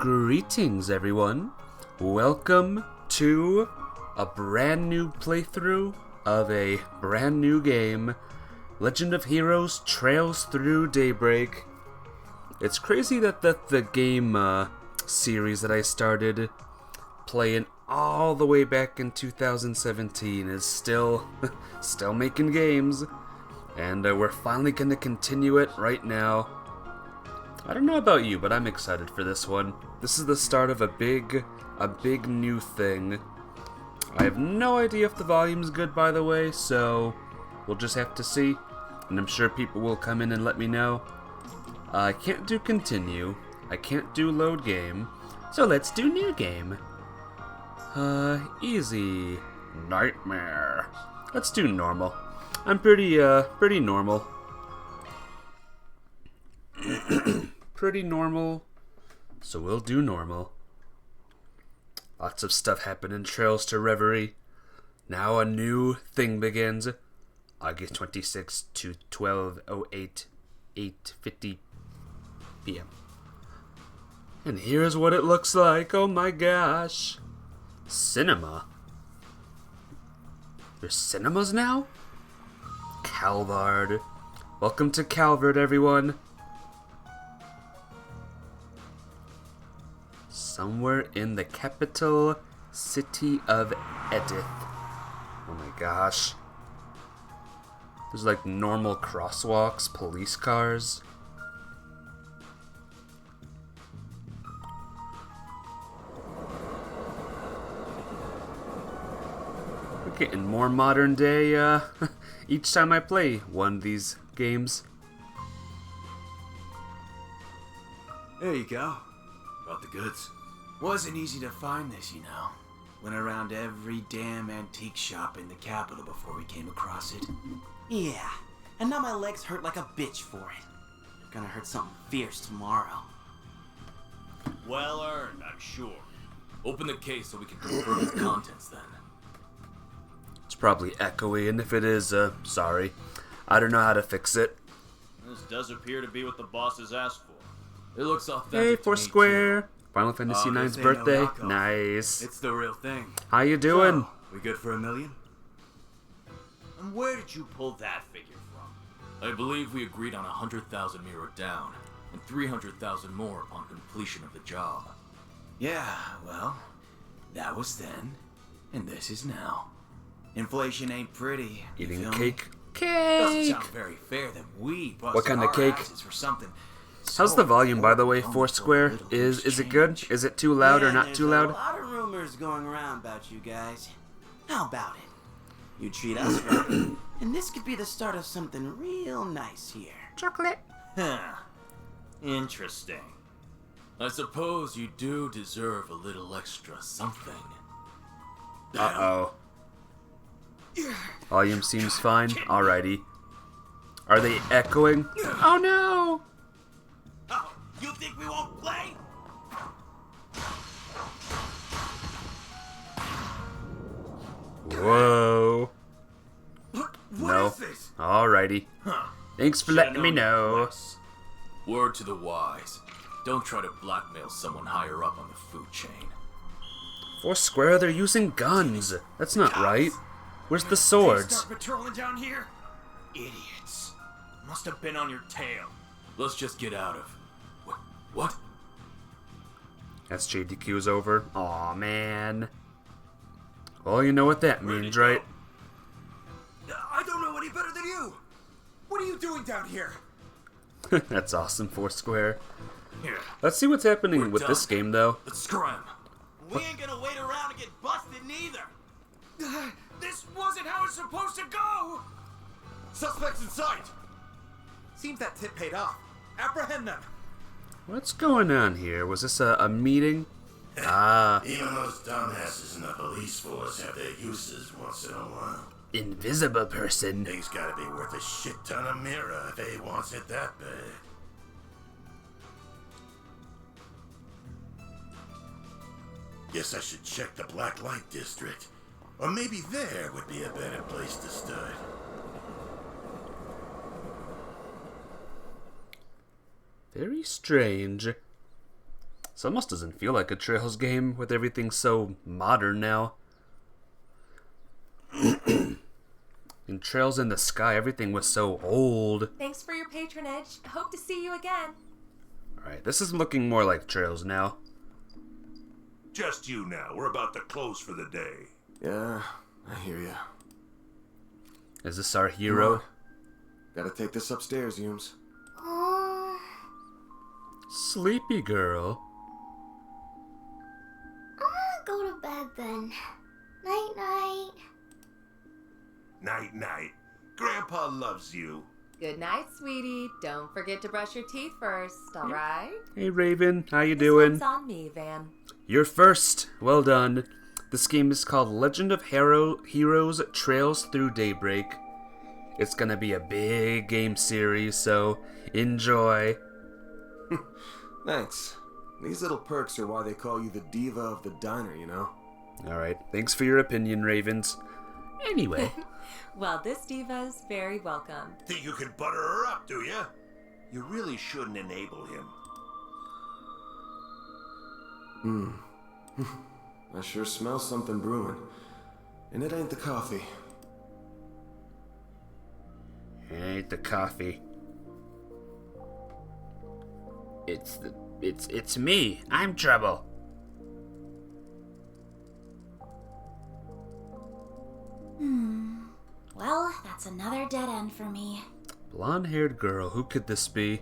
Greetings, everyone. Welcome to a brand new playthrough of a brand new game, Legend of Heroes Trails Through Daybreak. It's crazy that the game series that I started playing all the way back in 2017 is still making games, and we're finally going to continue it right now. I don't know about you, but I'm excited for this one. This is the start of a big new thing. I have no idea if the volume's good, by the way, so we'll just have to see. And I'm sure people will come in and let me know. I can't do continue. I can't do load game. So let's do new game. Easy. Nightmare. Let's do normal. I'm pretty normal. Pretty normal, so we'll do normal. Lots of stuff happened in Trails to Reverie. Now a new thing begins. August 26 to 12:08, 8:50 p.m. And here's what it looks like. Oh my gosh. Cinema. There's cinemas now? Calvard. Welcome to Calvard, everyone. Somewhere in the capital city of Edith. Oh my gosh. There's like normal crosswalks, police cars. We're getting more modern day each time I play one of these games. There you go. Got the goods. Wasn't easy to find this, you know. Went around every damn antique shop in the capital before we came across it. Yeah, and now my legs hurt like a bitch for it. Gonna hurt something fierce tomorrow. Well earned, I'm sure. Open the case so we can confirm its contents then. It's probably echoey, and if it is, sorry. I don't know how to fix it. This does appear to be what the bosses asked for. It looks authentic. Hey, to me, Foursquare. too. Final Fantasy Oh, IX's this ain't no birthday. knockoff. Nice. It's the real thing. How you doing? So, we good for $1 million? And where did you pull that figure from? I believe we agreed on 100,000 mirror down, and 300,000 more upon completion of the job. Yeah, well, that was then, and this is now. Inflation ain't pretty. you Eating feel me? cake. Doesn't Cake! sound very fair that we busted What kind of our cake? asses for something. How's the volume, by the way, so Foursquare? little Is it good? exchange. Is it too loud or Yeah, not too there's loud? a lot of rumors going around about you guys. How about it? You treat us right, and this could be the start of something real nice here. Chocolate. Huh. Interesting. I suppose you do deserve a little extra something. Uh-oh. Volume seems fine. Alrighty. Are they echoing? Oh no! Oh, you think we won't play? Whoa. What No. is this? Alrighty. Thanks for letting me know. Word to the wise. Don't try to blackmail someone higher up on the food chain. Foursquare, they're using guns. That's not right. Where's the They swords? start patrolling down here? Idiots. Must have been on your tail. Let's just get out of... What? SJDQ's over. Aw, man. Well, you know what that means, right? I don't know any better than you. What are you doing down here? That's awesome, Foursquare. Here, Let's see what's happening We're with this done. game, though. let's scram. We ain't gonna wait around and get busted neither. This wasn't how it's supposed to go! Suspects in sight! Seems that tip paid off. Apprehend them! What's going on here? Was this a meeting? Ah, Even those dumbasses in the police force have their uses once in a while. invisible person. Thing's gotta be worth a shit ton of mirror if they wants it that bad. Guess I should check the Black Light District. Or maybe there would be a better place to start. Very strange. This almost doesn't feel like a Trails game with everything so modern now. In Trails in the Sky, everything was so old. Thanks for your patronage. Hope to see you again. Alright, this is looking more like Trails now. Just you now. We're about to close for the day. Yeah, I hear ya. Is this our hero? Gotta take this upstairs, Yums. Sleepy girl. I wanna go to bed then. Night night. Night, night. Grandpa loves you. Good night, sweetie. Don't forget to brush your teeth first, alright? Hey Raven, how you This doing? one's on me, Van. You're first. Well done. This game is called Legend of Heroes Trails Through Daybreak. It's gonna be a big game series, so enjoy. Thanks. These little perks are why they call you the diva of the diner, you know? Alright, thanks for your opinion, Ravens. Anyway, Well, this diva's very welcome. Think you can butter her up, do ya? You really shouldn't enable him. I sure smell something brewing. And it ain't the coffee. ain't the coffee. It's me. I'm Trouble. Well, that's another dead end for me. Blonde-haired girl. Who could this be?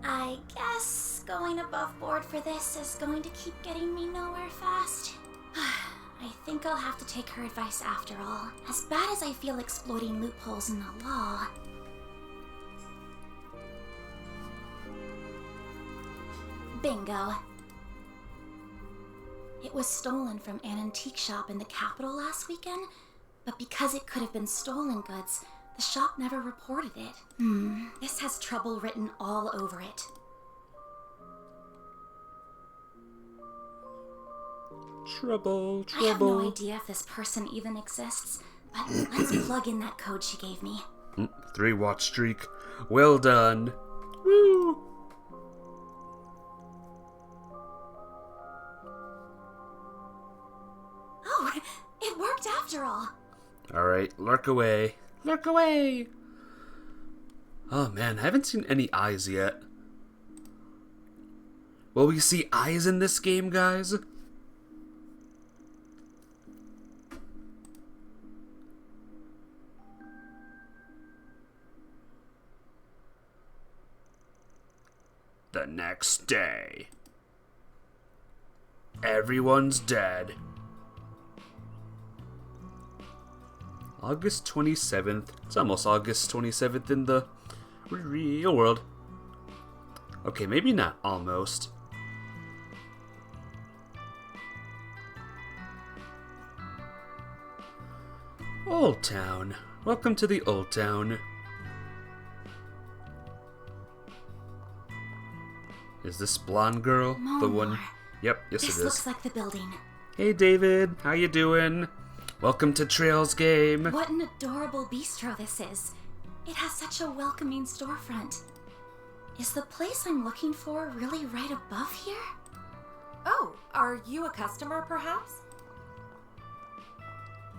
I guess going above board for this is going to keep getting me nowhere fast. I think I'll have to take her advice after all. As bad as I feel exploiting loopholes in the law. Bingo. It was stolen from an antique shop in the capital last weekend, but because it could have been stolen goods, the shop never reported it. This has trouble written all over it. Trouble. I have no idea if this person even exists, but let's plug in that code she gave me. 3-watch streak. Well done. Woo! Oh, it worked after all. Alright, lurk away. Lurk away! Oh man, I haven't seen any eyes yet. Will we see eyes in this game, guys? The next day. Everyone's dead. August 27th. It's almost August 27th in the real world. Okay, maybe not almost. Old Town. Welcome to the Old Town. Is this blonde girl the one? More. Yep, yes This it is. looks like the building. Hey David, how you doing? Welcome to Trails Game. What an adorable bistro this is. It has such a welcoming storefront. Is the place I'm looking for really right above here? Oh, are you a customer, perhaps?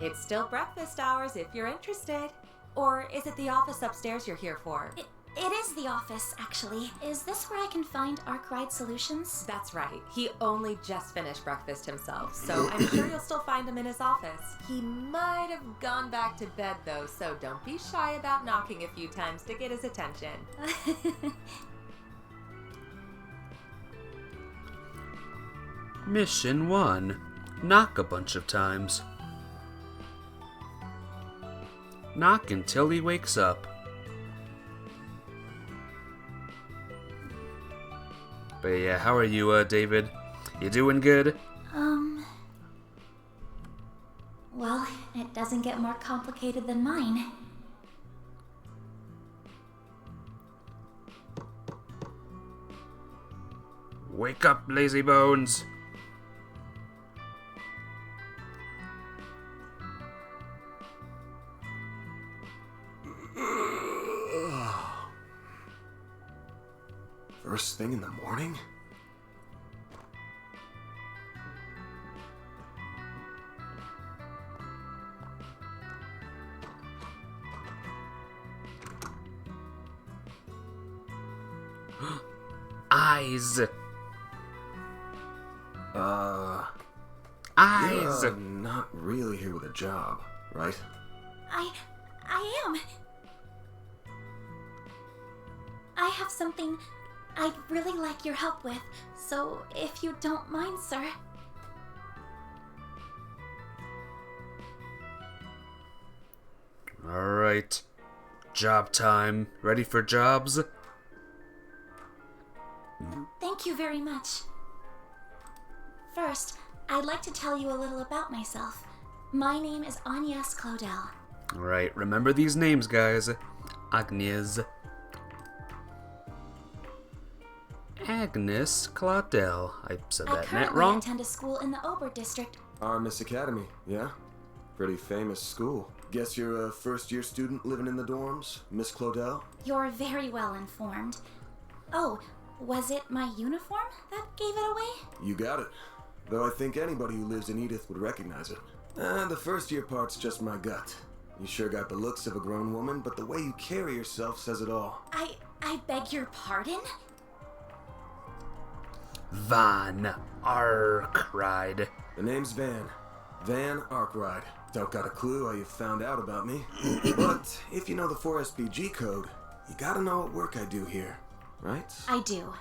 It's still breakfast hours if you're interested. Or is it the office upstairs you're here for? It is the office, actually. Is this where I can find Arkwright Solutions? That's right. He only just finished breakfast himself, so I'm sure you'll still find him in his office. He might have gone back to bed, though, so don't be shy about knocking a few times to get his attention. Mission 1. Knock a bunch of times. Knock until he wakes up. But yeah, how are you, David? You doing good? Well, it doesn't get more complicated than mine. Wake up, lazy bones! First thing in the morning? Eyes. Eyes. You're not really here with a job, right? I am. I have something I'd really like your help with, so if you don't mind, sir. Alright. Job time. Ready for jobs? Thank you very much. First, I'd like to tell you a little about myself. My name is Agnes Claudel. Alright, remember these names, guys. Agnes. Agnes Claudel. I said I that net currently wrong. attend a school in the Ober district. Our Miss Academy, yeah? Pretty famous school. Guess you're a first-year student living in the dorms, Miss Claudel? You're very well informed. Oh, was it my uniform that gave it away? You got it. Though I think anybody who lives in Edith would recognize it. The first-year part's just my gut. You sure got the looks of a grown woman, but the way you carry yourself says it all. I beg your pardon? Van Arkride. The name's Van. Van Arkwright. Don't got a clue how you found out about me. But if you know the 4SBG code, you gotta know what work I do here, right? I do.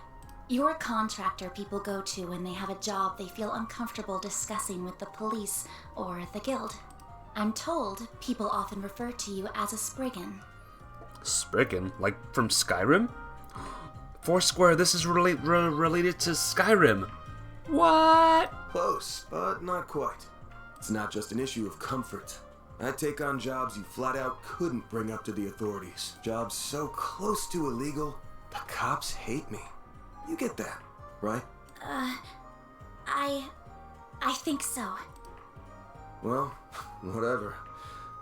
You're a contractor people go to when they have a job they feel uncomfortable discussing with the police or the guild. I'm told people often refer to you as a Spriggan. Spriggan? Like from Skyrim? Foursquare, this is related to Skyrim. What? Close, but not quite. It's not just an issue of comfort. I take on jobs you flat out couldn't bring up to the authorities. Jobs so close to illegal, the cops hate me. You get that, right? I think so. Well, whatever.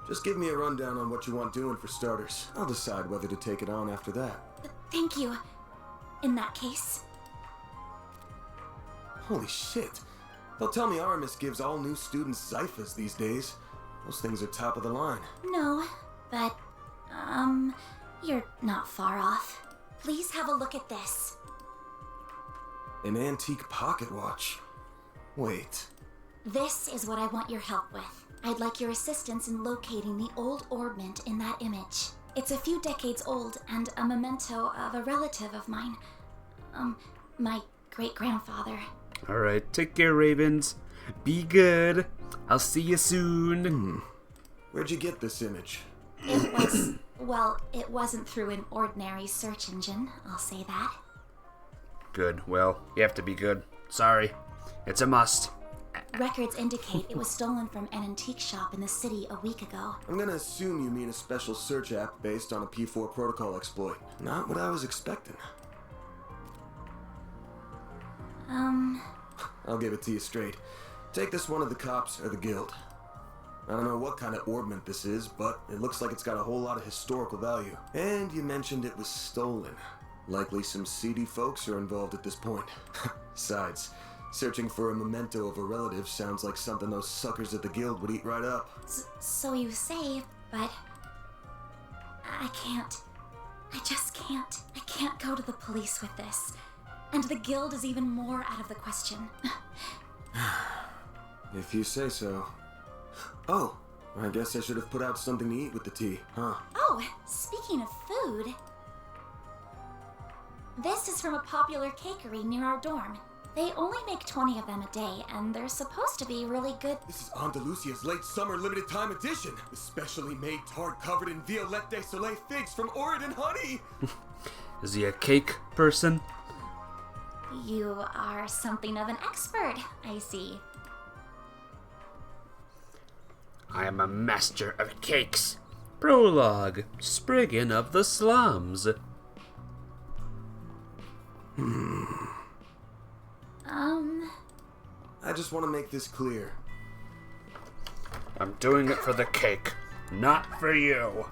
Just give me a rundown on what you want doing for starters. I'll decide whether to take it on after that. Thank you. In that case. Holy shit. They'll tell me Aramis gives all new students Zyphas these days. Those things are top of the line. No, but, you're not far off. Please have a look at this. An antique pocket watch. Wait. This is what I want your help with. I'd like your assistance in locating the old ornament in that image. It's a few decades old and a memento of a relative of mine. My great-grandfather. Alright, take care, Ravens. Be good. I'll see you soon. Where'd you get this image? It was, well, it wasn't through an ordinary search engine, I'll say that. Good. Well, you have to be good. Sorry. It's a must. Records indicate it was stolen from an antique shop in the city a week ago. I'm gonna assume you mean a special search app based on a P4 protocol exploit. Not what I was expecting. I'll give it to you straight. Take this one to the cops or the guild. I don't know what kind of ornament this is, but it looks like it's got a whole lot of historical value. And you mentioned it was stolen. Likely some seedy folks are involved at this point. Besides, searching for a memento of a relative sounds like something those suckers at the guild would eat right up. So you say, but I can't. I just can't. I can't go to the police with this. And the guild is even more out of the question. If you say so. Oh, I guess I should have put out something to eat with the tea, huh? Oh, speaking of food. This is from a popular cakery near our dorm. They only make 20 of them a day, and they're supposed to be really good. This is Andalusia's late summer limited time edition. The specially made tart covered in Violette de Soleil figs from Oregon honey. Is he a cake person? You are something of an expert, I see. I am a master of cakes. Prologue. Spriggan of the slums. I just want to make this clear. I'm doing it for the cake, not for you.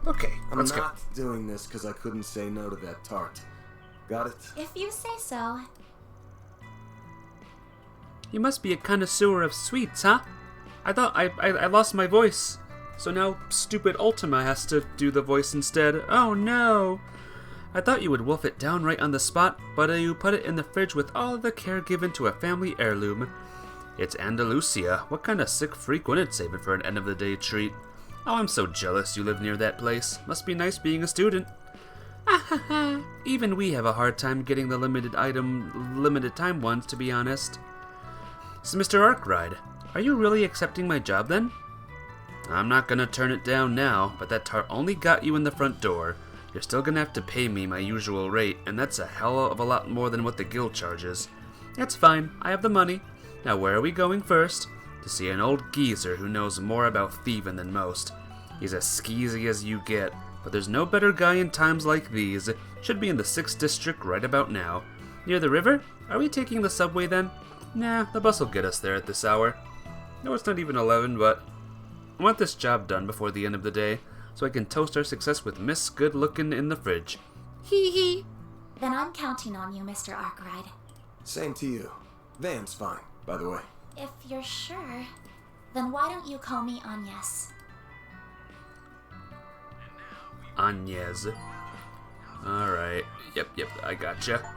Okay, I'm let's not doing this because I couldn't say no to that tart. Got it? If you say so. You must be a connoisseur of sweets, huh? I thought I lost my voice. So now stupid Ultima has to do the voice instead. Oh no! I thought you would wolf it down right on the spot, but you put it in the fridge with all the care given to a family heirloom. It's Andalusia. What kind of sick freak wouldn't save it for an end-of-the-day treat? Oh, I'm so jealous you live near that place. Must be nice being a student. Ah ha ha! Even we have a hard time getting the limited time ones, to be honest. So, Mr. Arkwright, are you really accepting my job then? I'm not gonna turn it down now, but that tart only got you in the front door. You're still gonna have to pay me my usual rate, and that's a hell of a lot more than what the guild charges. That's fine, I have the money. Now where are we going first? To see an old geezer who knows more about thieving than most. He's as skeezy as you get, but there's no better guy in times like these. Should be in the 6th district right about now. Near the river? Are we taking the subway then? Nah, the bus will get us there at this hour. No, it's not even 11, but I want this job done before the end of the day, so I can toast our success with Miss Good Lookin' in the fridge. Hee hee. Then I'm counting on you, Mr. Arkwright. Same to you. Van's fine, by the way. If you're sure, then why don't you call me Agnes? Agnes. Alright. Yep, I gotcha.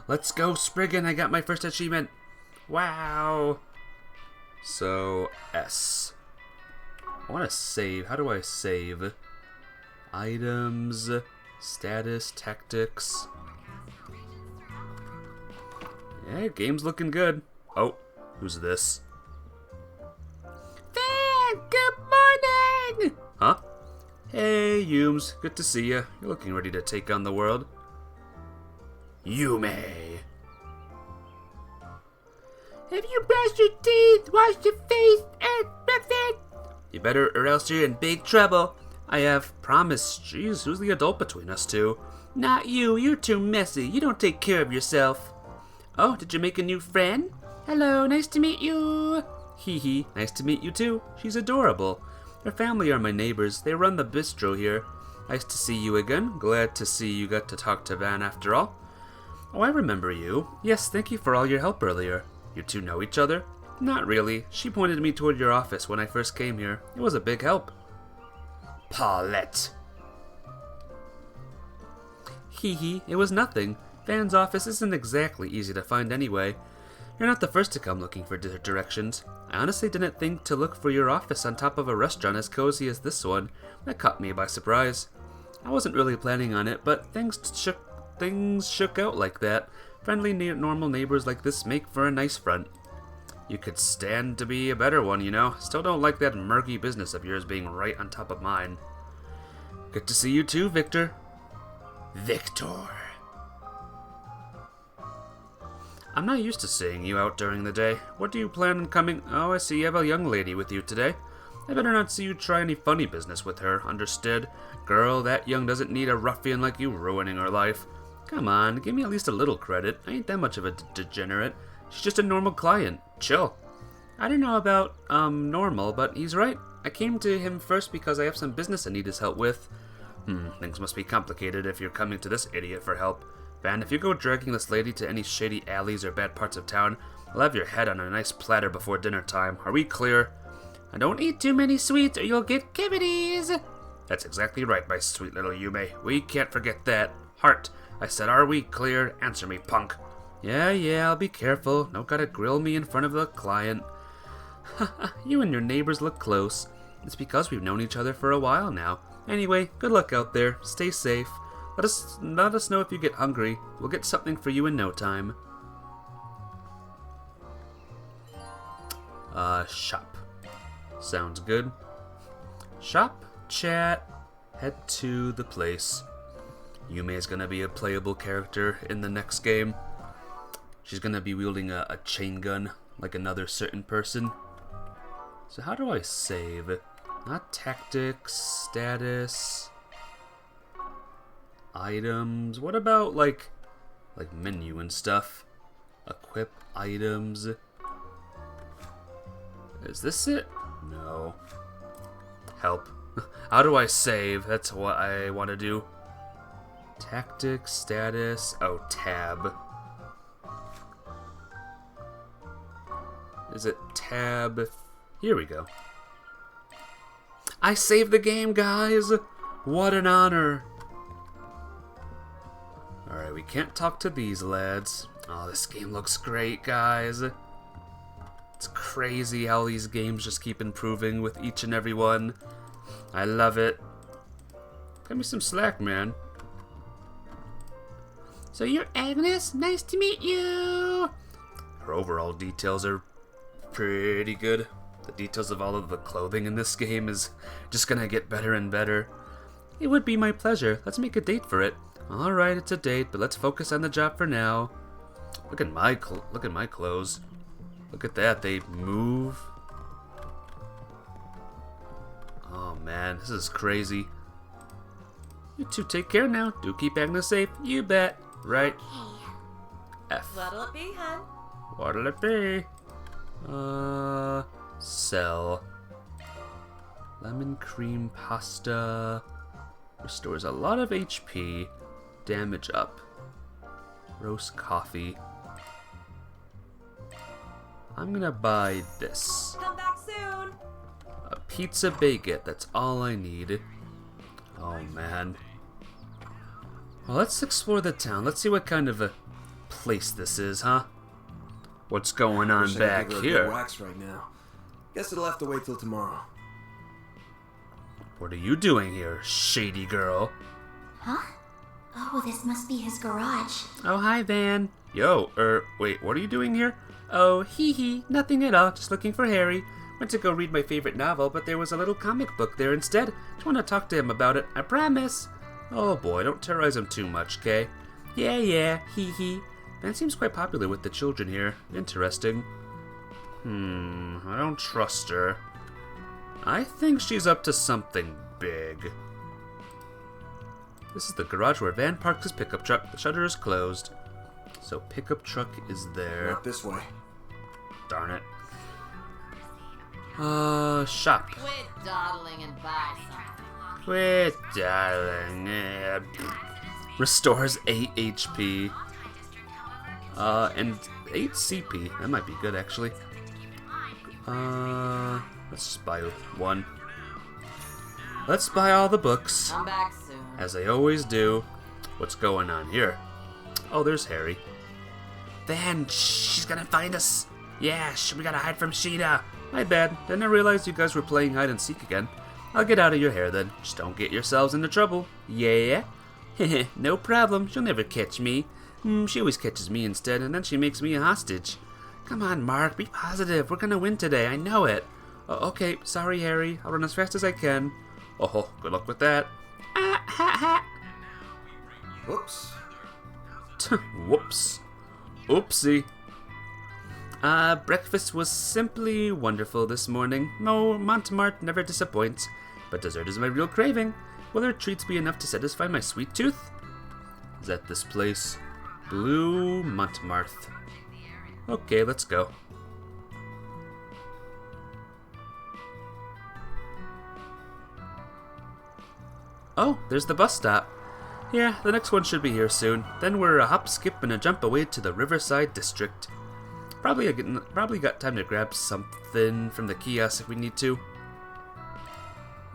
Let's go, Spriggan. I got my first achievement. Wow. So, S. I want to save. How do I save? Items, status, tactics. Yeah, game's looking good. Oh, who's this? Van, good morning! Huh? Hey, Yumes. Good to see you. You're looking ready to take on the world. Yume. Have you brushed your teeth, washed your face, and breakfast? You better, or else you're in big trouble. I have promised. Jeez, who's the adult between us two? Not you. You're too messy. You don't take care of yourself. Oh, did you make a new friend? Hello, nice to meet you. Hee hee, nice to meet you too. She's adorable. Her family are my neighbors. They run the bistro here. Nice to see you again. Glad to see you got to talk to Van after all. Oh, I remember you. Yes, thank you for all your help earlier. You two know each other? Not really. She pointed me toward your office when I first came here. It was a big help. Paulette. Hee hee, it was nothing. Van's office isn't exactly easy to find anyway. You're not the first to come looking for directions. I honestly didn't think to look for your office on top of a restaurant as cozy as this one. That caught me by surprise. I wasn't really planning on it, but things shook out like that. Friendly, normal neighbors like this make for a nice front. You could stand to be a better one, you know. Still don't like that murky business of yours being right on top of mine. Good to see you too, Victor. Victor. I'm not used to seeing you out during the day. What do you plan on coming? Oh, I see you have a young lady with you today. I better not see you try any funny business with her, understood? Girl, that young doesn't need a ruffian like you ruining her life. Come on, give me at least a little credit. I ain't that much of a degenerate. She's just a normal client. Chill. I don't know about, normal, but he's right. I came to him first because I have some business I need his help with. Things must be complicated if you're coming to this idiot for help. Van, if you go dragging this lady to any shady alleys or bad parts of town, I'll have your head on a nice platter before dinner time. Are we clear? And don't eat too many sweets or you'll get cavities. That's exactly right, my sweet little Yume. We can't forget that. Heart, I said, are we clear? Answer me, punk. Yeah, I'll be careful. Don't gotta grill me in front of the client. Haha, you and your neighbors look close. It's because we've known each other for a while now. Anyway, good luck out there. Stay safe. Let us know if you get hungry. We'll get something for you in no time. Shop. Sounds good. Shop, chat, head to the place. Yume is gonna be a playable character in the next game. She's gonna be wielding a chain gun like another certain person. So how do I save? Not tactics, status, items. What about like menu and stuff? Equip items. Is this it? No. Help. How do I save? That's what I want to do. Tactics, status, oh, tab. Is it tab? Here we go. I saved the game, guys! What an honor! Alright, we can't talk to these lads. Oh, this game looks great, guys. It's crazy how these games just keep improving with each and every one. I love it. Cut me some slack, man. So you're Agnes? Nice to meet you! Her overall details are pretty good. The details of all of the clothing in this game is just gonna get better and better. It would be my pleasure. Let's make a date for it. Alright, it's a date, but let's focus on the job for now. Look at my clothes. Look at that, they move. Oh man, this is crazy. You two take care now. Do keep Agnes safe. You bet. Right. F. What'll it be, hun? What'll it be? Sell. Lemon cream pasta. Restores a lot of HP. Damage up. Roast coffee. I'm gonna buy this. Come back soon. A pizza baguette, that's all I need. Oh man. Well, let's explore the town. Let's see what kind of a place this is, huh? What's going on Wish I could back give her a good here? wax right now. Guess it'll have to wait till tomorrow. What are you doing here, shady girl? Huh? Oh, this must be his garage. Oh, hi, Van. Yo, wait, what are you doing here? Oh, hee, nothing at all, just looking for Harry. Went to go read my favorite novel, but there was a little comic book there instead. Just want to talk to him about it, I promise. Oh boy, don't terrorize him too much, Kay? Yeah, hee. Van seems quite popular with the children here. Interesting. I don't trust her. I think she's up to something big. This is the garage where Van parks his pickup truck. The shutter is closed. So pickup truck is there. Not this way. Darn it. Shop. Quit dawdling and buy something. Quit, darling. Restores 8 HP. And 8 CP. That might be good, actually. Let's just buy one. Let's buy all the books. Come back soon. As I always do. What's going on here? Oh, there's Harry. Van, she's gonna find us. Yeah, we gotta hide from Sheeta. My bad. Didn't I realize you guys were playing hide and seek again? I'll get out of your hair then. Just don't get yourselves into trouble. Yeah? No problem. She'll never catch me. She always catches me instead, and then she makes me a hostage. Come on, Mark. Be positive. We're gonna win today. I know it. Okay. Sorry, Harry. I'll run as fast as I can. Oh, good luck with that. Whoops. Whoops. Oopsie. Breakfast was simply wonderful this morning. No, Montmartre never disappoints. But dessert is my real craving. Will their treats be enough to satisfy my sweet tooth? Is that this place? Blue Montmartre. Okay, let's go. Oh, there's the bus stop. Yeah, the next one should be here soon. Then we're a hop, skip, and a jump away to the Riverside District. Probably got time to grab something from the kiosk if we need to.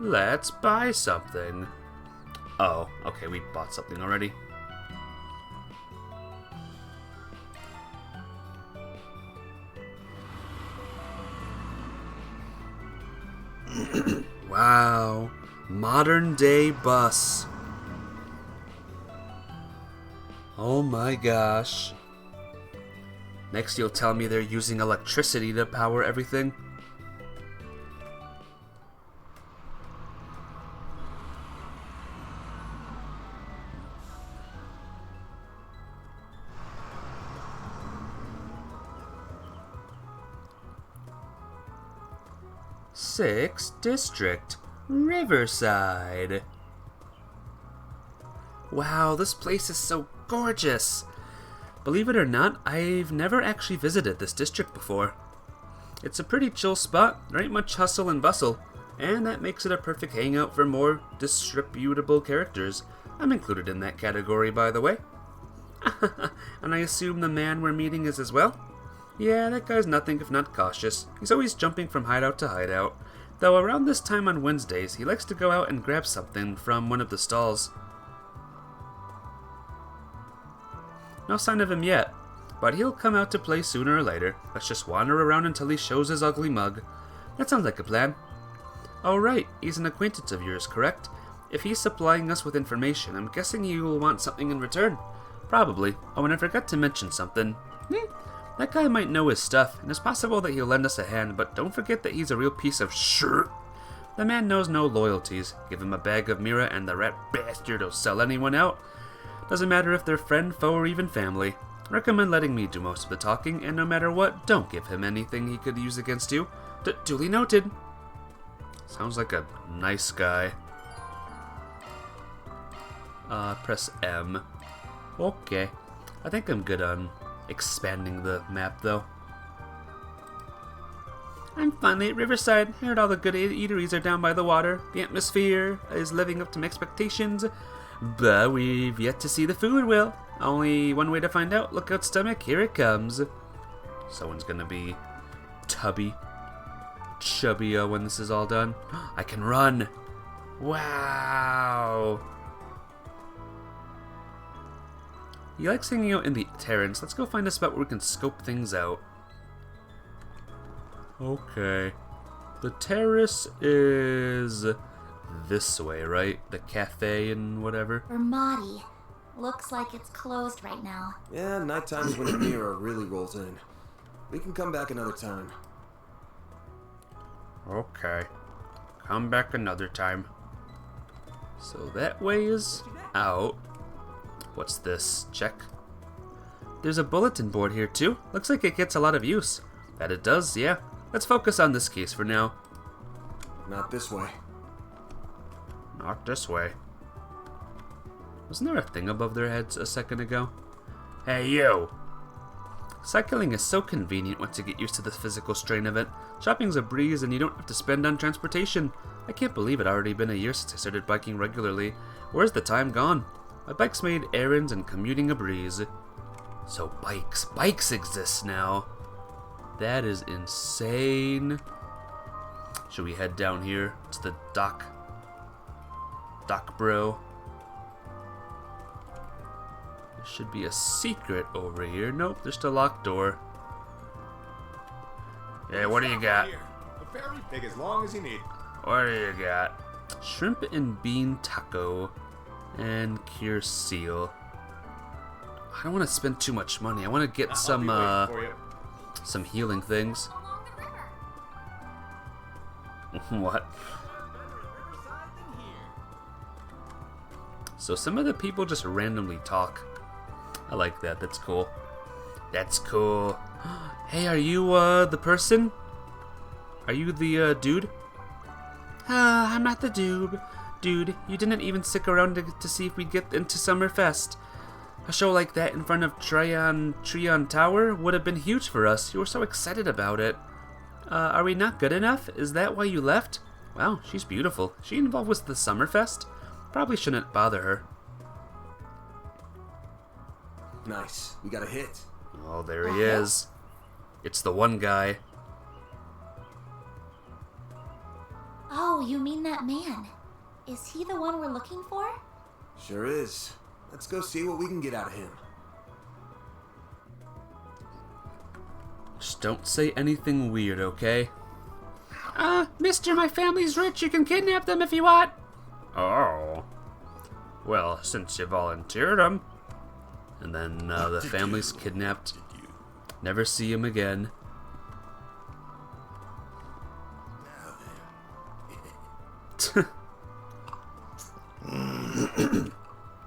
Let's buy something. Oh, okay, we bought something already. Wow, modern day bus. Oh my gosh. Next you'll tell me they're using electricity to power everything? Sixth District, Riverside. Wow, this place is so gorgeous. Believe it or not, I've never actually visited this district before. It's a pretty chill spot, there ain't much hustle and bustle. and that makes it a perfect hangout for more disreputable characters. I'm included in that category, by the way. And I assume the man we're meeting is as well? Yeah, that guy's nothing if not cautious. He's always jumping from hideout to hideout. Though around this time on Wednesdays, he likes to go out and grab something from one of the stalls. No sign of him yet, but he'll come out to play sooner or later. Let's just wander around until he shows his ugly mug. That sounds like a plan. Oh right, he's an acquaintance of yours, correct? If he's supplying us with information, I'm guessing you will want something in return. Probably. Oh, and I forgot to mention something. That guy might know his stuff, and it's possible that he'll lend us a hand, but don't forget that he's a real piece of shit. The man knows no loyalties. Give him a bag of Mira and the rat bastard will sell anyone out. Doesn't matter if they're friend, foe, or even family. Recommend letting me do most of the talking, and no matter what, don't give him anything he could use against you. Duly noted. Sounds like a nice guy. Press M. Okay. I think I'm good on expanding the map, though. I'm finally at Riverside. Heard all the good eateries are down by the water. The atmosphere is living up to my expectations. But we've yet to see the food, Will. Only one way to find out. Look out, stomach. Here it comes. Someone's gonna be chubby when this is all done. I can run. Wow. He likes hanging out in the terrace. Let's go find a spot where we can scope things out. Okay. The terrace is this way, right? The cafe and whatever. Ramadi. Looks like it's closed right now. Yeah, nighttime's when the mirror really rolls in. We can come back another time. Okay. Come back another time. So that way is out. What's this? Check. There's a bulletin board here too. Looks like it gets a lot of use. That it does, yeah. Let's focus on this case for now. Not this way. Not this way. Wasn't there a thing above their heads a second ago? Hey, you! Cycling is so convenient once you get used to the physical strain of it. Shopping's a breeze and you don't have to spend on transportation. I can't believe it already been a year since I started biking regularly. Where's the time gone? My bike's made errands and commuting a breeze. So bikes exist now. That is insane. Should we head down here to the dock? Dock bro. There should be a secret over here. Nope, just a locked door. Hey, what do you got? The ferry, take as long as you need. What do you got? Shrimp and bean taco and cure seal. I don't want to spend too much money. I want to get some healing things. What? So some of the people just randomly talk. I like that. That's cool. That's cool. Hey, are you the person? Are you the dude? I'm not the dude. Dude, you didn't even stick around to see if we'd get into Summerfest. A show like that in front of Trion Tower would have been huge for us. You were so excited about it. Are we not good enough? Is that why you left? Wow, she's beautiful. She involved with the Summerfest? Probably shouldn't bother her. Nice. We got a hit. Oh, there he is. It's the one guy. Oh, you mean that man? Is he the one we're looking for? Sure is. Let's go see what we can get out of him. Just don't say anything weird, okay? Mister, my family's rich. You can kidnap them if you want. Oh. Well, since you volunteered them. And then the family's kidnapped. Never see him again.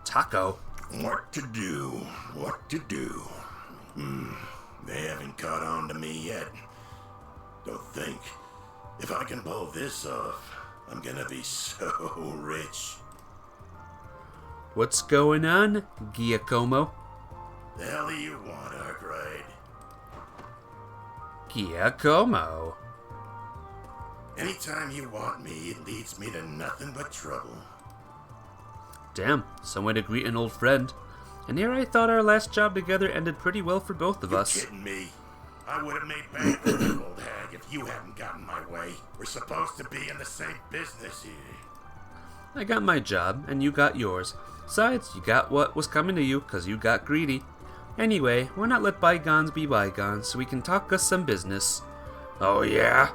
Taco. What to do? What to do? They haven't caught on to me yet. Don't think. If I can pull this off, I'm gonna be so rich. What's going on, Giacomo? The hell do you want, Arkwright? Giacomo. Anytime you want me, it leads me to nothing but trouble. Damn, some way to greet an old friend. And here I thought our last job together ended pretty well for both of us. You kidding me? I would have made bank with that old hag if you hadn't gotten my way. We're supposed to be in the same business here. I got my job, and you got yours. Besides, you got what was coming to you, 'cause you got greedy. Anyway, why not let bygones be bygones, so we can talk us some business? Oh yeah?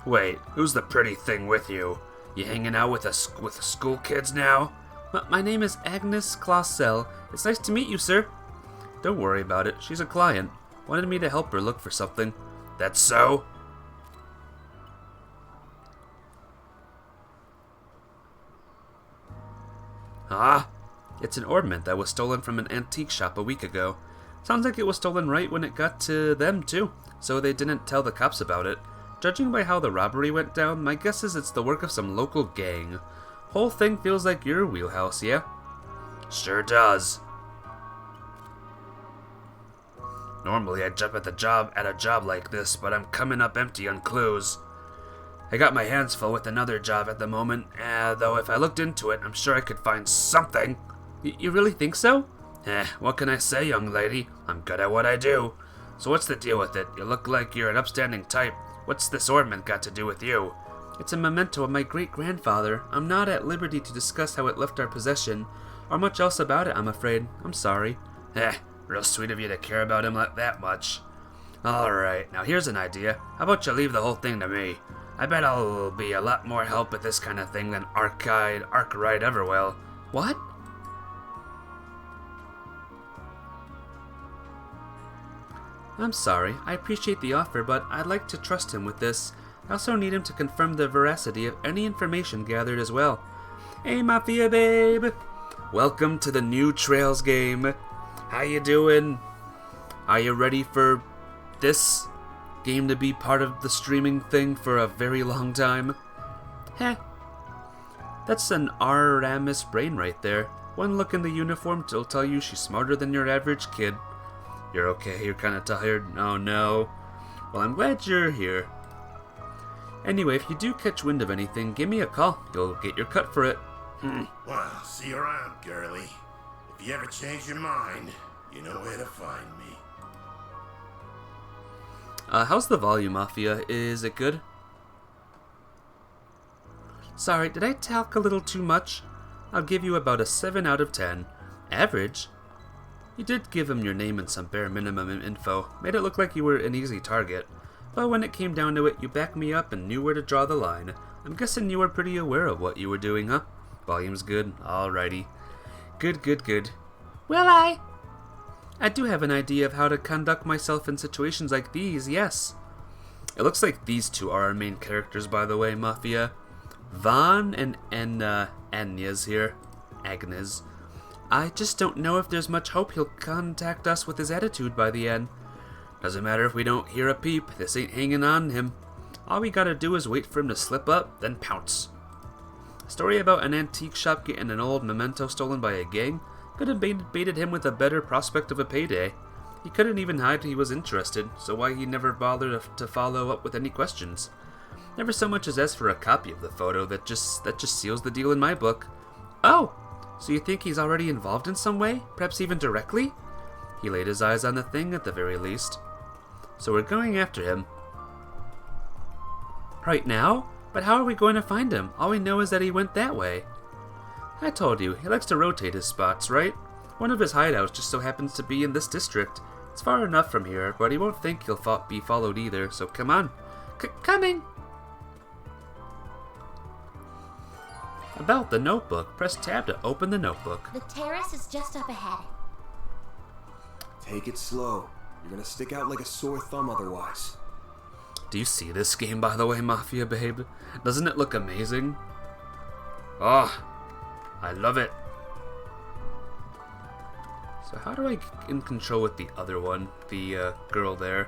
Wait, who's the pretty thing with you? You hanging out with the school kids now? My name is Agnes Clausel. It's nice to meet you, sir. Don't worry about it. She's a client. Wanted me to help her look for something. That's so? Ah, it's an ornament that was stolen from an antique shop a week ago. Sounds like it was stolen right when it got to them, too, so they didn't tell the cops about it. Judging by how the robbery went down, my guess is it's the work of some local gang. Whole thing feels like your wheelhouse, yeah? Sure does. Normally I'd jump at a job like this, but I'm coming up empty on clues. I got my hands full with another job at the moment, though if I looked into it, I'm sure I could find something. You really think so? What can I say, young lady? I'm good at what I do. So what's the deal with it? You look like you're an upstanding type. What's this ornament got to do with you? It's a memento of my great-grandfather. I'm not at liberty to discuss how it left our possession, or much else about it, I'm afraid. I'm sorry. Real sweet of you to care about him like that much. Alright, now here's an idea. How about you leave the whole thing to me? I bet I'll be a lot more help with this kind of thing than Arkwright ever will. What? I'm sorry. I appreciate the offer, but I'd like to trust him with this. I also need him to confirm the veracity of any information gathered as well. Hey, Mafia babe! Welcome to the new Trails game. How you doing? Are you ready for this game to be part of the streaming thing for a very long time? That's an Aramis brain right there. One look in the uniform will tell you she's smarter than your average kid. You're okay, you're kinda tired? Oh no. Well, I'm glad you're here. Anyway, if you do catch wind of anything, give me a call. You'll get your cut for it. Well, see you around, girlie. If you ever change your mind, you know where to find me. How's the volume, Mafia? Is it good? Sorry, did I talk a little too much? I'll give you about a 7 out of 10. Average? You did give him your name and some bare minimum info. Made it look like you were an easy target. But when it came down to it, you backed me up and knew where to draw the line. I'm guessing you were pretty aware of what you were doing, huh? Volume's good. Alrighty. Good. Will I do have an idea of how to conduct myself in situations like these, yes. It looks like these two are our main characters, by the way, Mafia. Vaughn and Agnes here. Agnes. I just don't know if there's much hope he'll contact us with his attitude by the end. Doesn't matter if we don't hear a peep, this ain't hanging on him. All we gotta do is wait for him to slip up, then pounce. A story about an antique shop getting an old memento stolen by a gang could have baited him with a better prospect of a payday. He couldn't even hide he was interested, so why he never bothered to follow up with any questions. Never so much as asked for a copy of the photo. That just seals the deal in my book. Oh! So you think he's already involved in some way? Perhaps even directly? He laid his eyes on the thing at the very least. So we're going after him. Right now? But how are we going to find him? All we know is that he went that way. I told you, he likes to rotate his spots, right? One of his hideouts just so happens to be in this district. It's far enough from here, but he won't think he'll be followed either, so come on. Coming! About the notebook, press tab to open the notebook. The terrace is just up ahead. Take it slow. You're gonna stick out like a sore thumb otherwise. Do you see this game, by the way, Mafia babe? Doesn't it look amazing? Oh, I love it. So how do I get in control with the other one? The girl there.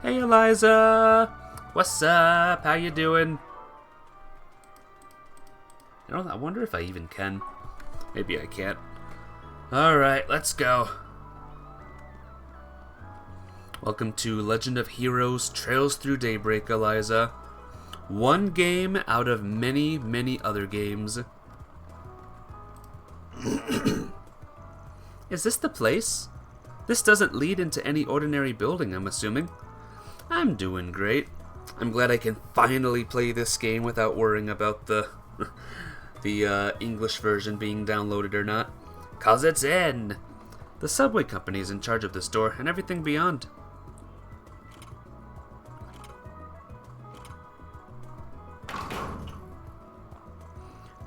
Hey Eliza! What's up? How you doing? I wonder if I even can. Maybe I can't. Alright, let's go. Welcome to Legend of Heroes Trails Through Daybreak, Eliza. One game out of many, many other games. Is this the place? This doesn't lead into any ordinary building, I'm assuming. I'm doing great. I'm glad I can finally play this game without worrying about the English version being downloaded or not. 'Cause it's in! The subway company is in charge of this door and everything beyond.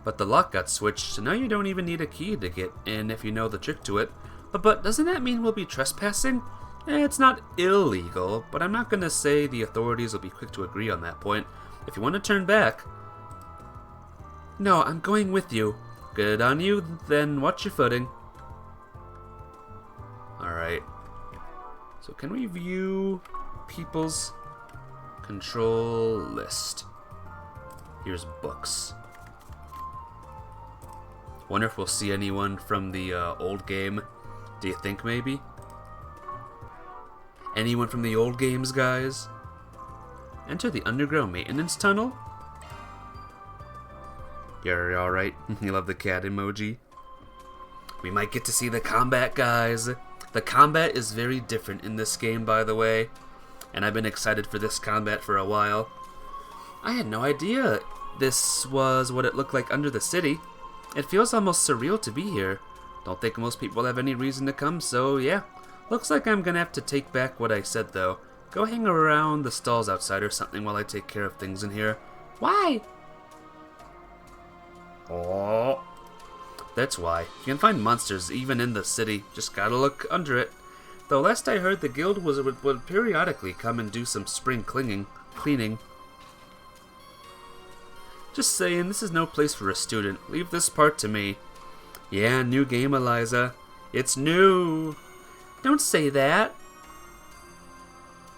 But the lock got switched, so now you don't even need a key to get in if you know the trick to it. But doesn't that mean we'll be trespassing? It's not illegal, but I'm not gonna say the authorities will be quick to agree on that point. If you want to turn back... No, I'm going with you. Good on you, then watch your footing. Alright. So can we view people's control list? Here's books. Wonder if we'll see anyone from the old game. Do you think maybe? Anyone from the old games, guys? Enter the underground maintenance tunnel? You're alright. You love the cat emoji. We might get to see the combat, guys. The combat is very different in this game, by the way. And I've been excited for this combat for a while. I had no idea this was what it looked like under the city. It feels almost surreal to be here. Don't think most people have any reason to come, so yeah. Looks like I'm gonna have to take back what I said, though. Go hang around the stalls outside or something while I take care of things in here. Why? Oh. That's why. You can find monsters even in the city. Just gotta look under it. Though last I heard, the guild would periodically come and do some spring cleaning. Just saying, this is no place for a student. Leave this part to me. Yeah, new game, Eliza. It's new. Don't say that.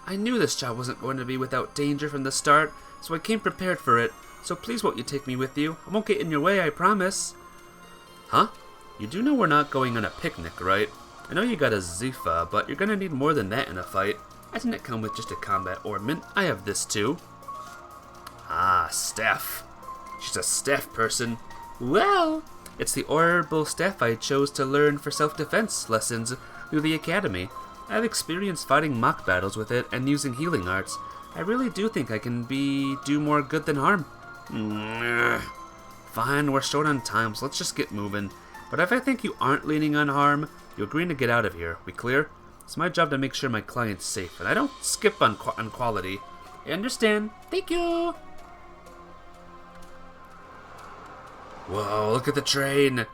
I knew this job wasn't going to be without danger from the start, so I came prepared for it. So please won't you take me with you? I won't get in your way, I promise. Huh? You do know we're not going on a picnic, right? I know you got a Zifa, but you're gonna need more than that in a fight. I didn't come with just a combat ornament. I have this too. Ah, staff. She's a staff person. Well, it's the honorable staff I chose to learn for self-defense lessons through the academy. I've experienced fighting mock battles with it and using healing arts. I really do think I can do more good than harm. Fine, we're short on time, so let's just get moving. But if I think you aren't leaning on harm, you're agreeing to get out of here. We clear? It's my job to make sure my client's safe, and I don't skip on quality. I understand. Thank you. Whoa, look at the train.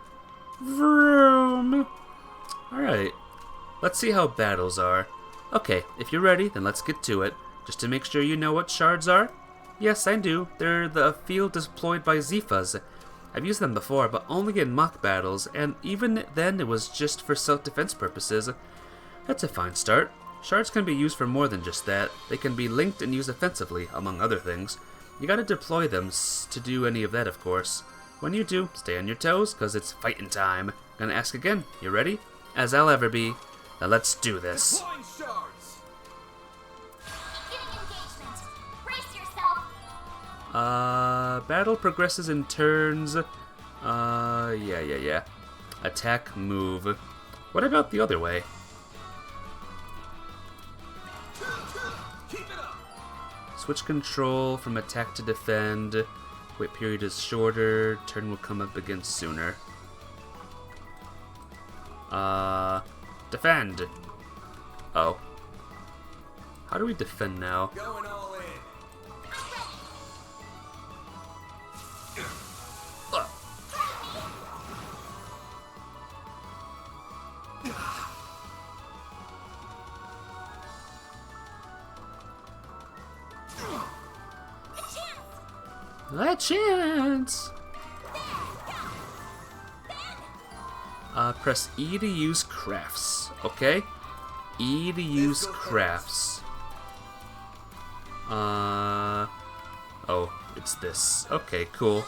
Vroom. Alright. Let's see how battles are. Okay, if you're ready, then let's get to it. Just to make sure you know what shards are. Yes, I do. They're the field deployed by Zifas. I've used them before, but only in mock battles, and even then it was just for self-defense purposes. That's a fine start. Shards can be used for more than just that. They can be linked and used offensively, among other things. You gotta deploy them to do any of that, of course. When you do, stay on your toes, cause it's fighting time. Gonna ask again, you ready? As I'll ever be. Now let's do this. Deploying shards. Beginning engagement. Brace yourself. Battle progresses in turns. Yeah. Attack, move. What about the other way? Keep it up. Switch control from attack to defend. Wait period is shorter. Turn will come up again sooner. Defend. Oh. How do we defend now? Going all in. A chance! Press E to use crafts, okay? E to use crafts. Oh, it's this. Okay, cool.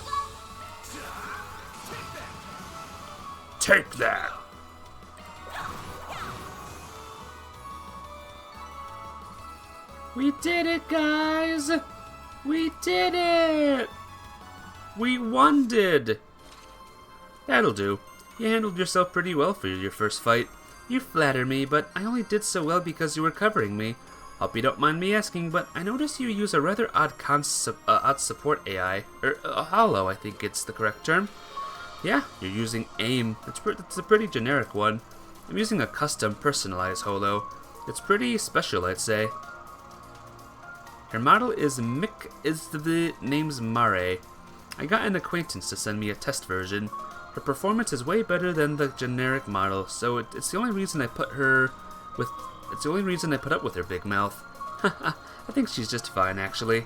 Take that! We did it, guys! We did it! We won-did! That'll do. You handled yourself pretty well for your first fight. You flatter me, but I only did so well because you were covering me. Hope you don't mind me asking, but I noticed you use a rather odd support AI, or a holo, I think it's the correct term. Yeah, you're using AIM. It's a pretty generic one. I'm using a custom personalized holo. It's pretty special, I'd say. Her model is the name's Mare. I got an acquaintance to send me a test version. Her performance is way better than the generic model, so it's the only reason I put up with her big mouth. I think she's just fine, actually.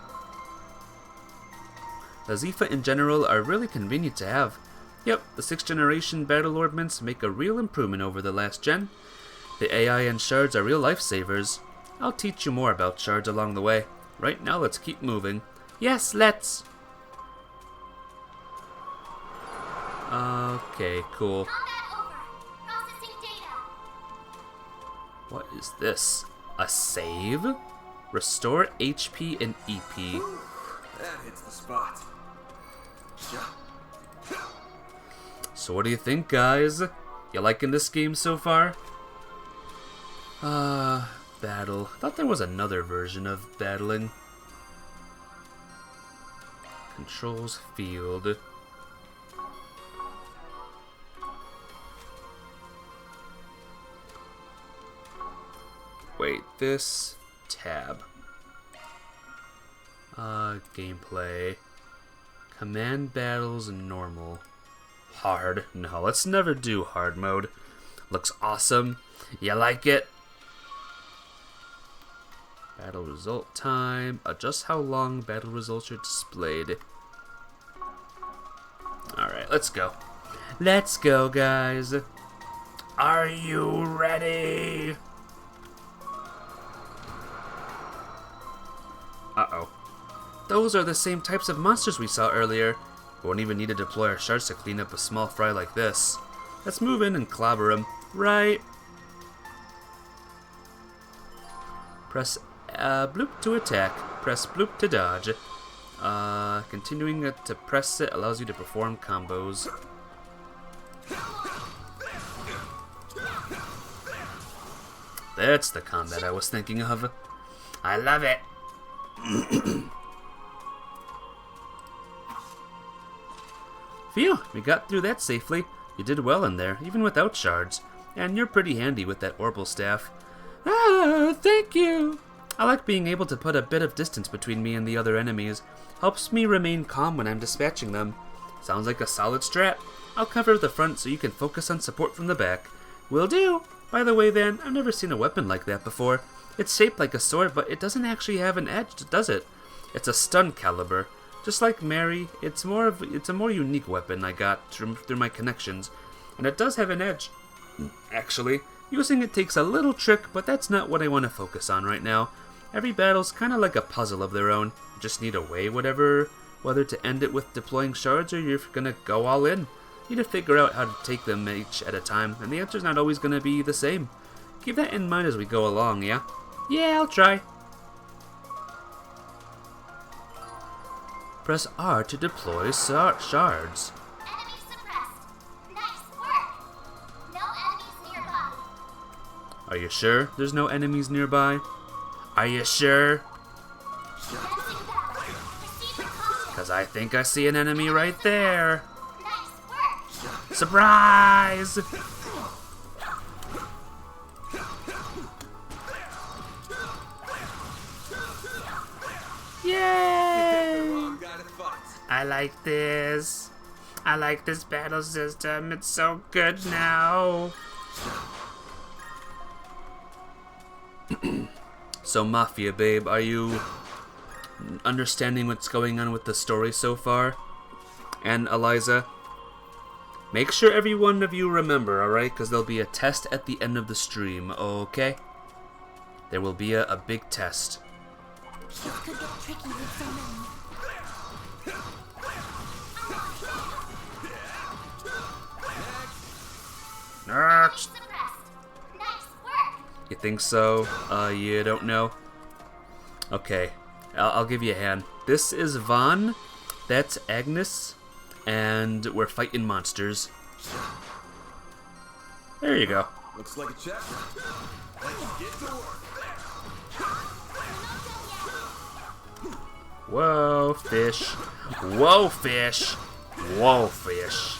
The Zifa in general are really convenient to have. Yep, the 6th generation battle orbments make a real improvement over the last gen. The AI and shards are real lifesavers. I'll teach you more about shards along the way. Right now, let's keep moving. Yes, let's! Okay, cool. Combat over. Processing data. What is this? A save? Restore HP and EP. That hits the spot. So what do you think, guys? You liking this game so far? Battle. Thought there was another version of battling. Controls field. Wait, this tab. Gameplay. Command battles normal. Hard. No, let's never do hard mode. Looks awesome. You like it? Battle result time. Adjust how long battle results are displayed. Alright, let's go. Let's go, guys. Are you ready? Uh-oh. Those are the same types of monsters we saw earlier. We won't even need to deploy our shards to clean up a small fry like this. Let's move in and clobber him. Right. Press bloop to attack. Press bloop to dodge. Continuing to press it allows you to perform combos. That's the combat I was thinking of. I love it. Phew, we got through that safely. You did well in there, even without shards. And you're pretty handy with that orbital staff. Ah, thank you. I like being able to put a bit of distance between me and the other enemies. Helps me remain calm when I'm dispatching them. Sounds like a solid strat. I'll cover the front so you can focus on support from the back. Will do. By the way then, I've never seen a weapon like that before. It's shaped like a sword, but it doesn't actually have an edge, does it? It's a stun caliber. Just like Mary, it's a more unique weapon I got through my connections, and it does have an edge. Actually, using it takes a little trick, but that's not what I want to focus on right now. Every battle's kind of like a puzzle of their own. You just need a way, whether to end it with deploying shards or you're gonna go all in. You need to figure out how to take them each at a time, and the answer's not always gonna be the same. Keep that in mind as we go along, yeah? Yeah, I'll try. Press R to deploy shards. Enemy suppressed. Nice work. No enemies nearby. Are you sure there's no enemies nearby? Are you sure? Commencing battle. Proceed with caution. Because I think I see an enemy right there. Nice work. Surprise! Yay! I like this. I like this battle system. It's so good now. So, Mafia Babe, are you understanding what's going on with the story so far? And Eliza? Make sure every one of you remember, alright? Because there'll be a test at the end of the stream, okay? There will be a big test. This could get tricky with so many. Next. Suppressed. Nice work. You think so? You don't know? Okay. I'll give you a hand. This is Vaughn. That's Agnes. And we're fighting monsters. There you go. Looks like a check. Let's get to work. Whoa, fish. Whoa, fish. Whoa, fish.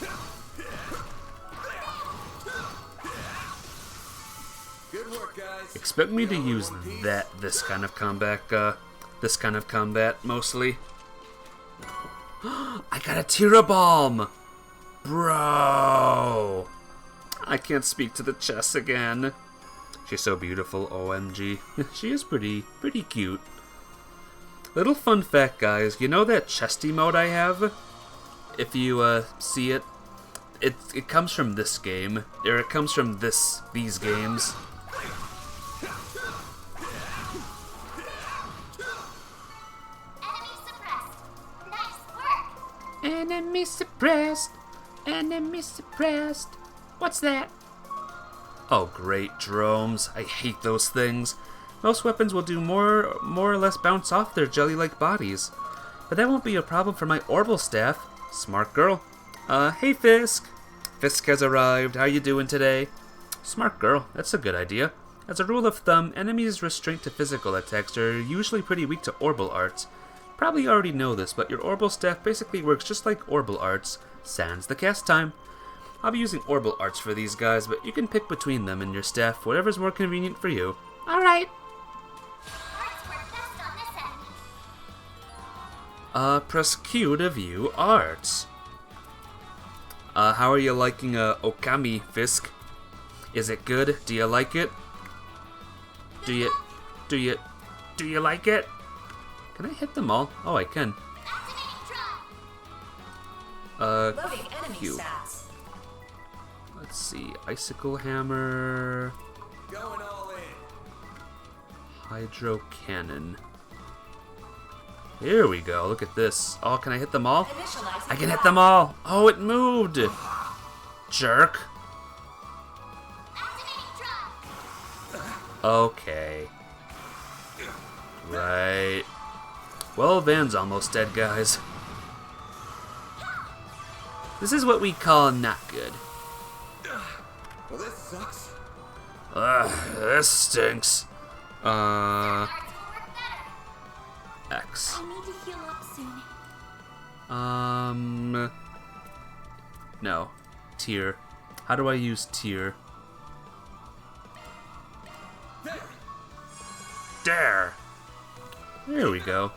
Good work, guys. Expect me to use this kind of combat mostly. I got a Tira Balm! Bro! I can't speak to the chess again. She's so beautiful, OMG. She is pretty cute. Little fun fact, guys. You know that chest emote I have? If you see it, it comes from this game. Or it comes from these games. Enemy suppressed. Enemy suppressed. What's that? Oh great, drones. I hate those things. Most weapons will do more or less bounce off their jelly-like bodies. But that won't be a problem for my Orbital Staff. Smart girl. Hey Fisk. Fisk has arrived. How you doing today? Smart girl. That's a good idea. As a rule of thumb, enemies restrained to physical attacks are usually pretty weak to Orbital Arts. Probably already know this, but your Orbital Staff basically works just like Orbital Arts. Sans the cast time. I'll be using Orbital Arts for these guys, but you can pick between them and your staff, whatever's more convenient for you. Alright. Press Q to view arts. How are you liking Okami, Fisk? Is it good? Do you like it? Do you like it? Can I hit them all? Oh, I can. Loading enemy Q. stats. Let's see. Icicle Hammer. Going all in. Hydro Cannon. Here we go. Look at this. Oh, can I hit them all? Initializing I can hit them all. Oh, it moved. Jerk. Okay. Right. Well, Van's almost dead, guys. This is what we call not good. Well, this sucks. This stinks. X. I need to heal up soon. No. Tier. How do I use tier? There. There we go.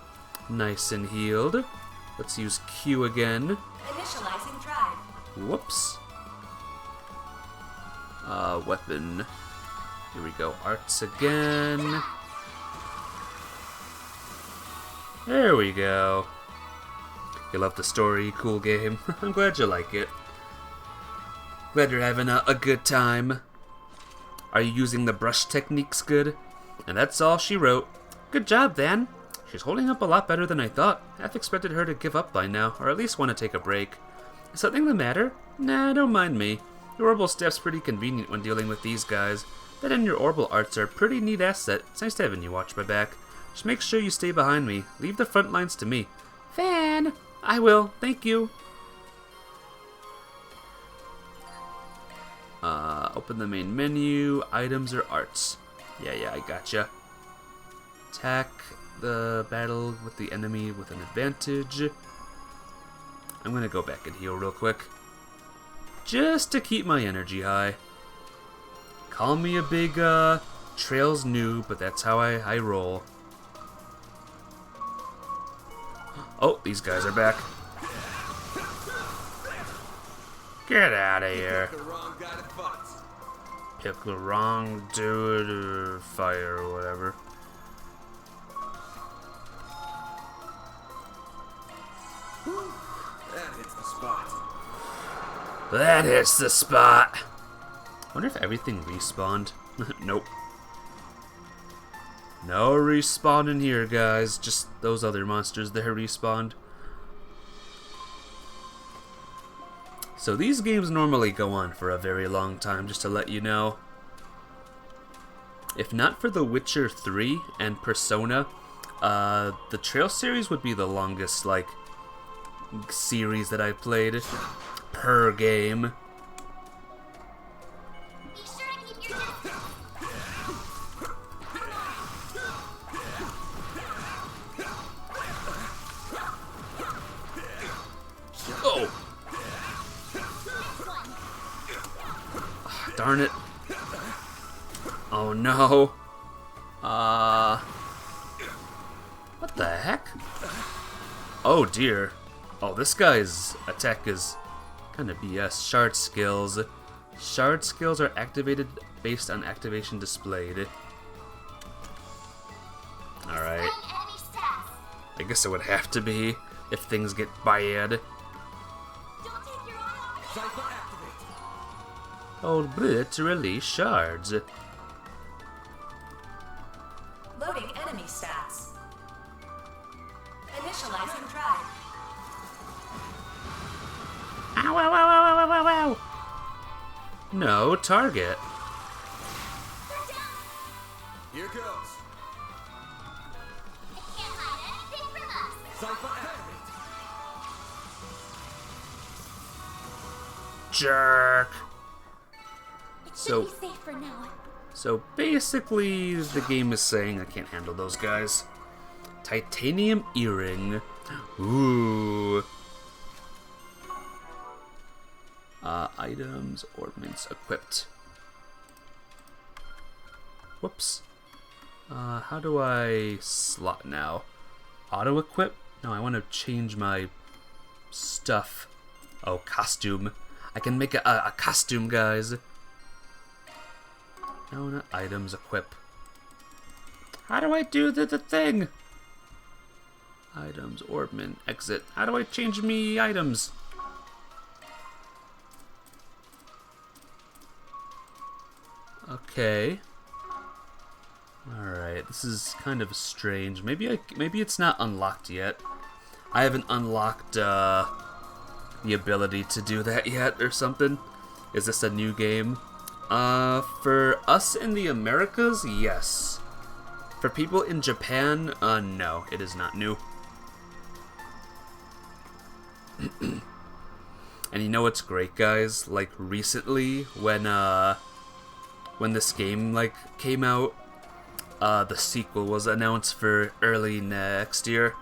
Nice and healed. Let's use Q again. Initializing drive. Whoops. Weapon. Here we go. Arts again. There we go. You love the story. Cool game. I'm glad you like it. Glad you're having a good time. Are you using the brush techniques good? And that's all she wrote. Good job, Van. She's holding up a lot better than I thought. Half expected her to give up by now, or at least want to take a break. Is something the matter? Nah, don't mind me. Your Orbital Staff's pretty convenient when dealing with these guys. That and your Orbital Arts are a pretty neat asset. It's nice to have you watch my back. Just make sure you stay behind me. Leave the front lines to me. Van! I will, thank you. Open the main menu. Items or arts. Yeah, I gotcha. Attack the battle with the enemy with an advantage. I'm gonna go back and heal real quick. Just to keep my energy high. Call me a big, Trails noob, but that's how I roll. Oh, these guys are back. Get out of here. The wrong guy to fight. Pick the wrong dude or fire or whatever. That hits the spot. That hits the spot. Wonder if everything respawned. Nope. No respawn in here, guys. Just those other monsters there respawned. So these games normally go on for a very long time, just to let you know. If not for The Witcher 3 and Persona, The Trail series would be the longest, like, series that I've played per game. Be sure to keep your distance. Oh! Darn it. Oh no. What the heck? Oh dear. Oh, this guy's attack is kind of BS. Shard skills. Shard skills are activated based on activation displayed. Alright. Enemy stats. I guess it would have to be if things get bad. Don't take your eye off. Cypher activate. Hold B to release shards. Loading enemy stats. Initializing drive. Ow, ow, ow, ow, ow, ow, ow. No target. Here goes. Can't hide anything from us. Cypher activate. Jerk. It should So- be safe for now. So basically, the game is saying I can't handle those guys. Titanium earring. Ooh. Items, ordnance, equipped. Whoops. How do I slot now? Auto equip? No, I want to change my stuff. Oh, costume. I can make a costume, guys. No, not items, equip. How do I do the thing? Items, orbment, exit. How do I change me items? Okay. Alright, this is kind of strange. Maybe it's not unlocked yet. I haven't unlocked the ability to do that yet or something. Is this a new game? For us in the Americas, yes. For people in Japan, no, it is not new. And you know what's great, guys? Like, recently, when this game, like, came out, the sequel was announced for early next year.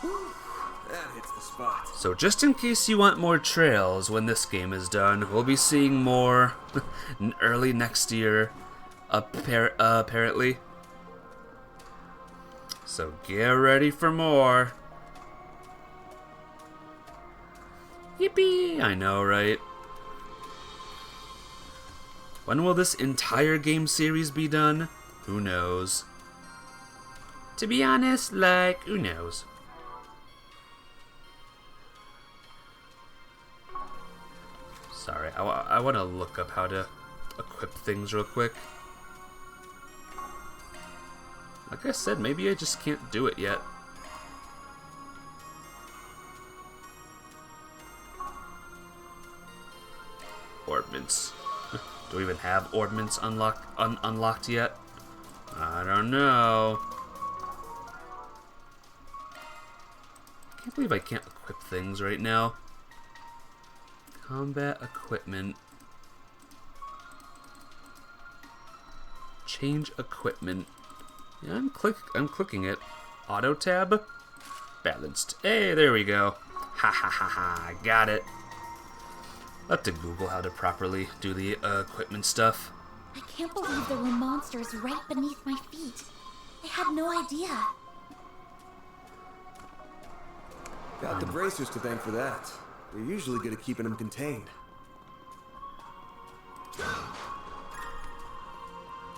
That hits the spot. So just in case you want more trails when this game is done, we'll be seeing more early next year, apparently. So get ready for more. Yippee! I know, right? When will this entire game series be done? Who knows? To be honest, like, who knows? Sorry, I want to look up how to equip things real quick. Like I said, maybe I just can't do it yet. Ordnance. Do we even have ordnance unlocked yet? I don't know. I can't believe I can't equip things right now. Combat equipment. Change equipment. Yeah, I'm clicking it. Auto tab. Balanced. Hey, there we go. Ha ha ha ha. Got it. I'll have to Google how to properly do the equipment stuff. I can't believe there were monsters right beneath my feet. I had no idea. Got the bracers to thank for that. They're usually good at keeping them contained.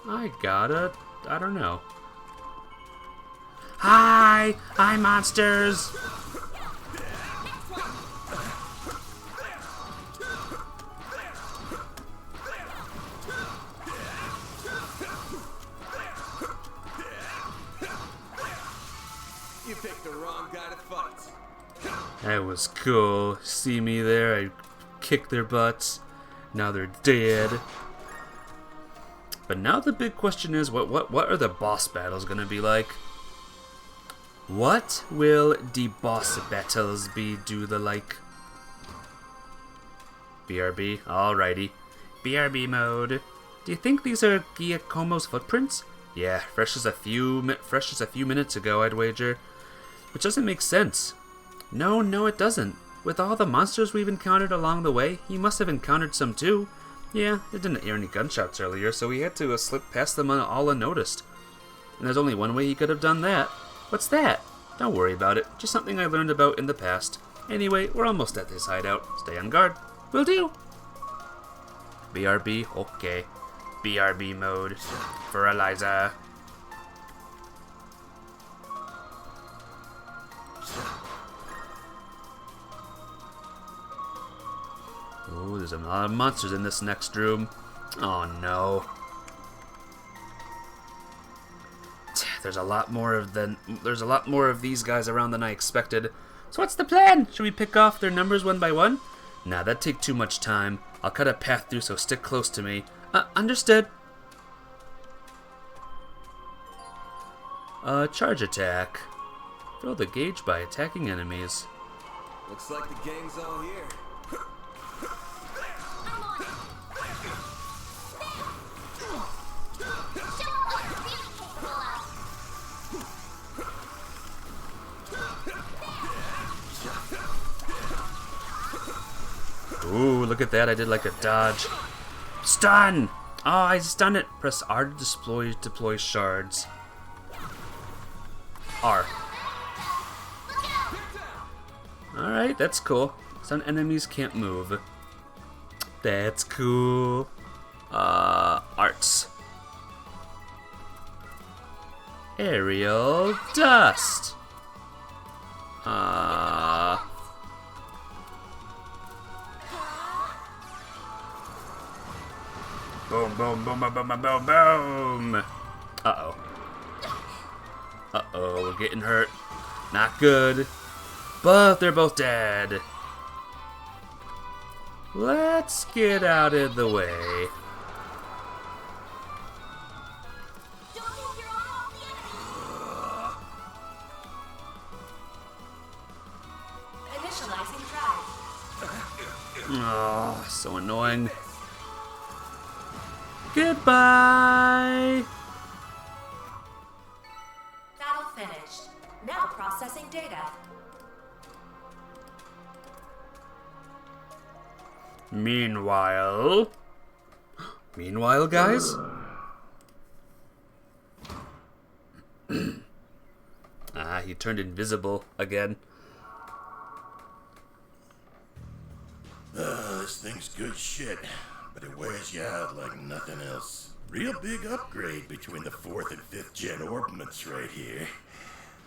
I don't know. Hi! Hi, monsters! You picked the wrong guy to fight. That was cool. See me there? I kicked their butts. Now they're dead. But now the big question is, what are the boss battles gonna be like? What will the boss battles be do the like? BRB, alrighty. BRB mode. Do you think these are Giacomo's footprints? Yeah, fresh as a few minutes ago, I'd wager. Which doesn't make sense. No, it doesn't. With all the monsters we've encountered along the way, he must have encountered some too. Yeah, I didn't hear any gunshots earlier, so he had to slip past them all unnoticed. And there's only one way he could have done that. What's that? Don't worry about it. Just something I learned about in the past. Anyway, we're almost at his hideout. Stay on guard. Will do. BRB, okay. BRB mode for Eliza. Oh, there's a lot of monsters in this next room. Oh no. There's a lot more of these guys around than I expected. So what's the plan? Should we pick off their numbers one by one? Nah, that'd take too much time. I'll cut a path through, so stick close to me. Understood. Charge attack. Fill the gauge by attacking enemies. Looks like the gang's all here. Ooh, look at that. I did like a dodge. Stun! Oh, I stunned it. Press R to deploy shards. R. Alright, that's cool. Some enemies can't move. That's cool. Arts. Aerial dust. Boom, boom, boom, boom, boom, boom, boom, boom. Uh-oh. Uh-oh, we're getting hurt. Not good. But they're both dead. Let's get out of the way. Initializing drive. Oh, so annoying. Goodbye! Battle finished. Now processing data. Meanwhile, guys? He turned invisible again. This thing's good shit, but it wears you out like nothing else. Real big upgrade between the 4th and 5th gen orbments right here.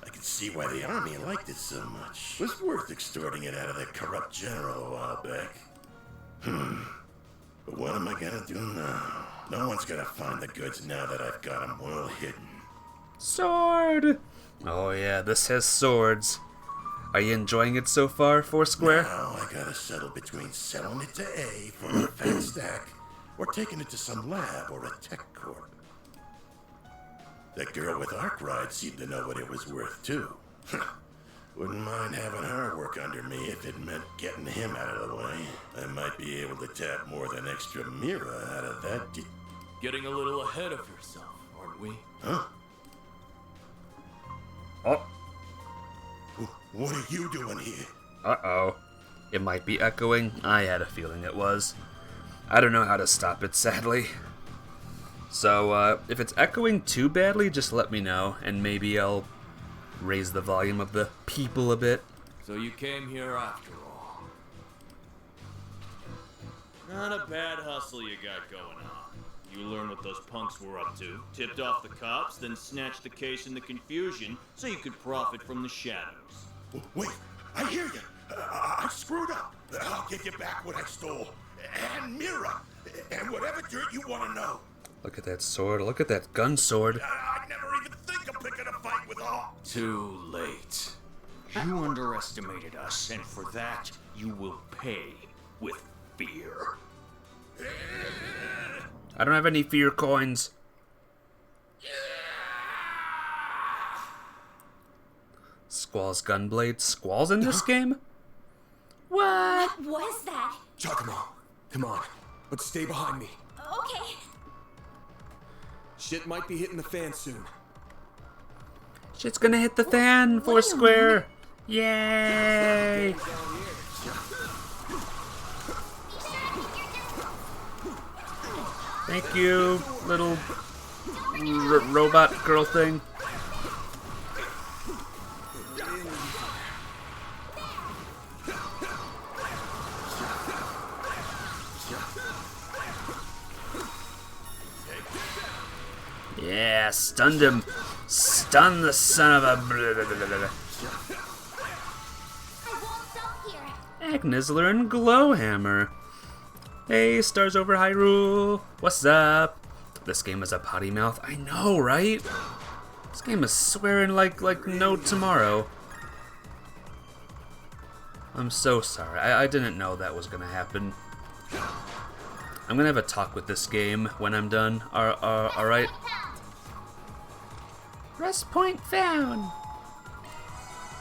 I can see why the army liked it so much. Was worth extorting it out of that corrupt general a while back. But what am I gonna do now? No one's gonna find the goods now that I've got them well hidden. Sword! Oh yeah, this has swords. Are you enjoying it so far, Foursquare? Now I gotta settle between selling it to A for a fat stack, or taking it to some lab or a tech corp. That girl with Arc Ride seemed to know what it was worth too. Wouldn't mind having her work under me if it meant getting him out of the way. I might be able to tap more than extra Mira out of that. Getting a little ahead of yourself, aren't we? Huh? Oh. What are you doing here? Uh-oh. It might be echoing. I had a feeling it was. I don't know how to stop it, sadly. So, if it's echoing too badly, just let me know, and maybe I'll raise the volume of the people a bit. So you came here after all. Not a bad hustle you got going on. You learned what those punks were up to, tipped off the cops, then snatched the case in the confusion so you could profit from the shadows. Wait, I hear you. I screwed up. I'll give you back what I stole. And Mira. And whatever dirt you want to know. Look at that sword. Look at that gun sword. I'd never even think of picking a fight with all. Too late. You underestimated us, and for that, you will pay with fear. I don't have any fear coins. Squall's Gunblade. Squall's in this game? What? What was that? Giacomo, come on. Let's stay behind me. Okay. Shit might be hitting the fan soon. Shit's gonna hit the fan, Foursquare. Yay! Thank you, little robot girl thing. Yeah, stunned him. Stun the son of a... I won't stop here. Agnisler and Glowhammer. Hey, stars over Hyrule. What's up? This game is a potty mouth. I know, right? This game is swearing like no tomorrow. I'm so sorry. I didn't know that was gonna happen. I'm gonna have a talk with this game when I'm done. Alright? Rest point found.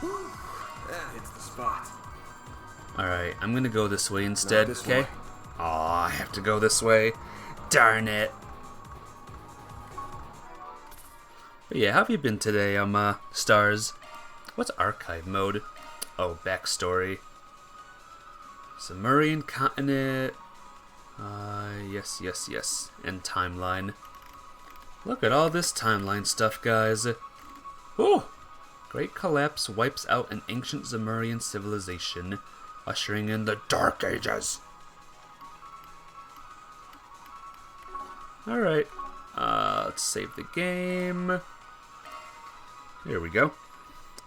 That hits the spot. Alright, I'm gonna go this way instead, this okay? way. Aw, I have to go this way. Darn it. But yeah, how have you been today, Stars? What's archive mode? Oh, backstory. Sumerian continent. Yes. And timeline. Look at all this timeline stuff, guys. Ooh! Great collapse wipes out an ancient Sumerian civilization, ushering in the Dark Ages. Alright. Let's save the game. Here we go.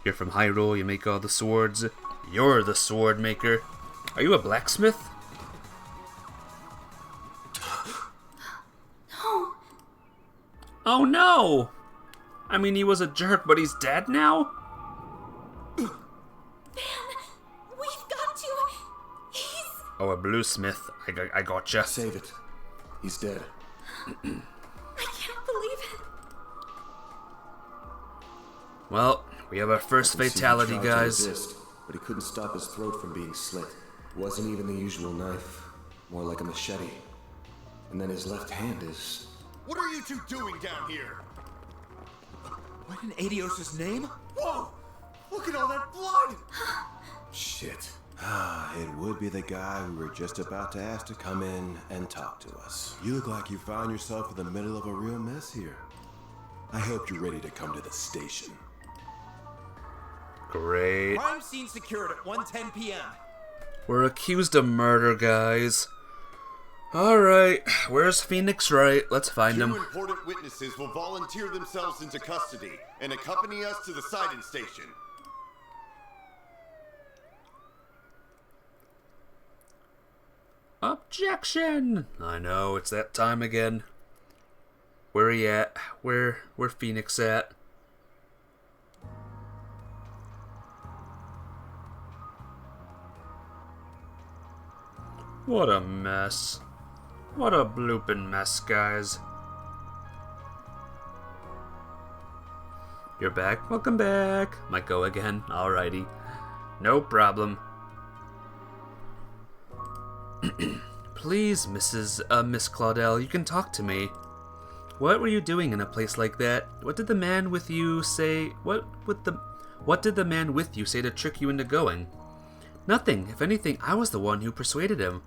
You're from Hyrule, you make all the swords. You're the sword maker. Are you a blacksmith? No. Oh no! I mean, he was a jerk, but he's dead now? Man, we've got to. He's... Oh, a bluesmith. I gotcha. Save it. He's dead. I can't believe it. Well, we have our first I can see he fatality, tried to guys. resist, but he couldn't stop his throat from being slit. It wasn't even the usual knife, more like a machete. And then his left hand is... What are you two doing down here? What in Adios' name? Whoa! Look at all that blood! Shit. It would be the guy we were just about to ask to come in and talk to us. You look like you found yourself in the middle of a real mess here. I hope you're ready to come to the station. Great. Crime scene secured at 1:10 p.m. We're accused of murder, guys. Alright, where's Phoenix Wright? Let's find Two him. important witnesses will volunteer themselves into custody and accompany us to the sighting station. Objection! I know, it's that time again. Where he at? Where Phoenix at? What a mess. What a blooping mess, guys. You're back? Welcome back. Might go again. Alrighty. No problem. Please, Miss Claudel, you can talk to me. What were you doing in a place like that? What did the man with you say? What did the man with you say to trick you into going? Nothing. If anything, I was the one who persuaded him.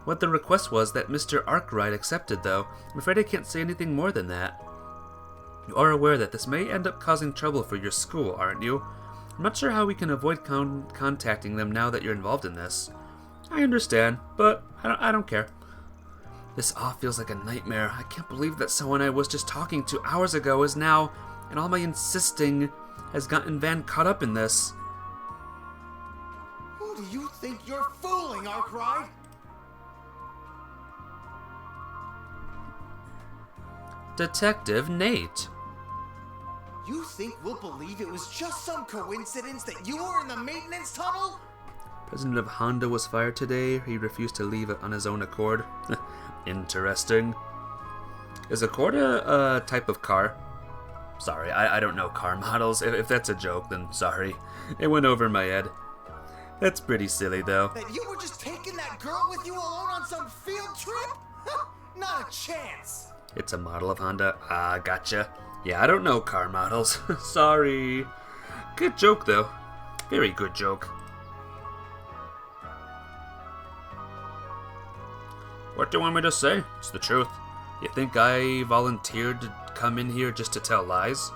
What the request was that Mr. Arkwright accepted, though. I'm afraid I can't say anything more than that. You are aware that this may end up causing trouble for your school, aren't you? I'm not sure how we can avoid contacting them now that you're involved in this. I understand, but I don't care. This all feels like a nightmare. I can't believe that someone I was just talking to hours ago is now, and all my insisting has gotten Van caught up in this. Who do you think you're fooling, Arkwright? Detective Nate. You think we'll believe it was just some coincidence that you were in the maintenance tunnel? President of Honda was fired today. He refused to leave on his own accord. Interesting. Is a Corda a type of car? Sorry, I don't know car models. If that's a joke, then sorry. It went over my head. That's pretty silly, though. That you were just taking that girl with you alone on some field trip? Not a chance. It's a model of Honda. Ah, gotcha. Yeah, I don't know car models. Sorry. Good joke, though. Very good joke. What do you want me to say? It's the truth. You think I volunteered to come in here just to tell lies?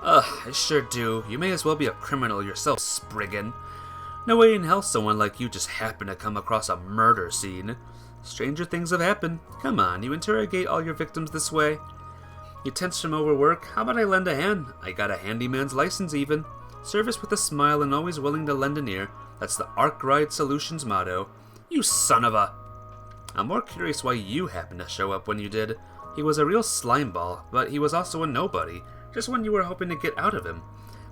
Ugh, I sure do. You may as well be a criminal yourself, Spriggan. No way in hell someone like you just happened to come across a murder scene. Stranger things have happened. Come on, you interrogate all your victims this way. You tense from overwork? How about I lend a hand? I got a handyman's license even. Service with a smile and always willing to lend an ear. That's the Arc Ride Solutions motto. You son of a... I'm more curious why you happened to show up when you did. He was a real slimeball, but he was also a nobody, just when you were hoping to get out of him.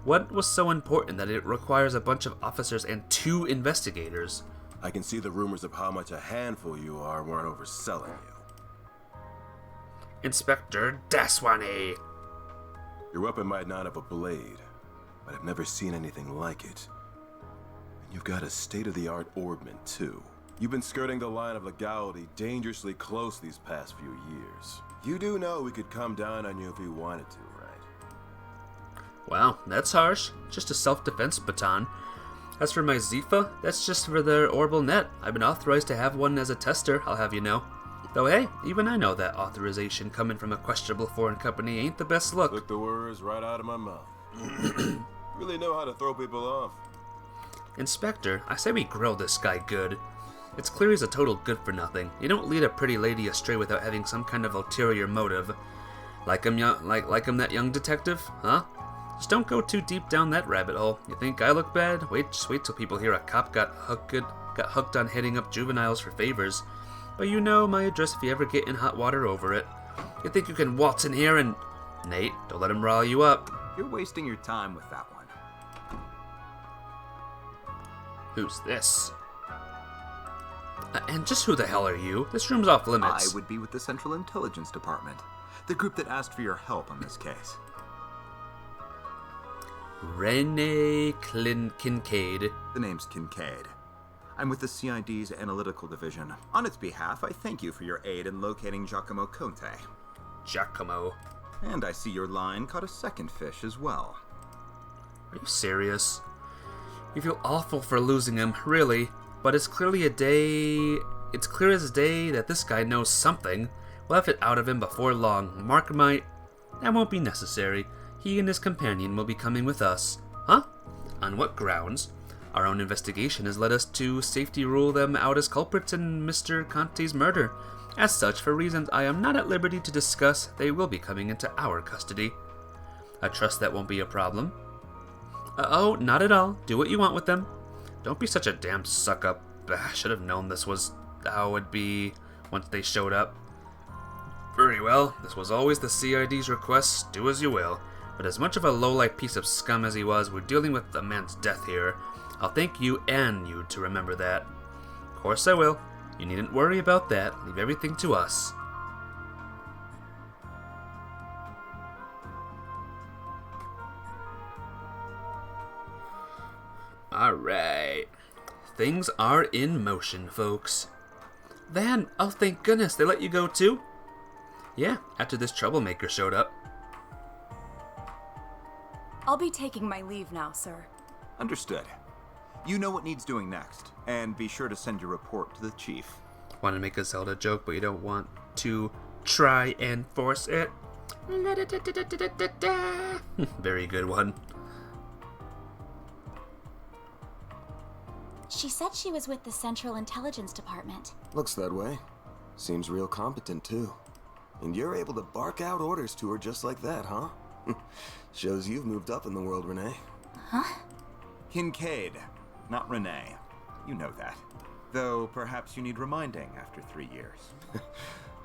What was so important that it requires a bunch of officers and 2 investigators? I can see the rumors of how much a handful you are weren't overselling you. Inspector Daswani! Your weapon might not have a blade, but I've never seen anything like it. And you've got a state-of-the-art orbment, too. You've been skirting the line of legality dangerously close these past few years. You do know we could come down on you if we wanted to, right? Wow, that's harsh. Just a self-defense baton. As for my Zifa, that's just for their orbital net. I've been authorized to have one as a tester, I'll have you know. Though hey, even I know that authorization coming from a questionable foreign company ain't the best look. Took the words right out of my mouth. Really know how to throw people off. Inspector, I say we grill this guy good. It's clear he's a total good-for-nothing. You don't lead a pretty lady astray without having some kind of ulterior motive. Like him that young detective, huh? Just don't go too deep down that rabbit hole. You think I look bad? Just wait till people hear a cop got hooked on hitting up juveniles for favors. But you know my address if you ever get in hot water over it. You think you can waltz in here and... Nate, don't let him rile you up. You're wasting your time with that one. Who's this? And just who the hell are you? This room's off limits. I would be with the Central Intelligence Department, the group that asked for your help on this case. Renee Kincaid. The name's Kincaid. I'm with the CID's Analytical Division. On its behalf, I thank you for your aid in locating Giacomo Conte. Giacomo. And I see your line caught a second fish as well. Are you serious? You feel awful for losing him, really. But it's clear as day that this guy knows something. We'll have it out of him before long. Mark might... That won't be necessary. He and his companion will be coming with us. Huh? On what grounds? Our own investigation has led us to safety rule them out as culprits in Mr. Conte's murder. As such, for reasons I am not at liberty to discuss, they will be coming into our custody. I trust that won't be a problem. Oh, not at all. Do what you want with them. Don't be such a damn suck-up. I should have known this was how it would be once they showed up. Very well, this was always the CID's request, do as you will. But as much of a low-life piece of scum as he was, we're dealing with a man's death here. I'll thank you and you to remember that. Of course I will. You needn't worry about that. Leave everything to us. Alright. Things are in motion, folks. Van, oh thank goodness, they let you go too? Yeah, after this troublemaker showed up. I'll be taking my leave now, sir. Understood. You know what needs doing next, and be sure to send your report to the chief. Want to make a Zelda joke, but you don't want to try and force it? Very good one. She said she was with the Central Intelligence Department. Looks that way. Seems real competent, too. And you're able to bark out orders to her just like that, huh? Shows you've moved up in the world, Renee. Huh? Kincaid, not Renee. You know that. Though perhaps you need reminding after 3 years.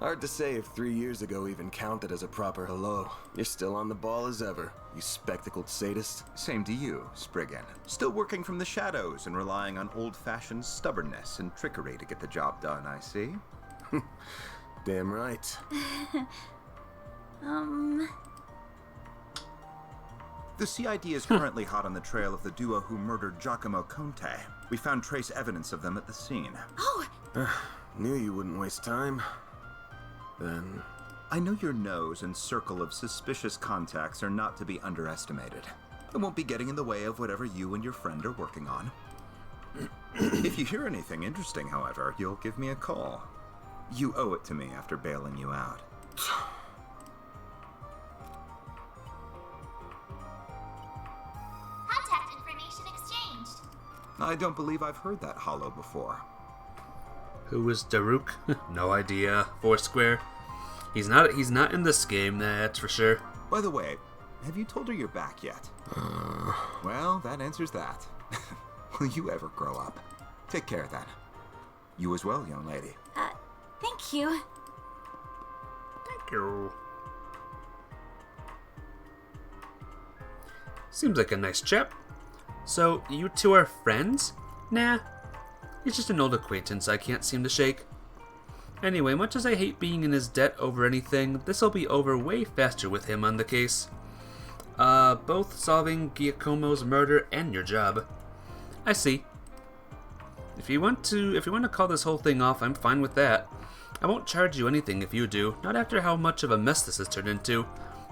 Hard to say if 3 years ago even counted as a proper hello. You're still on the ball as ever, you spectacled sadist. Same to you, Spriggan. Still working from the shadows and relying on old-fashioned stubbornness and trickery to get the job done, I see. Damn right. The CID is currently hot on the trail of the duo who murdered Giacomo Conte. We found trace evidence of them at the scene. Oh! Knew you wouldn't waste time. Then... I know your nose and circle of suspicious contacts are not to be underestimated. I won't be getting in the way of whatever you and your friend are working on. If you hear anything interesting, however, you'll give me a call. You owe it to me after bailing you out. Contact information exchanged. I don't believe I've heard that hollow before. Who is Daybreak? No idea. Foursquare. He's not in this game, that's for sure. By the way, have you told her you're back yet? Well, that answers that. Will you ever grow up? Take care then. You as well, young lady. Thank you. Thank you. Seems like a nice chap. So, you two are friends? Nah. He's just an old acquaintance I can't seem to shake. Anyway, much as I hate being in his debt over anything, this'll be over way faster with him on the case. Both solving Giacomo's murder and your job. I see. If you want to call this whole thing off, I'm fine with that. I won't charge you anything if you do, not after how much of a mess this has turned into.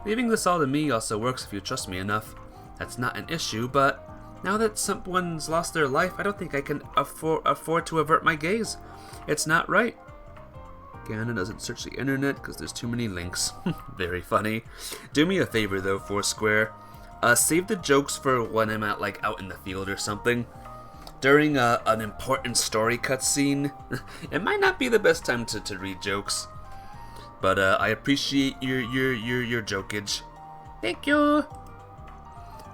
Leaving this all to me also works if you trust me enough. That's not an issue, but now that someone's lost their life, I don't think I can afford to avert my gaze. It's not right. Gannon doesn't search the internet because there's too many links. Very funny. Do me a favor though, Foursquare. Save the jokes for when I'm out in the field or something. During an important story cutscene, it might not be the best time to read jokes. But I appreciate your jokage. Thank you.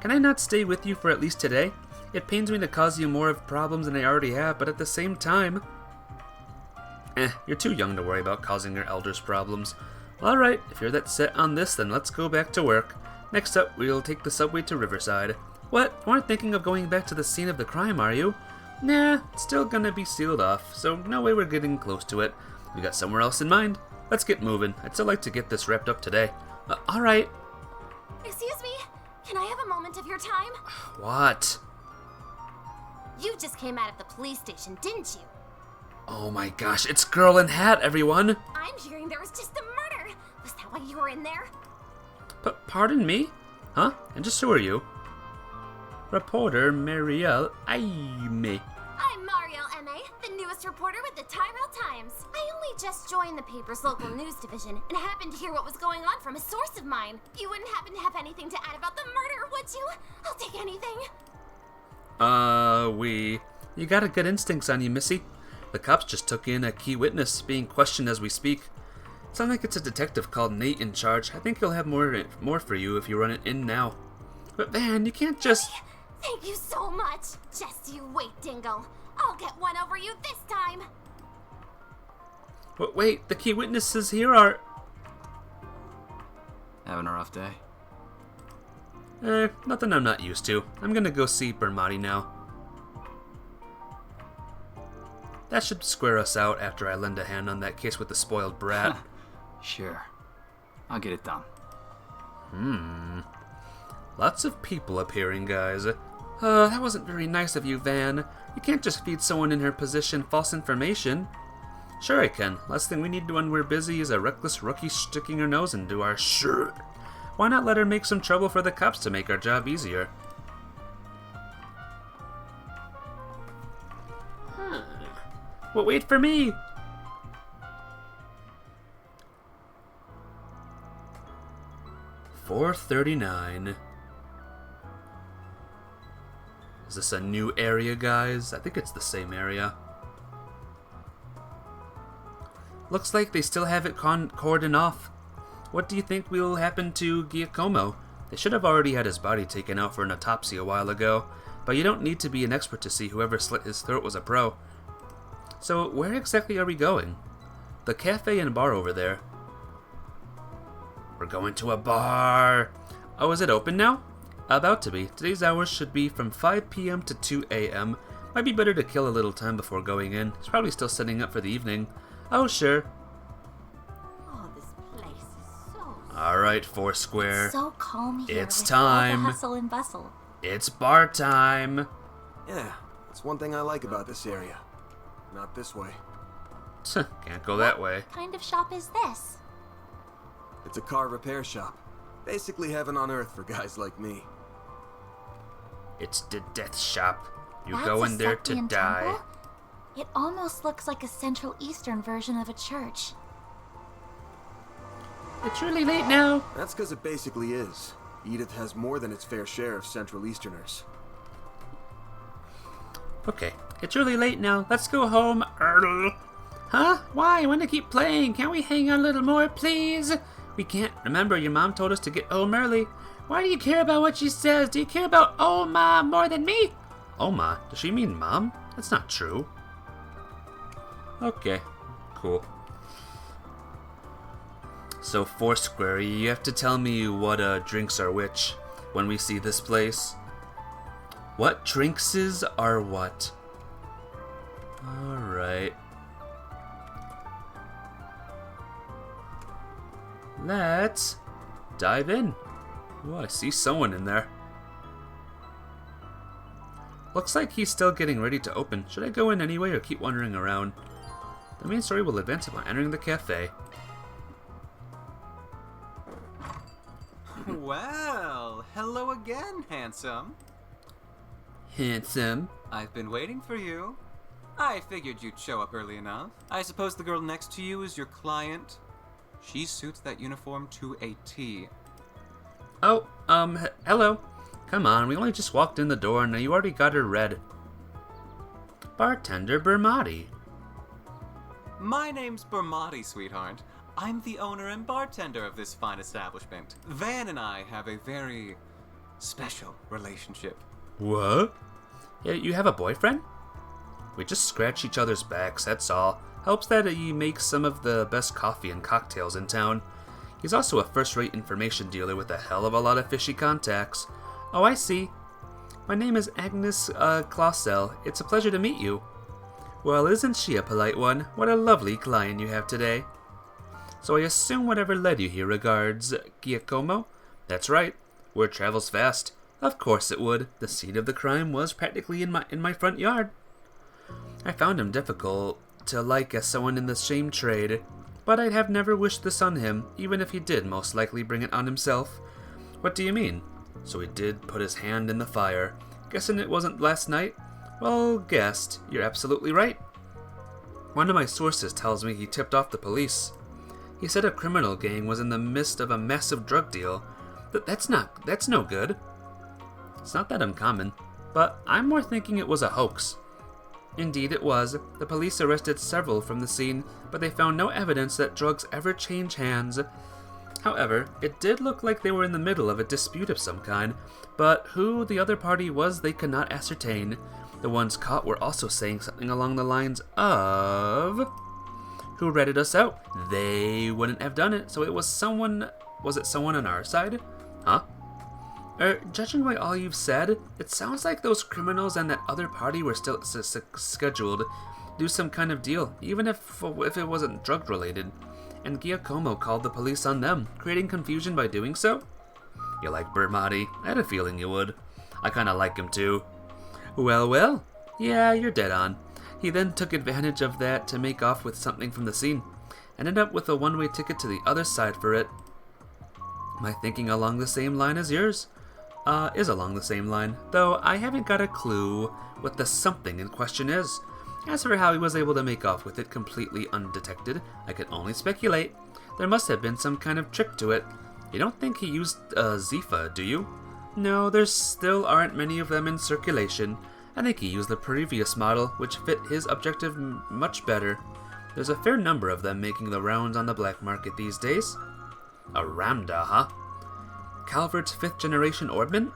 Can I not stay with you for at least today? It pains me to cause you more of problems than I already have, but at the same time... you're too young to worry about causing your elders problems. Alright, if you're that set on this, then let's go back to work. Next up, we'll take the subway to Riverside. What? You aren't thinking of going back to the scene of the crime, are you? Nah, it's still gonna be sealed off, so no way we're getting close to it. We got somewhere else in mind. Let's get moving. I'd still like to get this wrapped up today. Alright. Excuse me? Can I have a moment of your time? What? You just came out of the police station, didn't you? Oh my gosh, it's Girl in Hat, everyone! I'm hearing there was just a murder. Was that why you were in there? Pardon me? Huh? And just who are you? Reporter Marielle Aime. I'm Marielle M.A., the newest reporter with the Tyrell Times. I only just joined the paper's local news division and happened to hear what was going on from a source of mine. You wouldn't happen to have anything to add about the murder, would you? I'll take anything. You got a good instincts on you, Missy. The cops just took in a key witness, being questioned as we speak. Sounds like it's a detective called Nate in charge. I think he'll have more for you if you run it in now. But man, you can't just... Thank you so much. Just you wait, Dingle. I'll get one over you this time. But wait, the key witnesses here are... Having a rough day? Nothing I'm not used to. I'm gonna go see Bermati now. That should square us out after I lend a hand on that case with the spoiled brat. Sure. I'll get it done. Lots of people appearing, guys. That wasn't very nice of you, Van. You can't just feed someone in her position false information. Sure I can. Last thing we need when we're busy is a reckless rookie sticking her nose into our shirt. Why not let her make some trouble for the cops to make our job easier? Well, wait for me! $4.39. Is this a new area, guys? I think it's the same area. Looks like they still have it cordoned off. What do you think will happen to Giacomo? They should have already had his body taken out for an autopsy a while ago, but you don't need to be an expert to see whoever slit his throat was a pro. So, where exactly are we going? The cafe and bar over there. We're going to a bar! Oh, is it open now? About to be. Today's hours should be from 5 p.m. to 2 a.m. Might be better to kill a little time before going in. He's probably still setting up for the evening. Oh, sure. Oh, this place is so Alright, Foursquare. So calm here. It's with time. All the hustle and bustle. It's bar time. Yeah, that's one thing I like about this area. Not this way. Can't go that way. What kind of shop is this? It's a car repair shop. Basically heaven on earth for guys like me. It's the death shop. You That's go a in there to Septian die. temple? It almost looks like a Central Eastern version of a church. It's really late now. That's because it basically is. Edith has more than its fair share of Central Easterners. Okay, it's really late now. Let's go home, Earl. Huh? Why? I want to keep playing. Can't we hang on a little more, please? We can't. Remember, your mom told us to get home early. Why do you care about what she says? Do you care about Oma more than me? Oma? Does she mean mom? That's not true. Okay, cool. So, Foursquare, you have to tell me what drinks are which when we see this place. What drinkses are what? Alright. Let's dive in. Oh, I see someone in there. Looks like he's still getting ready to open. Should I go in anyway or keep wandering around? The main story will advance upon entering the cafe. Well, hello again, handsome. Handsome. I've been waiting for you. I figured you'd show up early enough. I suppose the girl next to you is your client? She suits that uniform to a T. Oh, hello. Come on, we only just walked in the door and you already got her red. Bartender Bermati. My name's Bermati, sweetheart. I'm the owner and bartender of this fine establishment. Van and I have a very special relationship. What? Yeah, you have a boyfriend? We just scratch each other's backs, that's all. Helps that he makes some of the best coffee and cocktails in town. He's also a first-rate information dealer with a hell of a lot of fishy contacts. Oh, I see. My name is Agnes Clausel. It's a pleasure to meet you. Well, isn't she a polite one? What a lovely client you have today. So I assume whatever led you here regards Giacomo? That's right. Word travels fast. Of course it would. The scene of the crime was practically in my front yard. I found him difficult to like as someone in the same trade, but I'd have never wished this on him, even if he did most likely bring it on himself. What do you mean? So he did put his hand in the fire. Guessing it wasn't last night? Well, guessed. You're absolutely right. One of my sources tells me he tipped off the police. He said a criminal gang was in the midst of a massive drug deal. That's no good. It's not that uncommon, but I'm more thinking it was a hoax. Indeed it was. The police arrested several from the scene, but they found no evidence that drugs ever change hands. However, it did look like they were in the middle of a dispute of some kind, but who the other party was they could not ascertain. The ones caught were also saying something along the lines of... Who ratted us out? They wouldn't have done it, so it was someone... Was it someone on our side? Huh? Judging by all you've said, it sounds like those criminals and that other party were still scheduled to do some kind of deal, even if it wasn't drug-related. And Giacomo called the police on them, creating confusion by doing so? You like Bermati? I had a feeling you would. I kinda like him too. Well. Yeah, you're dead on. He then took advantage of that to make off with something from the scene. Ended up with a one-way ticket to the other side for it. My thinking along the same line as yours? Is along the same line, though I haven't got a clue what the something in question is. As for how he was able to make off with it completely undetected, I can only speculate. There must have been some kind of trick to it. You don't think he used Zifa, do you? No, there still aren't many of them in circulation. I think he used the previous model, which fit his objective much better. There's a fair number of them making the rounds on the black market these days. A Ramda, huh? Calvert's 5th generation orbment?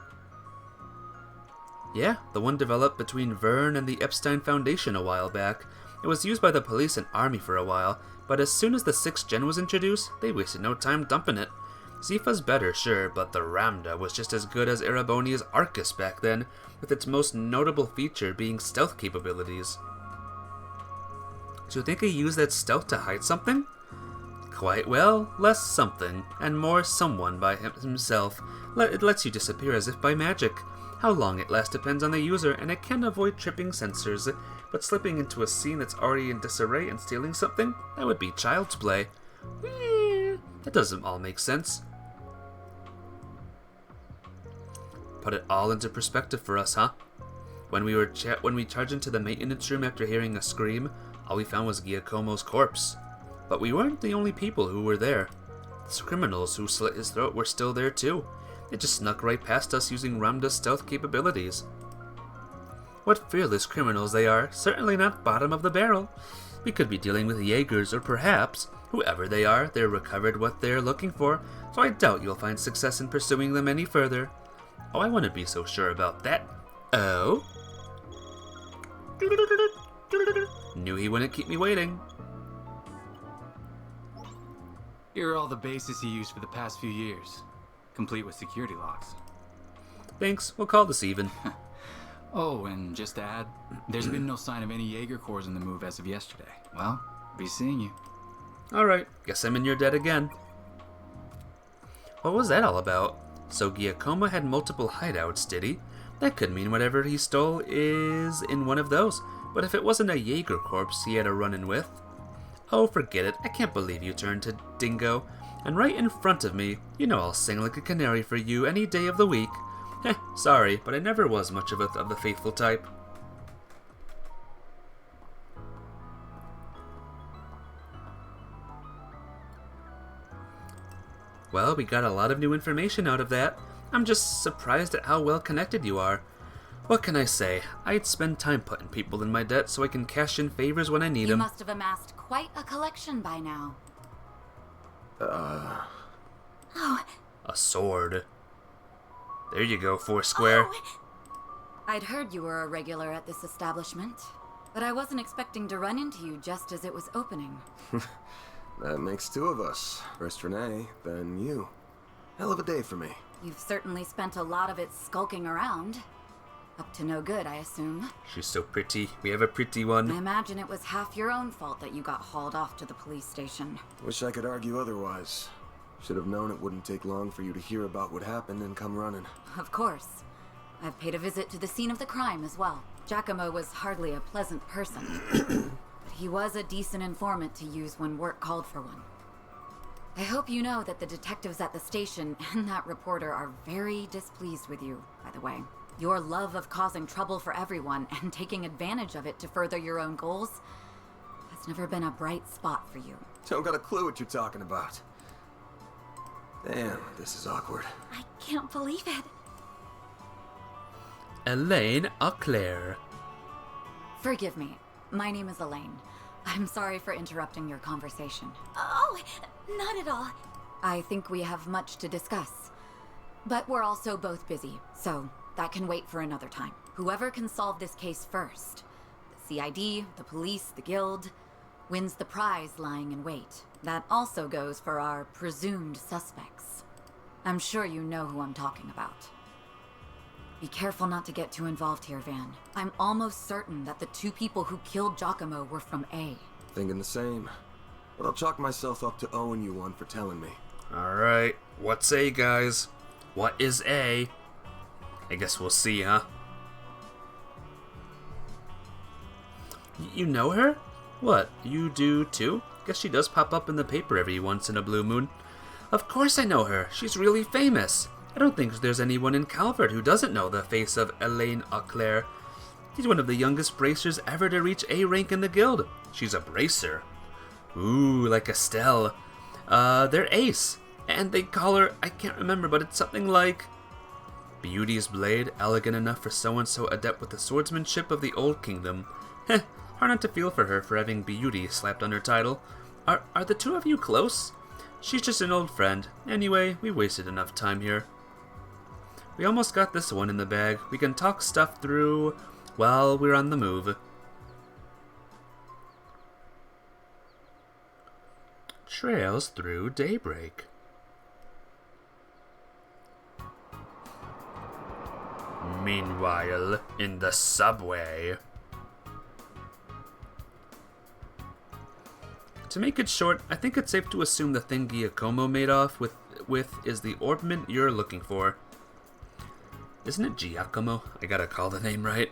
Yeah, the one developed between Vern and the Epstein Foundation a while back. It was used by the police and army for a while, but as soon as the 6th gen was introduced, they wasted no time dumping it. Zifa's better, sure, but the Ramda was just as good as Erebonia's Arcus back then, with its most notable feature being stealth capabilities. Do you think he used that stealth to hide something? Quite well, less something, and more someone by himself. It lets you disappear as if by magic. How long it lasts depends on the user, and it can avoid tripping sensors. But slipping into a scene that's already in disarray and stealing something, that would be child's play. That doesn't all make sense. Put it all into perspective for us, huh? When we charged into the maintenance room after hearing a scream, all we found was Giacomo's corpse. But we weren't the only people who were there. The criminals who slit his throat were still there too. They just snuck right past us using Ramda's stealth capabilities. What fearless criminals they are, certainly not bottom of the barrel. We could be dealing with Jaegers, or perhaps, whoever they are, they're recovered what they're looking for, so I doubt you'll find success in pursuing them any further. Oh, I wouldn't be so sure about that. Oh? Knew he wouldn't keep me waiting. Here are all the bases he used for the past few years, complete with security locks. Thanks, we'll call this even. Oh, and just to add, there's been no sign of any Jaeger Corps in the move as of yesterday. Well, be seeing you. Alright, guess I'm in your debt again. What was that all about? So Giacomo had multiple hideouts, did he? That could mean whatever he stole is in one of those. But if it wasn't a Jaeger corpse he had a run-in with... Oh, forget it. I can't believe you turned to Dingo. And right in front of me, you know I'll sing like a canary for you any day of the week. Heh, sorry, but I never was much of the faithful type. Well, we got a lot of new information out of that. I'm just surprised at how well connected you are. What can I say? I'd spend time putting people in my debt so I can cash in favors when I need them. You must have amassed quite a collection by now. Oh. A sword. There you go, Foursquare. Oh. I'd heard you were a regular at this establishment, but I wasn't expecting to run into you just as it was opening. That makes two of us. First Renee, then you. Hell of a day for me. You've certainly spent a lot of it skulking around. Up to no good, I assume. She's so pretty. We have a pretty one. I imagine it was half your own fault that you got hauled off to the police station. Wish I could argue otherwise. Should have known it wouldn't take long for you to hear about what happened and come running. Of course. I've paid a visit to the scene of the crime as well. Giacomo was hardly a pleasant person. But he was a decent informant to use when work called for one. I hope you know that the detectives at the station and that reporter are very displeased with you, by the way. Your love of causing trouble for everyone and taking advantage of it to further your own goals has never been a bright spot for you. Don't got a clue what you're talking about. Damn, this is awkward. I can't believe it. Elaine Auclair. Forgive me. My name is Elaine. I'm sorry for interrupting your conversation. Oh, not at all. I think we have much to discuss. But we're also both busy, so that can wait for another time. Whoever can solve this case first, the CID, the police, the guild, wins the prize lying in wait. That also goes for our presumed suspects. I'm sure you know who I'm talking about. Be careful not to get too involved here, Van. I'm almost certain that the two people who killed Giacomo were from A. Thinking the same. But I'll chalk myself up to owing you one for telling me. Alright, what's A, guys? What is A? I guess we'll see, huh? You know her? What, you do too? Guess she does pop up in the paper every once in a blue moon. Of course I know her. She's really famous. I don't think there's anyone in Calvert who doesn't know the face of Elaine Auclair. She's one of the youngest bracers ever to reach A rank in the guild. She's a bracer. Ooh, like Estelle. They're ace. And they call her, I can't remember, but it's something like... Beauty's blade, elegant enough for someone so adept with the swordsmanship of the Old Kingdom. Heh, hard not to feel for her for having Beauty slapped on her title. Are the two of you close? She's just an old friend. Anyway, we wasted enough time here. We almost got this one in the bag. We can talk stuff through while we're on the move. Trails through Daybreak. Meanwhile, in the subway. To make it short, I think it's safe to assume the thing Giacomo made off with is the orbment you're looking for. Isn't it Giacomo? I gotta call the name right.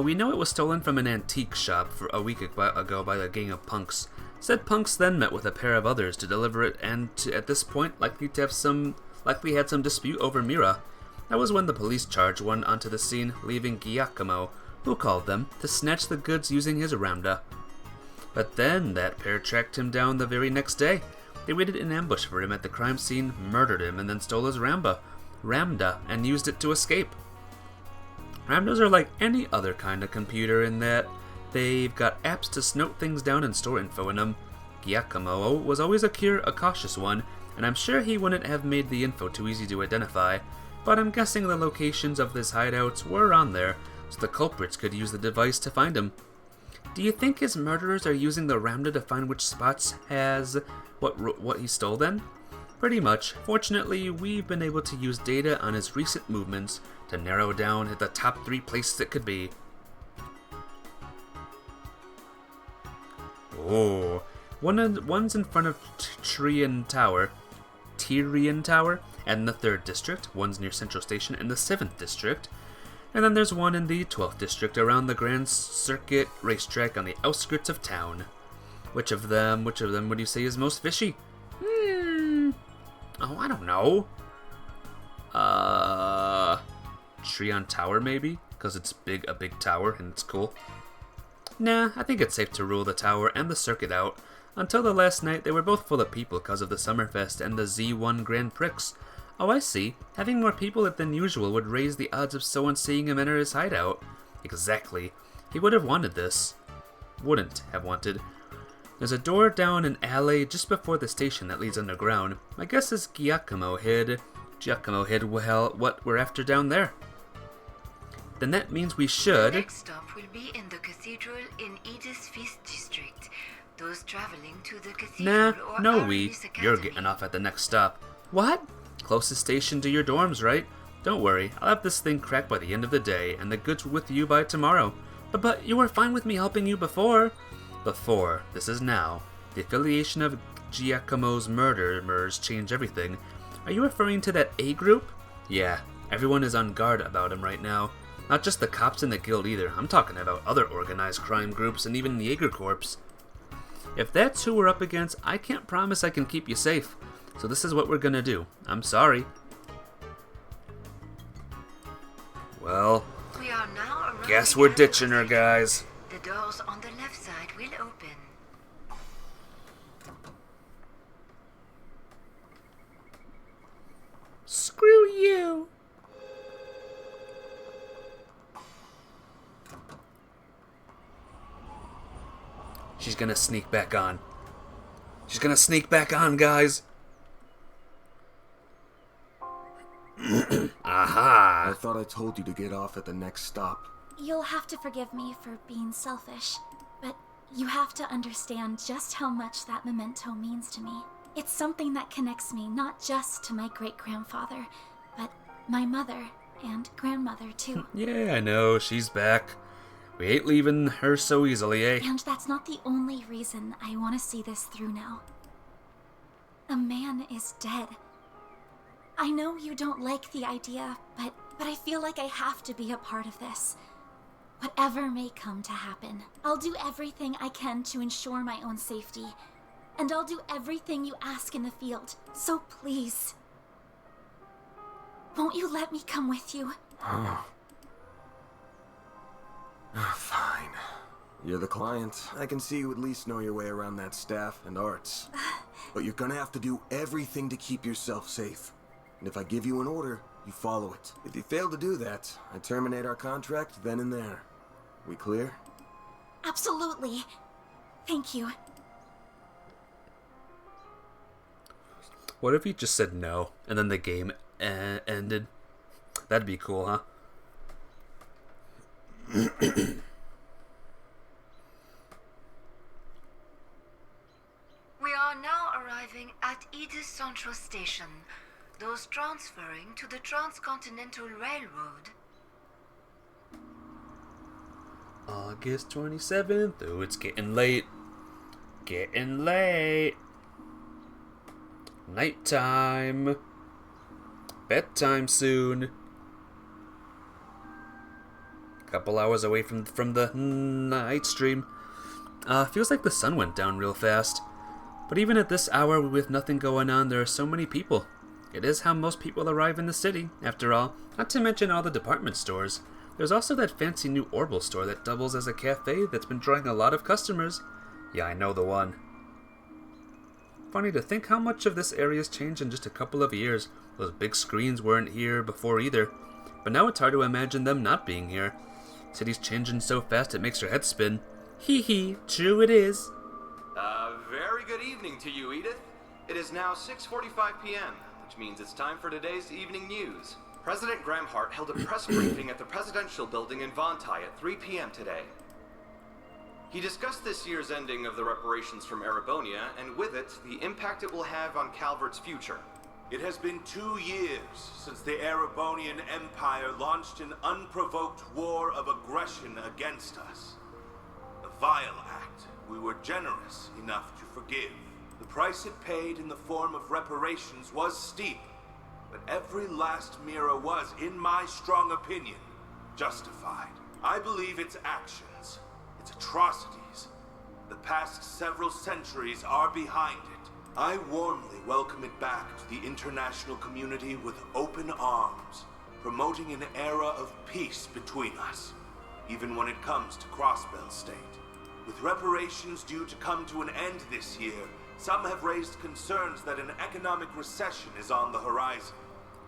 We know it was stolen from an antique shop for a week ago by a gang of punks. Said punks then met with a pair of others to deliver it, and at this point likely had some dispute over Mira. That was when the police charged one onto the scene, leaving Giacomo, who called them, to snatch the goods using his ramda. But then that pair tracked him down the very next day. They waited in ambush for him at the crime scene, murdered him, and then stole his ramda, and used it to escape. Ramdas are like any other kind of computer in that they've got apps to note things down and store info in them. Giacomo was always a cautious one, and I'm sure he wouldn't have made the info too easy to identify, but I'm guessing the locations of his hideouts were on there, so the culprits could use the device to find him. Do you think his murderers are using the Ramda to find which spots has what he stole then? Pretty much. Fortunately, we've been able to use data on his recent movements to narrow down the top 3 places it could be. Oh, one's in front of Tyrian Tower, and the 3rd district. One's near Central Station in the 7th district. And then there's one in the 12th district around the Grand Circuit racetrack on the outskirts of town. Which of them would you say is most fishy? Oh, I don't know. Trion Tower maybe? Because it's a big tower and it's cool. Nah, I think it's safe to rule the tower and the circuit out. Until the last night, they were both full of people because of the Summerfest and the Z1 Grand Prix. Oh, I see. Having more people than usual would raise the odds of someone seeing him enter his hideout. Exactly. He would have wanted this. Wouldn't have wanted. There's a door down an alley just before the station that leads underground. My guess is Giacomo hid well what we're after down there. Then that means we should... Next stop will be in the cathedral in Edith's 5th district. Those traveling to the cathedral Nah, or no Aramis You're Academy. getting off at the next stop. What? Closest station to your dorms, right? Don't worry, I'll have this thing cracked by the end of the day, and the goods with you by tomorrow. But you were fine with me helping you before. Before, this is now. The affiliation of Giacomo's murderers changed everything. Are you referring to that A group? Yeah, everyone is on guard about him right now. Not just the cops in the guild either, I'm talking about other organized crime groups and even the Jaeger Corps. If that's who we're up against, I can't promise I can keep you safe. So this is what we're gonna do. I'm sorry. Well, We are now arriving guess we're at the ditching her, cathedral. guys. The doors on the left side will open. Screw you. She's gonna sneak back on. She's gonna sneak back on, guys. Aha! I thought I told you to get off at the next stop. You'll have to forgive me for being selfish, but you have to understand just how much that memento means to me. It's something that connects me not just to my great-grandfather, but my mother and grandmother too. Yeah, I know, she's back. We ain't leaving her so easily, eh? And that's not the only reason I want to see this through now. A man is dead. I know you don't like the idea, but I feel like I have to be a part of this. Whatever may come to happen, I'll do everything I can to ensure my own safety. And I'll do everything you ask in the field. So please, won't you let me come with you? Fine. You're the client. I can see you at least know your way around that staff and arts. But you're gonna have to do everything to keep yourself safe. And if I give you an order, you follow it. If you fail to do that, I terminate our contract then and there. We clear? Absolutely. Thank you. What if he just said no, and then the game ended? That'd be cool, huh? We are now arriving at Edith Central Station. Those transferring to the Transcontinental Railroad. August 27th. Oh, it's getting late. Getting late. Nighttime. Bedtime soon. Couple hours away from the night stream. Feels like the sun went down real fast. But even at this hour with nothing going on, there are so many people. It is how most people arrive in the city, after all, not to mention all the department stores. There's also that fancy new Orbital store that doubles as a cafe that's been drawing a lot of customers. Yeah, I know the one. Funny to think how much of this area's changed in just a couple of years. Those big screens weren't here before either. But now it's hard to imagine them not being here. City's changing so fast it makes your head spin. Hee hee, true it is. Very good evening to you, Edith. It is now 6:45 p.m., which means it's time for today's evening news. President Graham Hart held a press briefing at the Presidential Building in Vontai at 3 p.m. today. He discussed this year's ending of the reparations from Erebonia, and with it, the impact it will have on Calvert's future. It has been 2 years since the Erebonian Empire launched an unprovoked war of aggression against us. A vile act we were generous enough to forgive. The price it paid in the form of reparations was steep, but every last Mira was, in my strong opinion, justified. I believe its actions, its atrocities, the past several centuries are behind it. I warmly welcome it back to the international community with open arms, promoting an era of peace between us, even when it comes to Crossbell State. With reparations due to come to an end this year, some have raised concerns that an economic recession is on the horizon.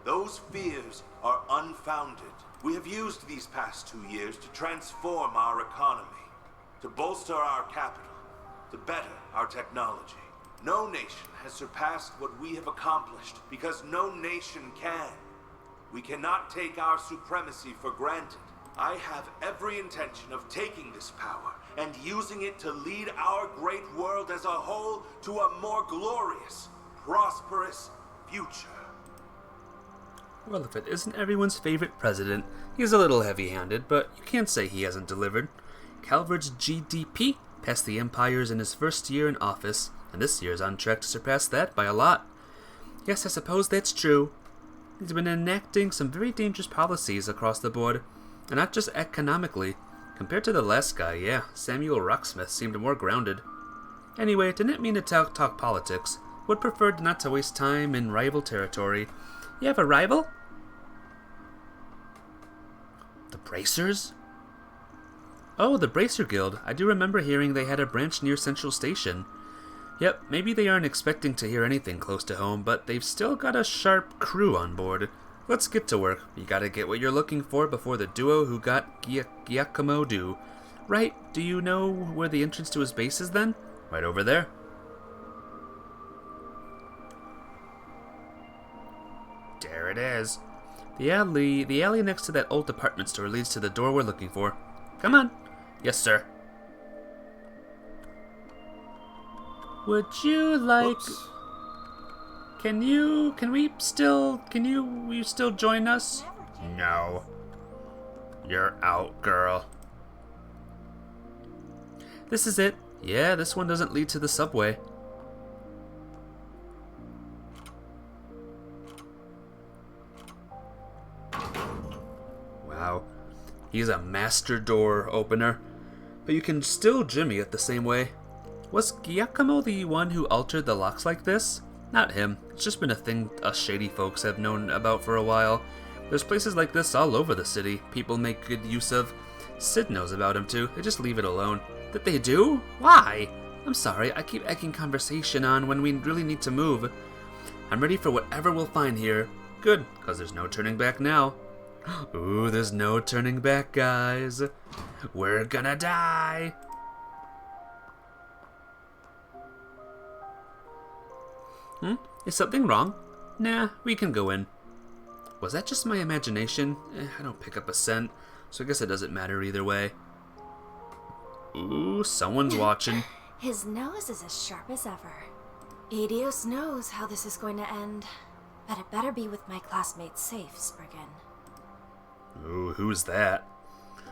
Those fears are unfounded. We have used these past 2 years to transform our economy, to bolster our capital, to better our technology. No nation has surpassed what we have accomplished because no nation can. We cannot take our supremacy for granted. I have every intention of taking this power and using it to lead our great world as a whole to a more glorious, prosperous future. Well, if it isn't everyone's favorite president, he's a little heavy-handed, but you can't say he hasn't delivered. Calvert's GDP passed the Empire's in his first year in office, and this year's on track to surpass that by a lot. Yes, I suppose that's true. He's been enacting some very dangerous policies across the board, and not just economically. Compared to the last guy, yeah, Samuel Rocksmith seemed more grounded. Anyway, didn't mean to talk politics. Would prefer not to waste time in rival territory. You have a rival? The Bracers? Oh, the Bracer Guild. I do remember hearing they had a branch near Central Station. Yep, maybe they aren't expecting to hear anything close to home, but they've still got a sharp crew on board. Let's get to work. You gotta get what you're looking for before the duo who got Giacomo do. Right, do you know where the entrance to his base is then? Right over there. There it is. The alley next to that old department store leads to the door we're looking for. Come on. Yes, sir. Would you like... Whoops. Can you still join us? No. You're out, girl. This is it. Yeah, this one doesn't lead to the subway. Wow. He's a master door opener. But you can still jimmy it the same way. Was Giacomo the one who altered the locks like this? Not him. It's just been a thing us shady folks have known about for a while. There's places like this all over the city people make good use of. Sid knows about him too. They just leave it alone. That they do? Why? I'm sorry, I keep egging conversation on when we really need to move. I'm ready for whatever we'll find here. Good, because there's no turning back now. Ooh, there's no turning back, guys. We're gonna die. Is something wrong? Nah, we can go in. Was that just my imagination? I don't pick up a scent, so I guess it doesn't matter either way. Ooh, someone's watching. His nose is as sharp as ever. Adios knows how this is going to end, but it better be with my classmates safe, Spriggan. Ooh, who's that?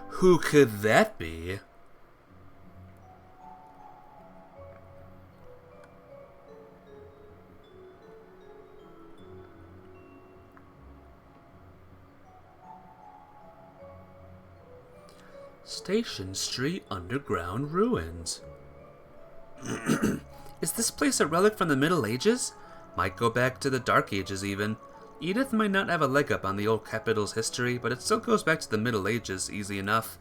Who could that be? Station Street Underground Ruins. Is this place a relic from the Middle Ages? Might go back to the Dark Ages even. Edith might not have a leg up on the old capital's history, but it still goes back to the Middle Ages easy enough.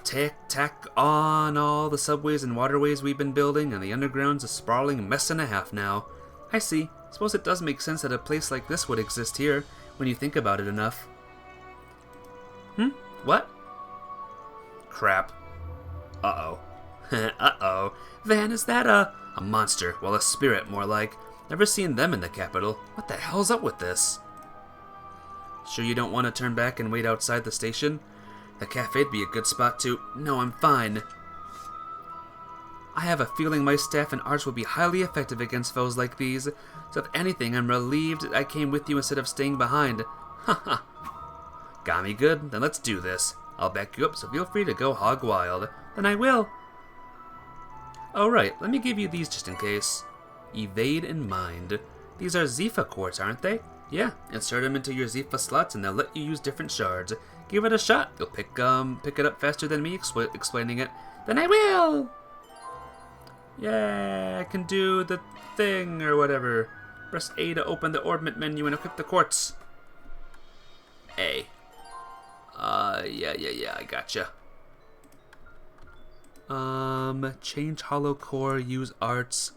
Tack on all the subways and waterways we've been building, and the underground's a sprawling mess and a half now. I see. Suppose it does make sense that a place like this would exist here, when you think about it enough. What? Crap. Uh-oh. Uh-oh. Van, is that a monster? Well, a spirit, more like. Never seen them in the capital. What the hell's up with this? Sure you don't want to turn back and wait outside the station? The cafe'd be a good spot to... No, I'm fine. I have a feeling my staff and arts will be highly effective against foes like these, so if anything, I'm relieved I came with you instead of staying behind. Haha. Got me good? Then let's do this. I'll back you up, so feel free to go hog wild. Then I will. Oh right, let me give you these just in case. Evade in mind. These are Zifa quartz, aren't they? Yeah, insert them into your Zifa slots and they'll let you use different shards. Give it a shot. You'll pick it up faster than me explaining it. Then I will! Yeah, I can do the thing or whatever. Press A to open the orbment menu and equip the quartz. A. Yeah, I gotcha. Change hollow core, use arts,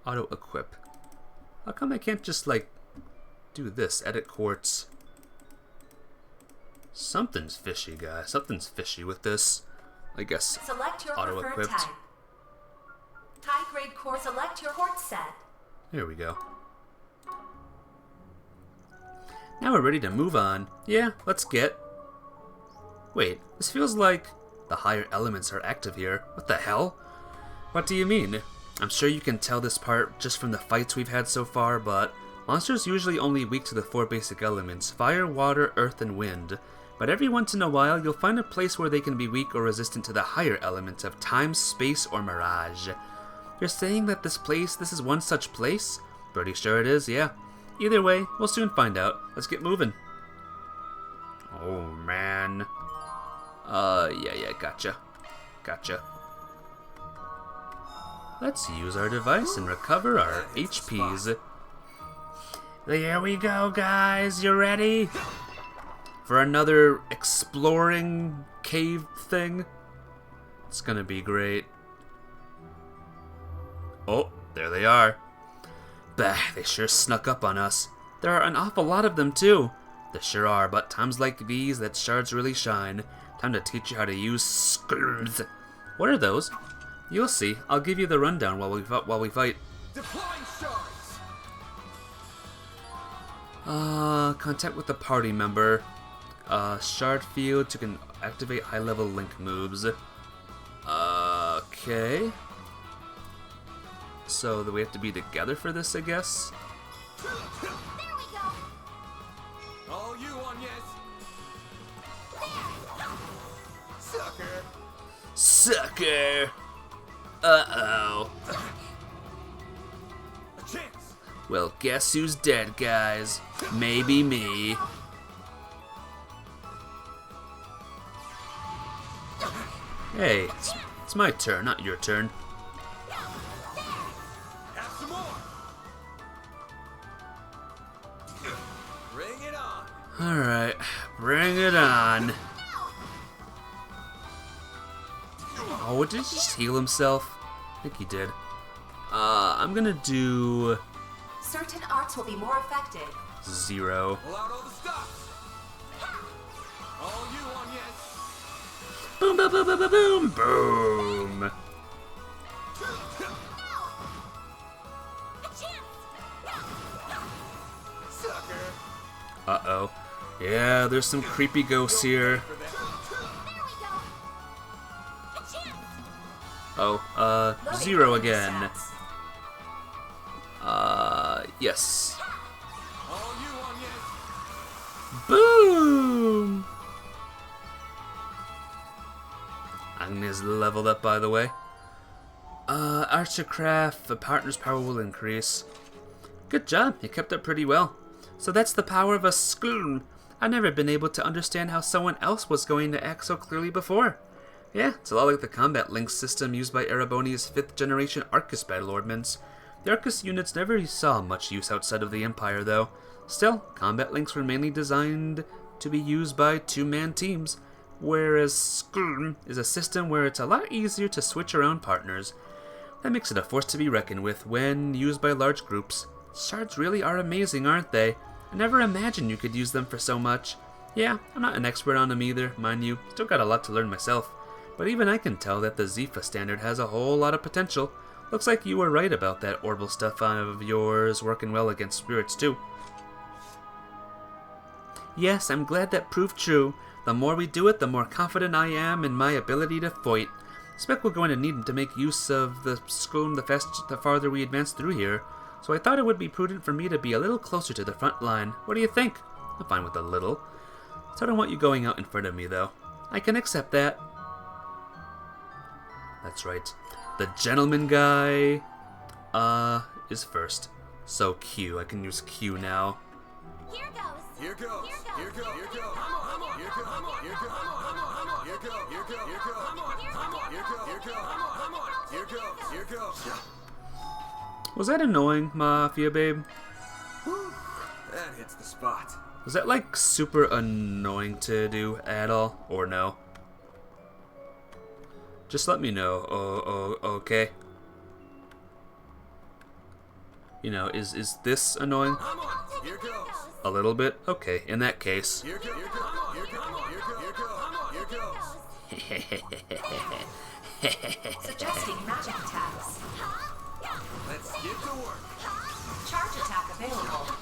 auto equip. How come I can't just, like, do this? Edit quartz. Something's fishy, guys. Something's fishy with this. I guess Select your auto preferred equipped. type. High grade core, select your quartz set. There we go. Now we're ready to move on. Yeah, let's get... Wait, this feels like the higher elements are active here. What the hell? What do you mean? I'm sure you can tell this part just from the fights we've had so far, but monsters usually only weak to the 4 basic elements, fire, water, earth, and wind. But every once in a while, you'll find a place where they can be weak or resistant to the higher elements of time, space, or mirage. You're saying that this is one such place? Pretty sure it is, yeah. Either way, we'll soon find out. Let's get moving. Oh, man. Yeah, gotcha. Let's use our device and recover our HPs. There we go, guys. You ready? For another exploring cave thing? It's gonna be great. Oh, there they are. Bah, they sure snuck up on us. There are an awful lot of them, too. There sure are, but times like these, that shards really shine. Time to teach you how to use skirms. What are those? You'll see. I'll give you the rundown while we fight. Deploying shards. Contact with the party member. Shard field to activate high-level link moves. Okay. So we have to be together for this, I guess. There we go. All you on, yes. Sucker. Sucker. Uh-oh. A chance. Well, guess who's dead, guys? Maybe me. Hey, it's my turn, not your turn. Have some more. Bring it on. Alright, bring it on. Oh, did he just heal himself? I think he did. I'm gonna do... Certain arts will be more effective. 0. Pull out all the stops. All you on, yes. Boom, boom, boom, boom, boom, boom, boom. Sucker. Uh-oh. Yeah, there's some creepy ghosts here. Oh, 0 again. Yes. All you on, yes. Boom! Agnes leveled up, by the way. Archercraft, the partner's power will increase. Good job, you kept up pretty well. So that's the power of a Skloon. I've never been able to understand how someone else was going to act so clearly before. Yeah, it's a lot like the combat link system used by Erebonia's 5th generation Arcus battle ordnance. The Arcus units never saw much use outside of the Empire, though. Still, combat links were mainly designed to be used by two-man teams, whereas Skrm is a system where it's a lot easier to switch around partners. That makes it a force to be reckoned with when used by large groups. Shards really are amazing, aren't they? I never imagined you could use them for so much. Yeah, I'm not an expert on them either, mind you. Still got a lot to learn myself. But even I can tell that the Zepha standard has a whole lot of potential. Looks like you were right about that orbital stuff of yours working well against spirits too. Yes, I'm glad that proved true. The more we do it, the more confident I am in my ability to fight. I expect we're going to need to make use of the Skrm the farther we advance through here. So I thought it would be prudent for me to be a little closer to the front line. What do you think? I'm fine with a little. So I don't want you going out in front of me, though. I can accept that. That's right. The gentleman guy, is first. So Q. I can use Q now. Here goes. Here goes. Here goes. Here goes. Here goes. Here goes. Here goes. Here goes. Here goes. Here goes. Here goes. Here goes. Was that annoying, Mafia Babe? That hits the spot. Was that like super annoying to do at all, or no? Just let me know. Okay. You know, is this annoying? Here goes. A little bit? Okay, in that case. Here goes. Here goes. Here goes. Here goes. Here goes. Suggesting magic attacks. Let's get to work. Charge attack available.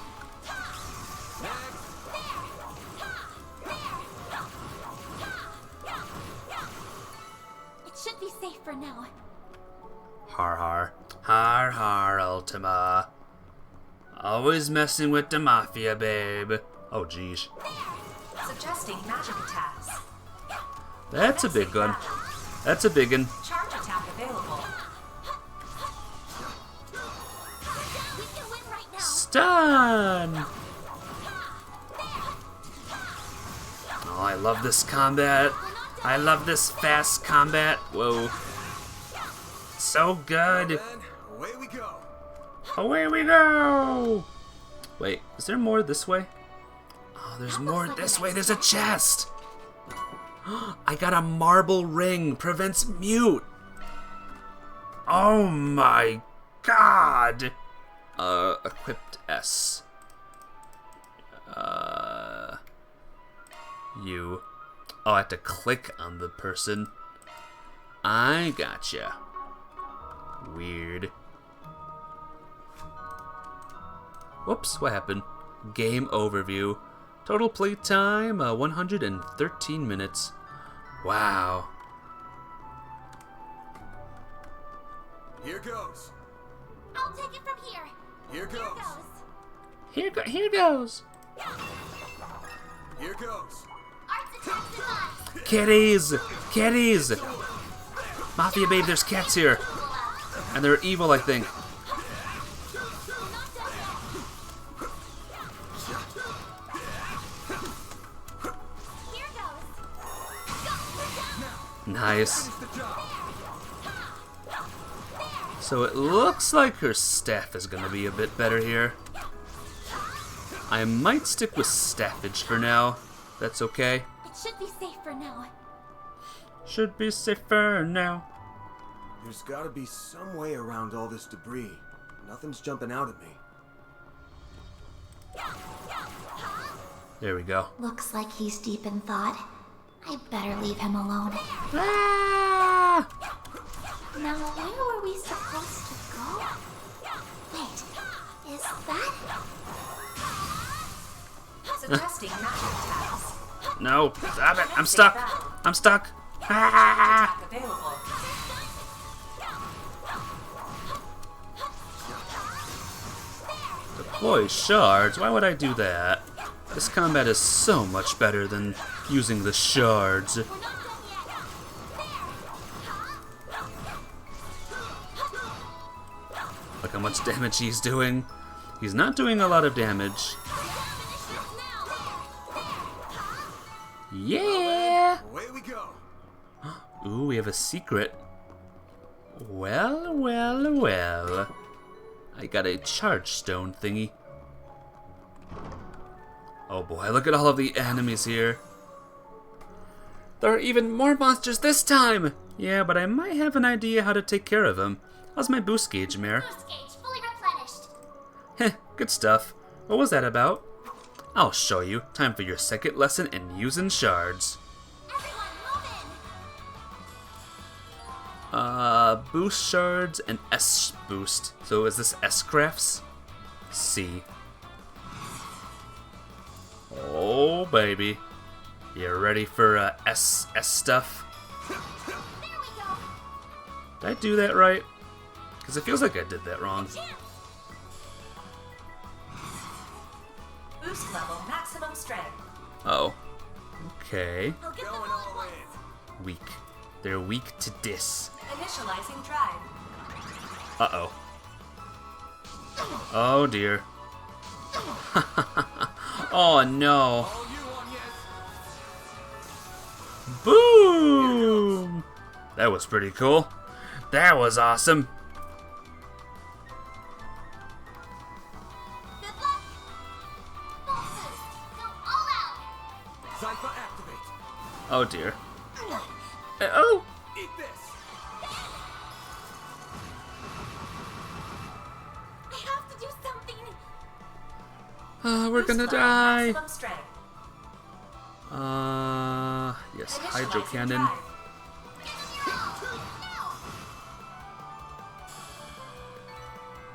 It should be safe for now. Har har. Har har, Ultima. Always messing with the Mafia Babe. Oh, geez. Suggesting magic attacks. That's a big one. That's a big one. Charge attack available. Stun! Oh, I love this combat. I love this fast combat. Whoa. So good. Away we go. Away we go! Wait, is there more this way? Oh, there's more this way. There's a chest. I got a marble ring. Prevents mute. Oh my god. Equipped S. You. Oh, I have to click on the person. I gotcha. Weird. Whoops, what happened? Game overview. Total playtime, 113 minutes. Wow. Here goes. I'll take it from here. Here goes. Here goes. Here goes. Arts attacks and us. Kitties! Kitties! Mafia Babe, there's cats here. And they're evil, I think. Nice. So it looks like her staff is going to be a bit better here. I might stick with staffage for now. That's okay. It should be safe for now. Should be safer now. There's gotta be some way around all this debris. Nothing's jumping out at me. There we go. Looks like he's deep in thought. I better leave him alone. Ah! Now, where were we supposed to go? Wait, is that? Suggesting magic attacks. No, stop it. I'm stuck. I'm stuck. Ah! Available. Deploy shards? Why would I do that? This combat is so much better than using the shards. Look how much damage he's doing. He's not doing a lot of damage. Yeah! Away we go. Ooh, we have a secret. Well, well, well. I got a charge stone thingy. Oh boy, look at all of the enemies here. There are even more monsters this time! Yeah, but I might have an idea how to take care of them. How's my boost gauge, Mare? Boost gauge fully replenished. Heh, good stuff. What was that about? I'll show you. Time for your second lesson in using shards. Boost shards and S boost. So is this S crafts? C. Oh baby. You ready for S stuff? Did I do that right? Because it feels like I did that wrong. Boost level maximum strength. Oh. Okay. Going all in. Weak. They're weak to dis. Initializing drive. Uh-oh. Oh dear. Oh no. Boom! That was pretty cool. That was awesome. Oh dear. Oh! Eat this. I have to do something. We're gonna die. Maximum strength. Yes, hydro cannon.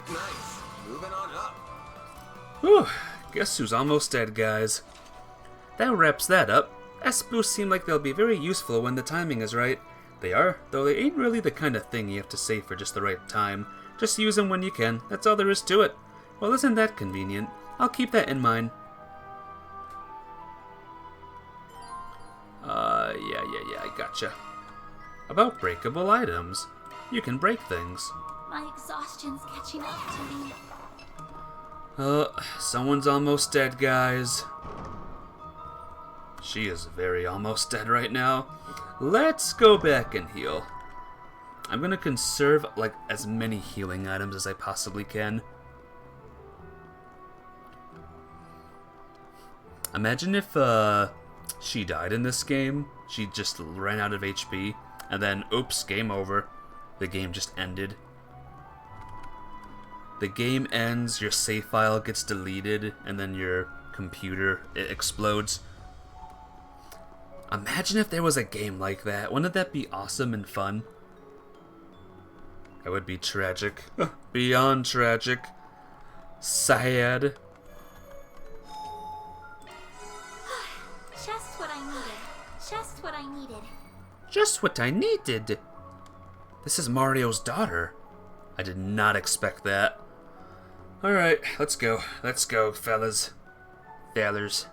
Nice. Moving on up. Whew. Guess who's almost dead, guys. That wraps that up. S-boosts seem like they'll be very useful when the timing is right. They are, though they ain't really the kind of thing you have to save for just the right time. Just use them when you can, that's all there is to it. Well, isn't that convenient? I'll keep that in mind. Yeah, I gotcha. About breakable items. You can break things. My exhaustion's catching up to me. Someone's almost dead, guys. She is very almost dead right now. Let's go back and heal. I'm gonna conserve like as many healing items as I possibly can. Imagine if she died in this game. She just ran out of HP, and then oops, game over. The game just ended. The game ends, your save file gets deleted, and then your computer explodes. Imagine if there was a game like that. Wouldn't that be awesome and fun? That would be tragic. Beyond tragic. Sad. Just what I needed. Just what I needed. Just what I needed. This is Mario's daughter. I did not expect that. Alright, let's go. Let's go, fellas. Fellers.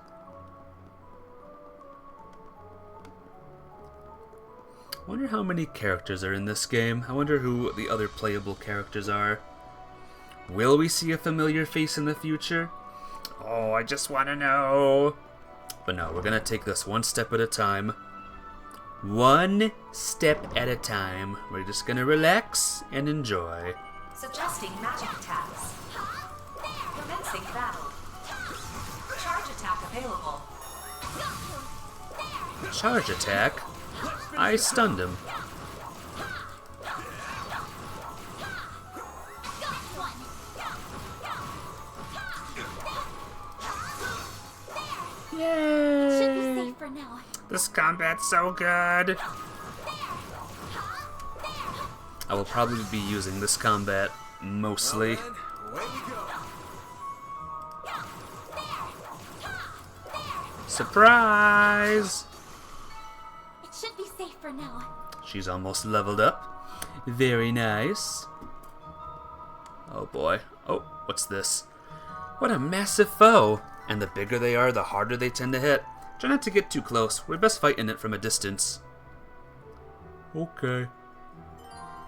I wonder how many characters are in this game. I wonder who the other playable characters are. Will we see a familiar face in the future? Oh, I just want to know. But no, we're going to take this one step at a time. One step at a time. We're just going to relax and enjoy. Suggesting magic attacks. Commencing battle. Charge attack available. Charge attack? I stunned him. Yay! Should be safe for now. This combat's so good. I will probably be using this combat mostly. Surprise! It should be safe for now. She's almost leveled up. Very nice. Oh boy. Oh, what's this? What a massive foe! And the bigger they are, the harder they tend to hit. Try not to get too close. We're best fighting it from a distance. Okay.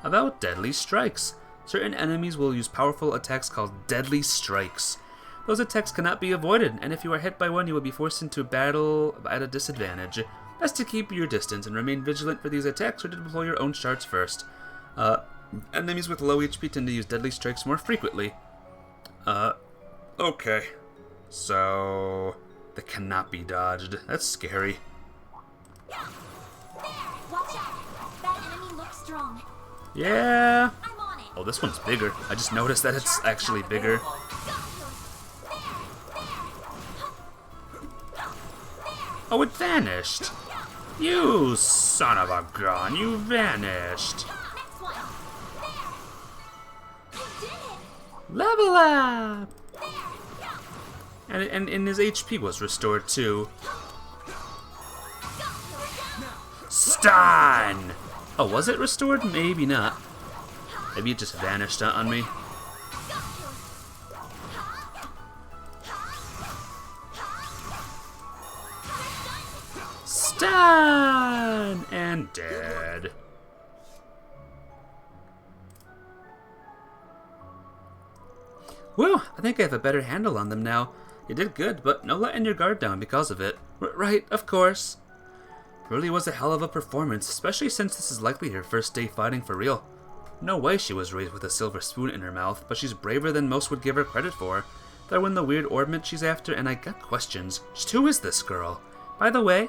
About deadly strikes. Certain enemies will use powerful attacks called deadly strikes. Those attacks cannot be avoided, and if you are hit by one, you will be forced into battle at a disadvantage. Best to keep your distance and remain vigilant for these attacks or to deploy your own shards first. Enemies with low HP tend to use deadly strikes more frequently. Okay. So, they cannot be dodged. That's scary. Watch out! That enemy looks strong. Yeah. Oh, this one's bigger. I just noticed that it's actually bigger. Oh, it vanished. You son of a gun, you vanished. Level up! And his HP was restored too. Stun! Oh, was it restored? Maybe not. Maybe it just vanished on me. Stun! And dead. Whew, I think I have a better handle on them now. You did good, but no letting your guard down because of it. Right, of course. Really was a hell of a performance, especially since this is likely her first day fighting for real. No way she was raised with a silver spoon in her mouth, but she's braver than most would give her credit for. Throw in the weird orbment she's after, and I got questions. Just who is this girl? By the way...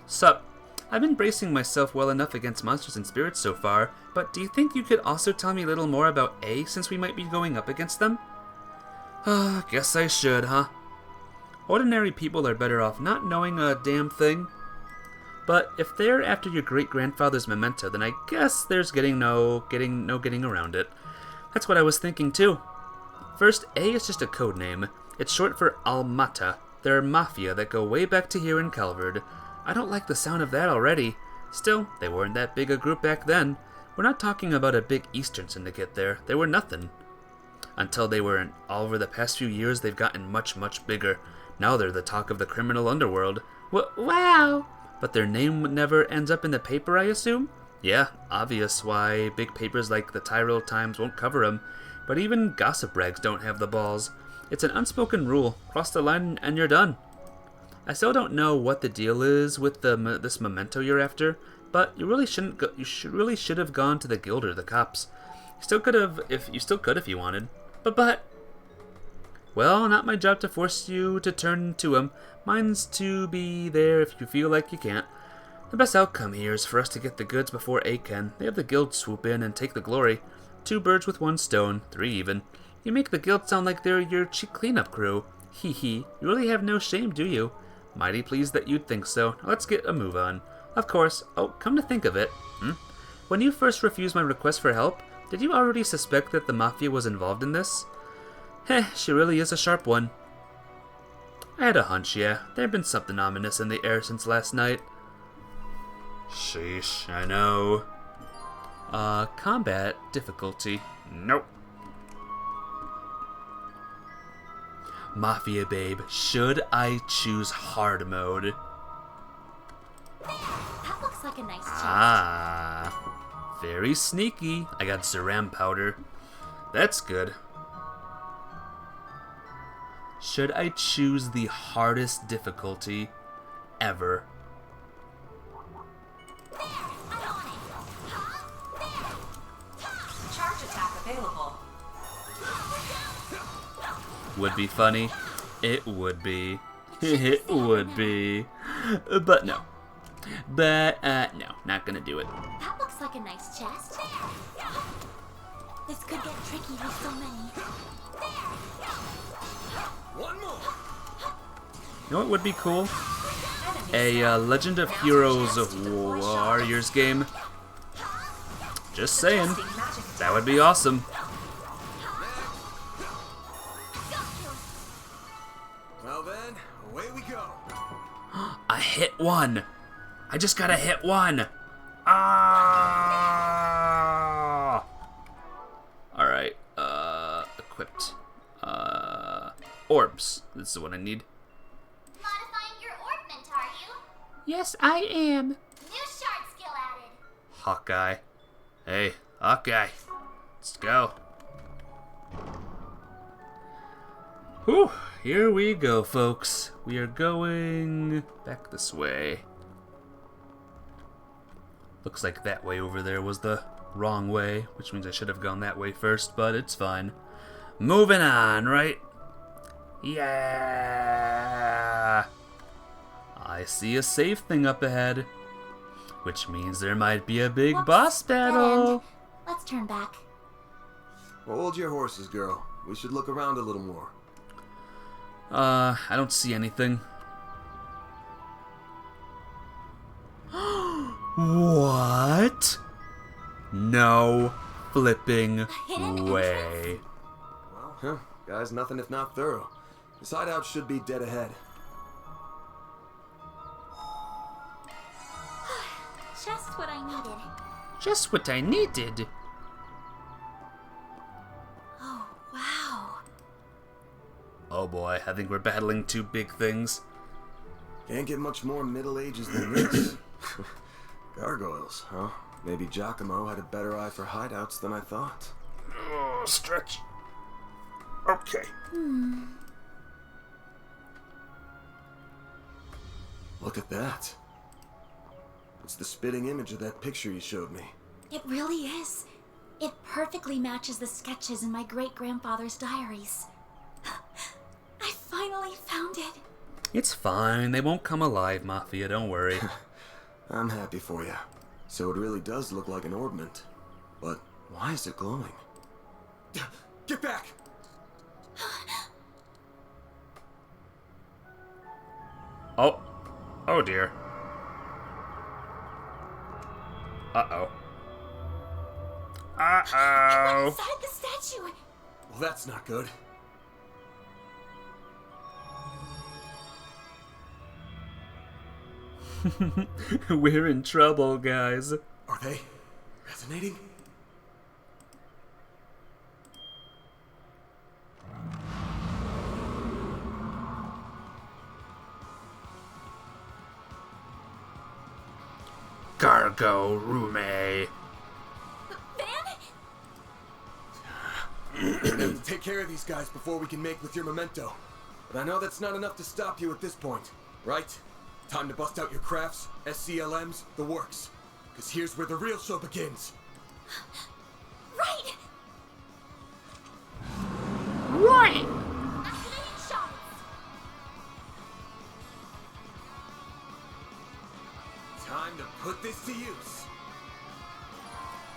Sup, I've been bracing myself well enough against monsters and spirits so far, but do you think you could also tell me a little more about A, since we might be going up against them? Guess I should, huh? Ordinary people are better off not knowing a damn thing. But if they're after your great-grandfather's memento, then I guess there's no getting around it. That's what I was thinking too. First, A is just a code name. It's short for Almata. They're a mafia that go way back to here in Calvard. I don't like the sound of that already. Still, they weren't that big a group back then. We're not talking about a big Eastern syndicate there. They were nothing. Until they were over the past few years, they've gotten much, much bigger. Now they're the talk of the criminal underworld. Wow! But their name never ends up in the paper, I assume? Yeah, obvious why big papers like the Tyrol Times won't cover them. But even gossip rags don't have the balls. It's an unspoken rule. Cross the line and you're done. I still don't know what the deal is with this memento you're after, but you really shouldn't. You should have gone to the guild or the cops. You still could have, if you wanted. But. Well, not my job to force you to turn to him. Mine's to be there if you feel like you can't. The best outcome here is for us to get the goods before A can. They have the guild swoop in and take the glory. 2 birds with 1 stone, 3 even. You make the guild sound like they're your cheap cleanup crew. Hee hee. You really have no shame, do you? Mighty pleased that you'd think so. Now let's get a move on. Of course. Oh, come to think of it. When you first refused my request for help, did you already suspect that the Mafia was involved in this? Heh, she really is a sharp one. I had a hunch, yeah. There'd been something ominous in the air since last night. Sheesh, I know. Combat difficulty. Nope. Mafia babe, should I choose hard mode? That looks like a nice chest. Ah, very sneaky. I got Zeram powder. That's good. Should I choose the hardest difficulty ever? Charge attack available. Would be funny. It would be. It would be. But no. But, no. Not gonna do it. That looks like a nice chest. This could get tricky with so many. One more. You know what would be cool? A Legend of Heroes Warriors game. Just saying. That would be awesome. Well then, away we go. I hit one. I just gotta hit one. Ah! Alright, equipped. Orbs. This is what I need. Modifying your orbment, are you? Yes, I am. New shard skill added. Hawkeye. Hey, Hawkeye. Let's go. Whew, here we go, folks. We are going back this way. Looks like that way over there was the wrong way, which means I should have gone that way first, but it's fine. Moving on, right? Yeah! I see a safe thing up ahead, which means there might be a big boss battle. Let's turn back. Hold your horses, girl. We should look around a little more. I don't see anything. What? No flipping way. Well, huh, guys, nothing if not thorough. This hideout should be dead ahead. Just what I needed. Just what I needed. Oh, wow. Oh boy, I think we're battling two big things. Can't get much more Middle Ages than this. Gargoyles, huh? Maybe Giacomo had a better eye for hideouts than I thought. Oh, stretch. Okay. Look at that. It's the spitting image of that picture you showed me. It really is. It perfectly matches the sketches in my great-grandfather's diaries. I finally found it. It's fine. They won't come alive, Mafia. Don't worry. I'm happy for you. So it really does look like an orbment. But why is it glowing? Get back! Oh. Oh dear. Uh-oh. Uh-oh. Inside the statue. Well, that's not good. We're in trouble, guys. Are they resonating? Gargo Rume. We have to take care of these guys before we can make with your memento. But I know that's not enough to stop you at this point, right? Time to bust out your crafts, SCLMs, the works. Because here's where the real show begins. Right! Right! Activating shots! Time to put this to use.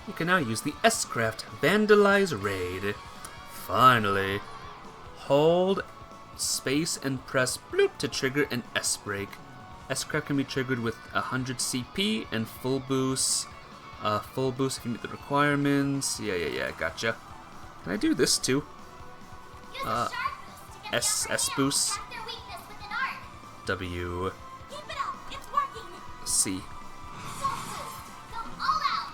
You can now use the S-Craft Vandalize Raid. Finally. Hold space and press bloop to trigger an S-Break. S-Craft can be triggered with 100 CP and full boost. Full boost if you meet the requirements. Yeah, gotcha. Can I do this too? S boost. W. Keep it up, it's working. C. Go all out.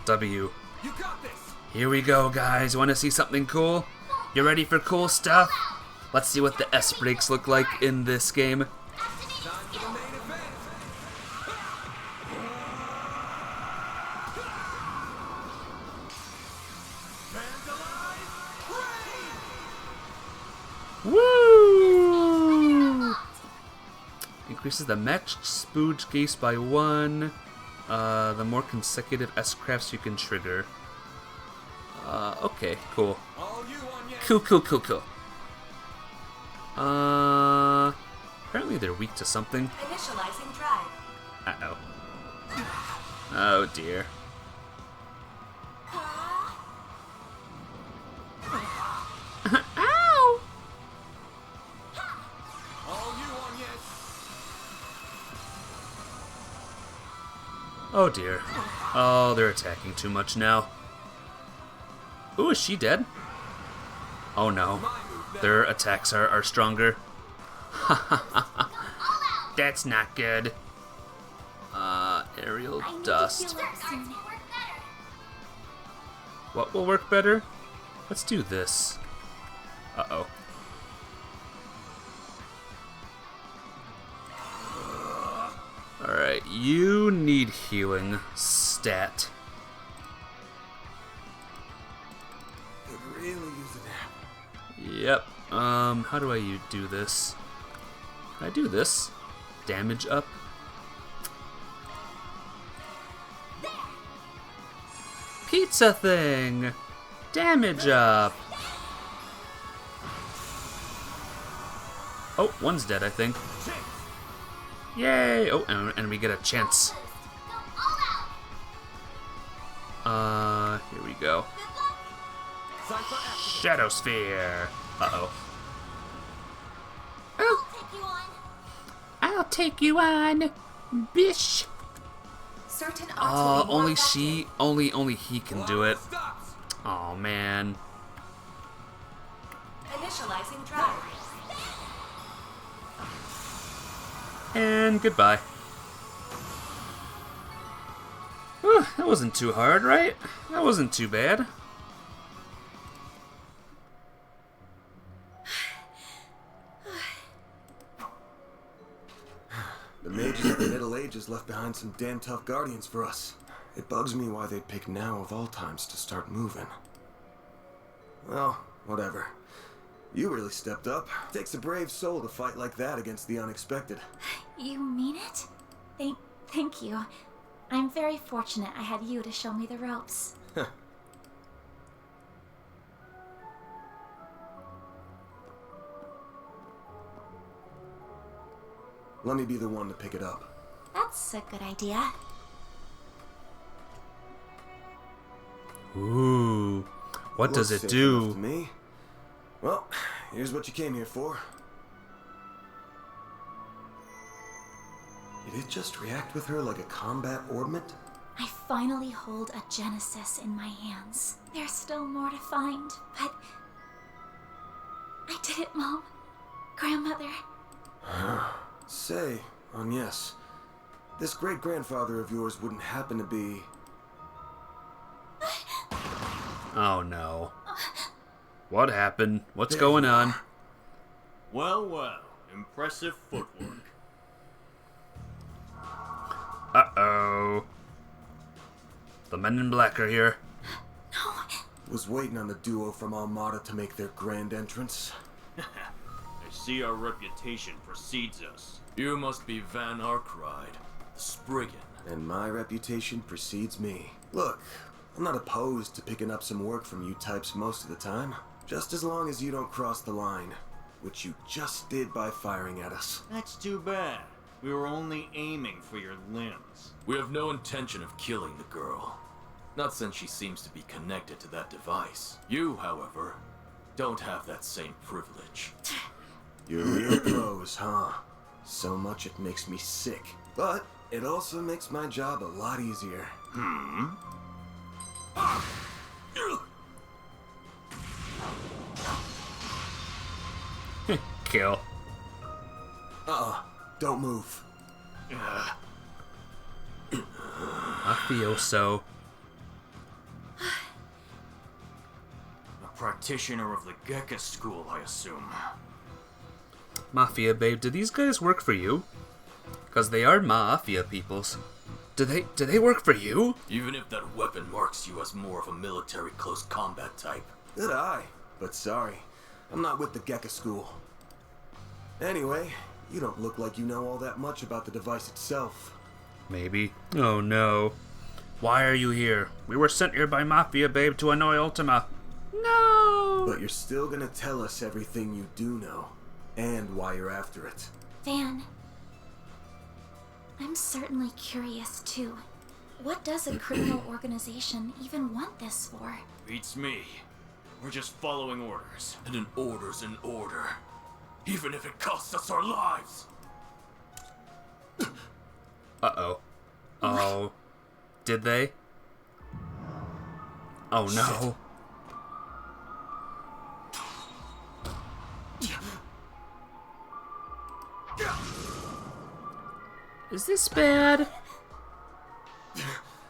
W. You got this. Here we go, guys. Want to see something cool? You ready for cool stuff? Let's see what the S-Breaks look like in this game. Woo! Increases the matched spooge case by 1. The more consecutive S-Crafts you can trigger. Okay, cool. Cool. Apparently they're weak to something. Initializing drive. Uh-oh. Oh dear. Ow! Oh dear. Oh, they're attacking too much now. Ooh, is she dead? Oh no. Their attacks are stronger. That's not good. Aerial dust. What will work better? Let's do this. Uh-oh. Alright, you need healing. Stat. Could really use a nap. Yep. How do I do this? Can I do this? Damage up? Pizza thing! Damage up! Oh, one's dead, I think. Yay! Oh, and we get a chance. Here we go. Shadow Sphere! Uh-oh. I'll take you on, bish! Certain ought to be more Only effective. only he can do it. Oh man. Initializing drive. And goodbye. Whew, that wasn't too hard, right? That wasn't too bad. The mages of the Middle Ages left behind some damn tough guardians for us. It bugs me why they'd pick now of all times to start moving. Well, whatever. You really stepped up. Takes a brave soul to fight like that against the unexpected. You mean it? Thank you. I'm very fortunate I had you to show me the ropes. Let me be the one to pick it up. That's a good idea. Ooh. What does Looks it safe enough do? to me. Well, here's what you came here for. Did it just react with her like a combat ornament? I finally hold a Genesis in my hands. There's still more to find, but I did it, Mom. Grandmother. Say, yes. This great-grandfather of yours wouldn't happen to be... Oh no. What happened? What's going on? Well, well. Impressive footwork. Uh-oh. The men in black are here. Was waiting on the duo from Armada to make their grand entrance. I see our reputation precedes us. You must be Van Arkride, the Spriggan. And my reputation precedes me. Look, I'm not opposed to picking up some work from you types most of the time. Just as long as you don't cross the line. Which you just did by firing at us. That's too bad. We were only aiming for your limbs. We have no intention of killing the girl. Not since she seems to be connected to that device. You, however, don't have that same privilege. You're real pros, huh? So much it makes me sick. But it also makes my job a lot easier. Kill. Don't move. Mafioso. A practitioner of the Gekka school, I assume. Mafia babe, do these guys work for you? Because they are mafia peoples. Do they work for you? Even if that weapon marks you as more of a military close combat type. Good eye. But sorry, I'm not with the Gekka school. Anyway, you don't look like you know all that much about the device itself. Maybe. Oh no. Why are you here? We were sent here by Mafia babe to annoy Ultima. No! But you're still gonna tell us everything you do know. And why you're after it. Van, I'm certainly curious too. What does a criminal organization even want this for? Beats me. We're just following orders. And an order's an order. Even if it costs us our lives. Uh-oh. Oh. Did they? Oh no. Is this bad?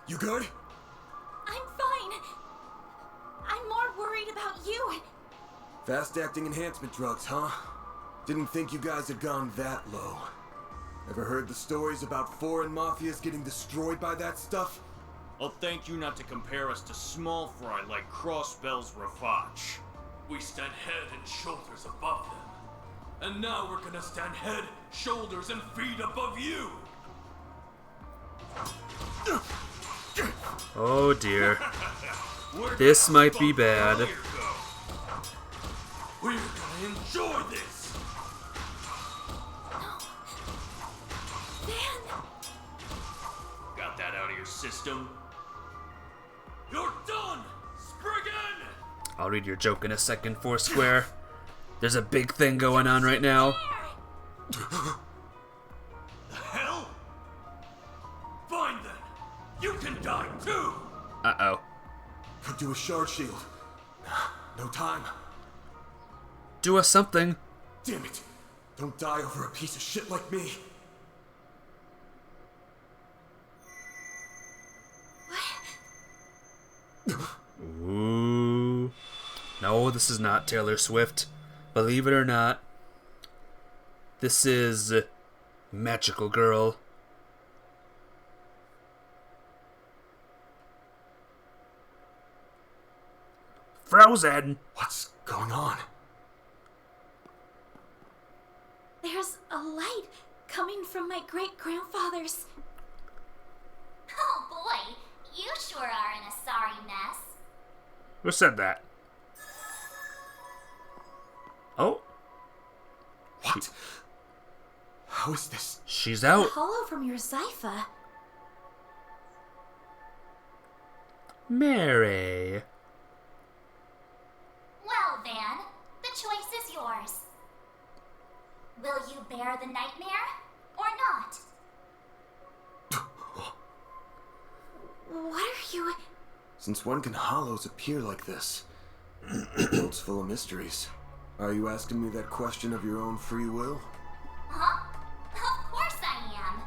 You good? I'm fine. I'm more worried about you. Fast-acting enhancement drugs, huh? Didn't think you guys had gone that low. Ever heard the stories about foreign mafias getting destroyed by that stuff? I'll thank you not to compare us to small fry like Crossbell's Rafach. We stand head and shoulders above them. And now we're gonna stand head, shoulders, and feet above you! Oh dear. This might be bad. We're gonna enjoy this! Van! Got that out of your system? You're done! Spriggan! I'll read your joke in a second, Foursquare. There's a big thing going on right now. The hell? Fine then! You can die too! Uh-oh. Could do a shard shield. No time. Do us something. Damn it. Don't die over a piece of shit like me. Ooh. No, this is not Taylor Swift. Believe it or not. This is Magical Girl. Frozen! What's going on? There's a light coming from my great-grandfather's. Oh boy, you sure are in a sorry mess. Who said that? Oh. What? How is this? She's The out. hollow from your Zypha. Mary. Well, Van, the choice is yours. Will you bear the nightmare or not? What are you... Since when can hollows appear like this? The world's full of mysteries. Are you asking me that question of your own free will? Huh? Of course I am.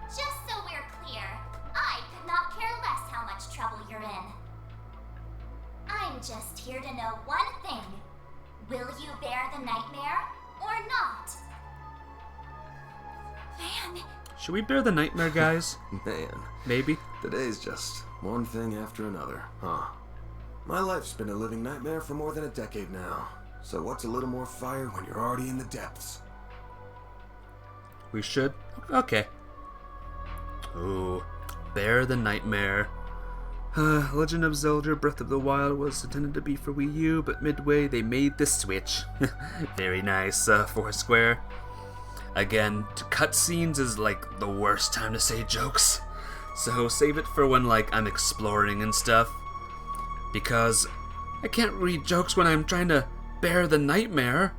Just so we're clear, I could not care less how much trouble you're in. I'm just here to know one thing. Will you bear the nightmare or not? Van... Should we bear the nightmare, guys? Man. Maybe. Today's just one thing after another, huh? My life's been a living nightmare for more than a decade now. So what's a little more fire when you're already in the depths? We should? Okay. Ooh. Bear the nightmare. Legend of Zelda Breath of the Wild was intended to be for Wii U, but midway they made the Switch. Very nice, Foursquare. Again, cutscenes is like the worst time to say jokes. So save it for when like I'm exploring and stuff. Because I can't read jokes when I'm trying to bear the nightmare.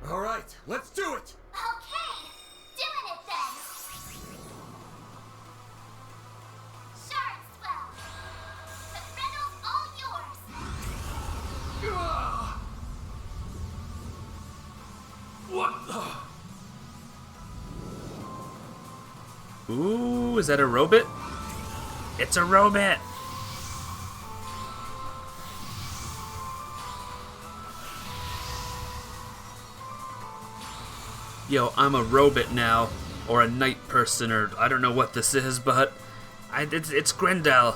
Alright, let's do it! Okay, doing it then. Sure, swell. The thriddle's all yours. What the? Ooh, is that a robot? It's a robot! Yo, I'm a robot now, or a night person, or I don't know what this is, but it's Grendel.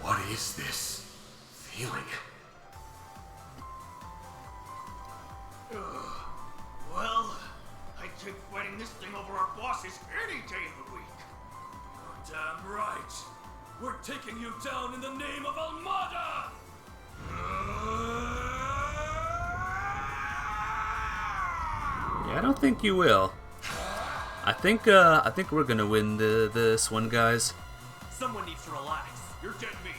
What is this feeling? Well, I take fighting this thing over our bosses any day of the week. You're damn right. We're taking you down in the name of Almada! Yeah, I don't think you will. I think we're gonna win this one, guys. Someone needs to relax. You're dead meat.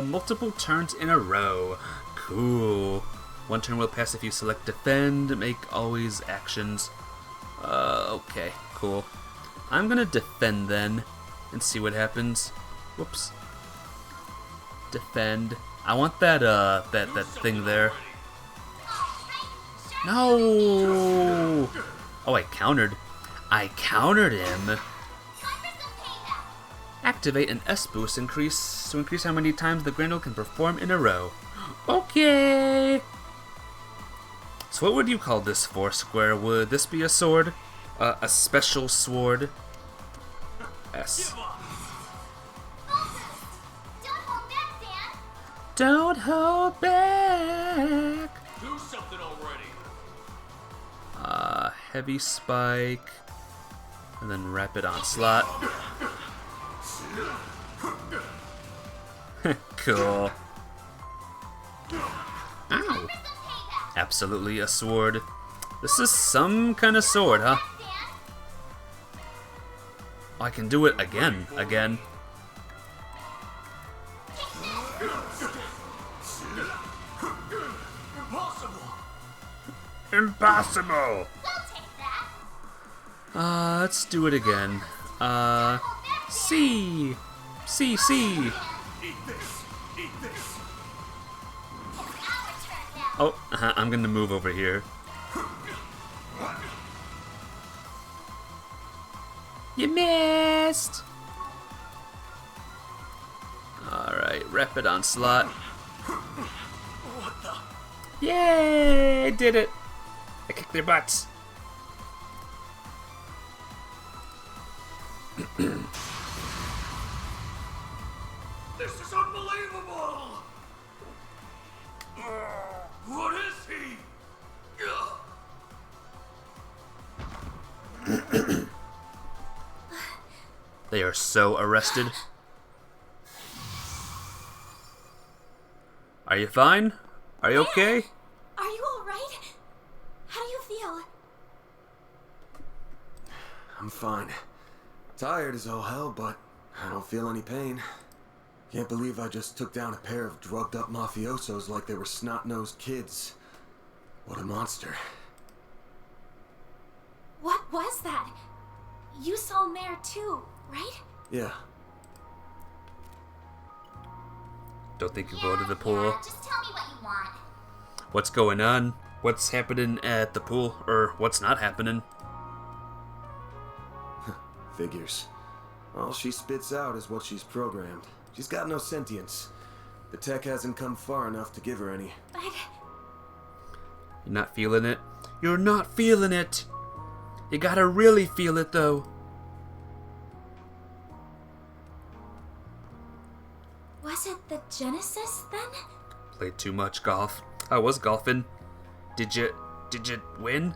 Multiple turns in a row. Cool. One turn will pass if you select defend, make always actions. Okay, cool. I'm gonna defend then, and see what happens. Whoops. Defend. I want that, that thing there. No! Oh, I countered. I countered him. Activate an S boost to increase how many times the Grendel can perform in a row. Okay. So what would you call this, Foursquare? Would this be a sword? A special sword? S. Don't hold back, Dan! Don't hold back! Do something already! Heavy spike. And then rapid onslaught. Cool. Ow. Absolutely a sword. This is some kind of sword, huh? I can do it again. Impossible! Let's do it again. C. Oh, I'm gonna move over here. You missed! Alright, rapid onslaught. Yay! I did it! I kicked their butts. This is unbelievable! What is he? They are so arrested. Are you fine? Are you okay? Are you alright? How do you feel? I'm fine. Tired as all hell, but I don't feel any pain. Can't believe I just took down a pair of drugged-up mafiosos like they were snot-nosed kids. What a monster. What was that? You saw Mare too, right? Yeah. Don't think you'll go to the pool. Just tell me what you want. What's going on? What's happening at the pool? Or what's not happening? Figures. All she spits out is what she's programmed. She's got no sentience. The tech hasn't come far enough to give her any. But... You're not feeling it? You're not feeling it! You gotta really feel it, though. Was it the Genesis, then? Played too much golf. I was golfing. Did you win?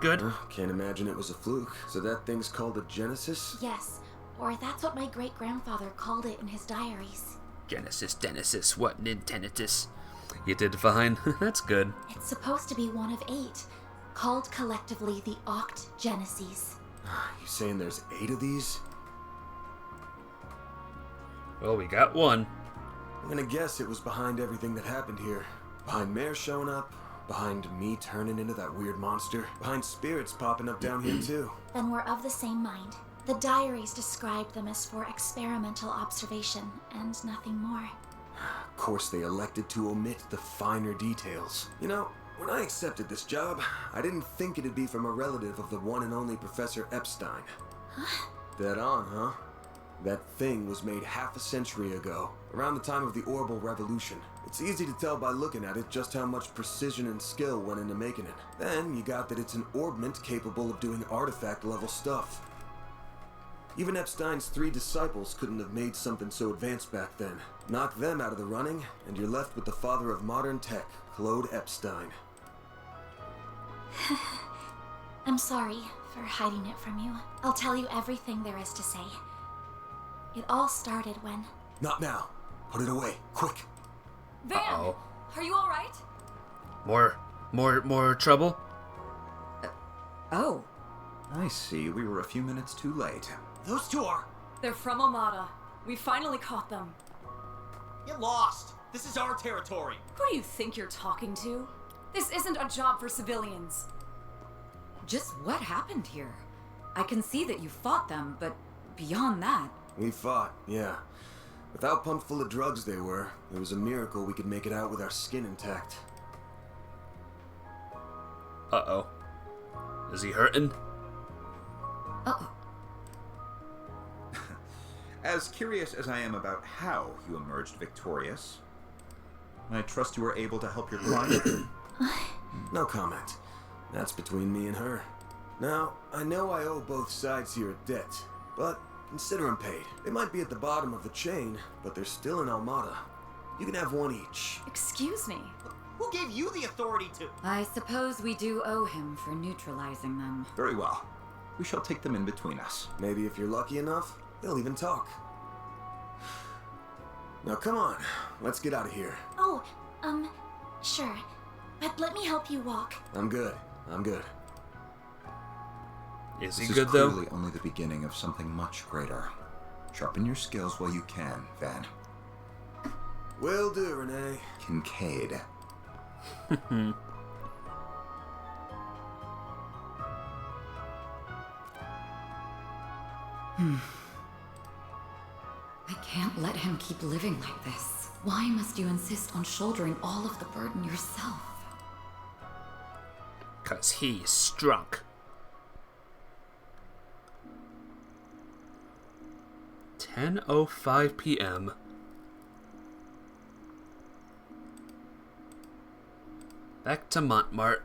Good? Can't imagine it was a fluke. So that thing's called a Genesis? Yes, or that's what my great-grandfather called it in his diaries. Genesis, what Nintenitis? You did fine. That's good. It's supposed to be one of 8, called collectively the Oct Genesis. You saying there's 8 of these? Well, we got one. I'm gonna guess it was behind everything that happened here. Behind Mare showing up, behind me turning into that weird monster, behind spirits popping up down here too. Then we're of the same mind. The diaries described them as for experimental observation, and nothing more. Of course they elected to omit the finer details. You know, when I accepted this job, I didn't think it'd be from a relative of the one and only Professor Epstein. Huh? Dead on, huh? That thing was made half a century ago, around the time of the Orbital Revolution. It's easy to tell by looking at it just how much precision and skill went into making it. Then you got that it's an orbment capable of doing artifact-level stuff. Even Epstein's 3 disciples couldn't have made something so advanced back then. Knock them out of the running, and you're left with the father of modern tech, Claude Epstein. I'm sorry for hiding it from you. I'll tell you everything there is to say. It all started when... Not now. Put it away, quick. Van, are you all right? More trouble? Oh. I see. We were a few minutes too late. Those two are... They're from Armada. We finally caught them. Get lost. This is our territory. Who do you think you're talking to? This isn't a job for civilians. Just what happened here? I can see that you fought them, but beyond that... We fought, yeah. With how pumped full of drugs they were, it was a miracle we could make it out with our skin intact. Uh-oh. Is he hurting? Uh-oh. As curious as I am about how you emerged victorious, I trust you were able to help your client. No comment. That's between me and her. Now, I know I owe both sides here a debt, but Consider them paid. They might be at the bottom of the chain, but they're still in Almada. You can have one each. Excuse me. Who gave you the authority to? I suppose we do owe him for neutralizing them. Very well. We shall take them in between us. Maybe if you're lucky enough, they'll even talk. Now come on, let's get out of here. Oh, sure. But let me help you walk. I'm good. Is This he is good though? clearly only the beginning of something much greater. Sharpen your skills while you can, Van. Will do, Renee. Kincaid. I can't let him keep living like this. Why must you insist on shouldering all of the burden yourself? 'Cause he's drunk. 10:05 p.m. Back to Montmartre.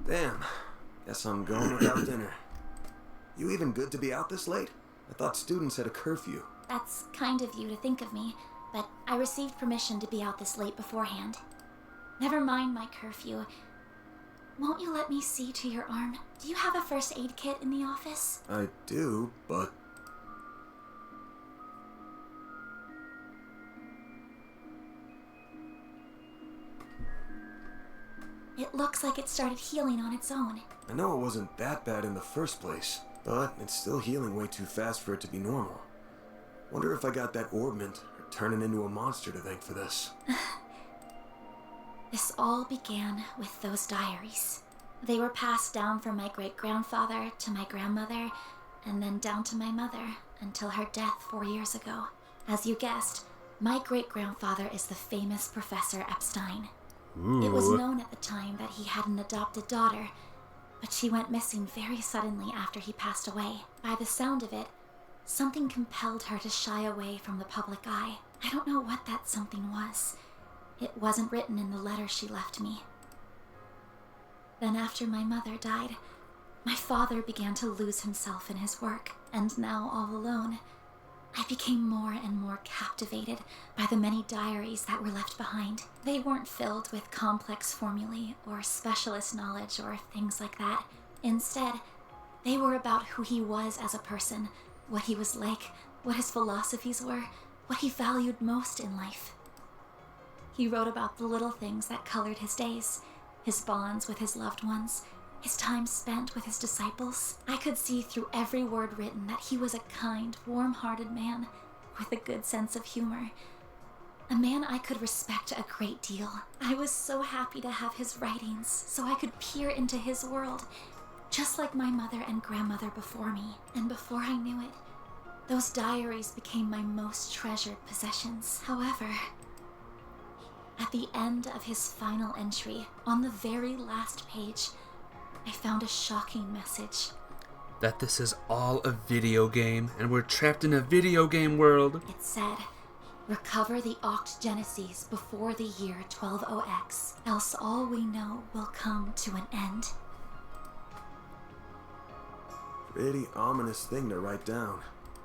Damn. Guess I'm going without dinner. You even good to be out this late? I thought students had a curfew. That's kind of you to think of me, but I received permission to be out this late beforehand. Never mind my curfew. Won't you let me see to your arm? Do you have a first aid kit in the office? I do, but... It looks like it started healing on its own. I know it wasn't that bad in the first place, but it's still healing way too fast for it to be normal. Wonder if I got that orbment or turning into a monster to thank for this. This all began with those diaries. They were passed down from my great-grandfather to my grandmother, and then down to my mother until her death 4 years ago. As you guessed, my great-grandfather is the famous Professor Epstein. Ooh. It was known at the time that he had an adopted daughter, but she went missing very suddenly after he passed away. By the sound of it, something compelled her to shy away from the public eye. I don't know what that something was. It wasn't written in the letter she left me. Then after my mother died, my father began to lose himself in his work, and now all alone, I became more and more captivated by the many diaries that were left behind. They weren't filled with complex formulae or specialist knowledge or things like that. Instead, they were about who he was as a person, what he was like, what his philosophies were, what he valued most in life. He wrote about the little things that colored his days, his bonds with his loved ones, his time spent with his disciples. I could see through every word written that he was a kind, warm-hearted man with a good sense of humor. A man I could respect a great deal. I was so happy to have his writings so I could peer into his world, just like my mother and grandmother before me. And before I knew it, those diaries became my most treasured possessions. However, at the end of his final entry, on the very last page, I found a shocking message. That this is all a video game, and we're trapped in a video game world. It said, recover the Octogenesis before the year 120X, else all we know will come to an end. Pretty ominous thing to write down.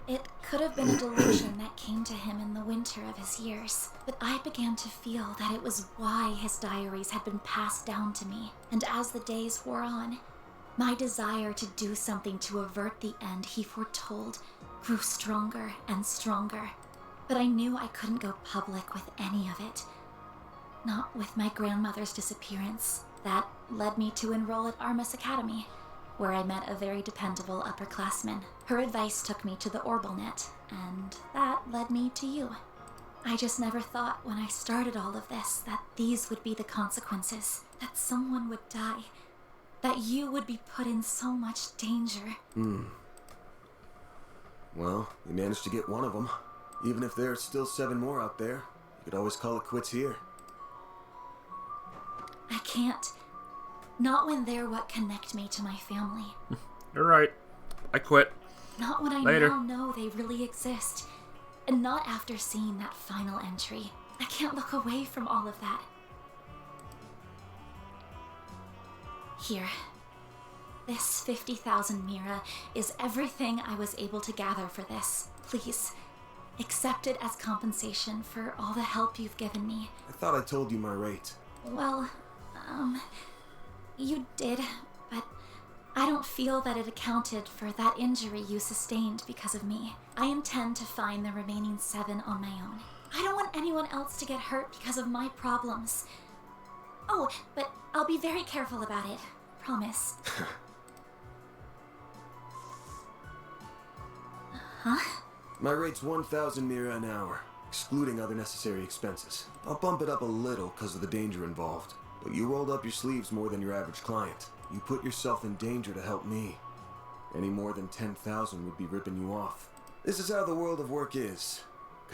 It could have been a delusion that came to him in the winter of his years, but I began to feel that it was why his diaries had been passed down to me. And as the days wore on, my desire to do something to avert the end he foretold grew stronger and stronger. But I knew I couldn't go public with any of it. Not with my grandmother's disappearance. That led me to enroll at Armus Academy, where I met a very dependable upperclassman. Her advice took me to the Orbalnet, and that led me to you. I just never thought when I started all of this that these would be the consequences, that someone would die, that you would be put in so much danger. Well, you managed to get one of them. Even if there's still 7 more out there, you could always call it quits here. I can't. Not when they're what connect me to my family. You're right. I quit. Not when I Later. now know they really exist. And not after seeing that final entry. I can't look away from all of that. Here. This 50,000 Mira is everything I was able to gather for this. Please, accept it as compensation for all the help you've given me. I thought I told you my rate. Well, you did, but I don't feel that it accounted for that injury you sustained because of me. I intend to find the remaining 7 on my own. I don't want anyone else to get hurt because of my problems. Oh, but I'll be very careful about it. Promise. Huh? My rate's 1,000 Mira an hour, excluding other necessary expenses. I'll bump it up a little because of the danger involved. But you rolled up your sleeves more than your average client. You put yourself in danger to help me. Any more than 10,000 would be ripping you off. This is how the world of work is.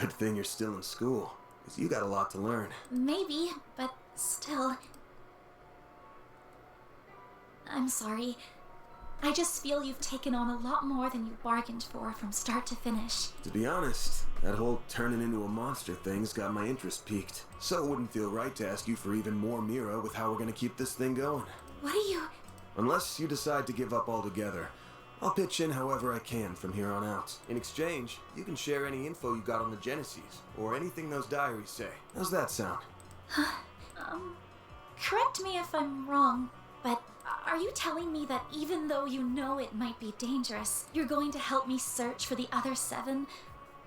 Good thing you're still in school, because you got a lot to learn. Maybe, but still. I'm sorry. I just feel you've taken on a lot more than you bargained for from start to finish. To be honest, that whole turning into a monster thing's got my interest piqued. So it wouldn't feel right to ask you for even more Mira with how we're gonna keep this thing going. What do you... Unless you decide to give up altogether, I'll pitch in however I can from here on out. In exchange, you can share any info you got on the Genesis, or anything those diaries say. How's that sound? Correct me if I'm wrong, but are you telling me that even though you know it might be dangerous, you're going to help me search for the other 7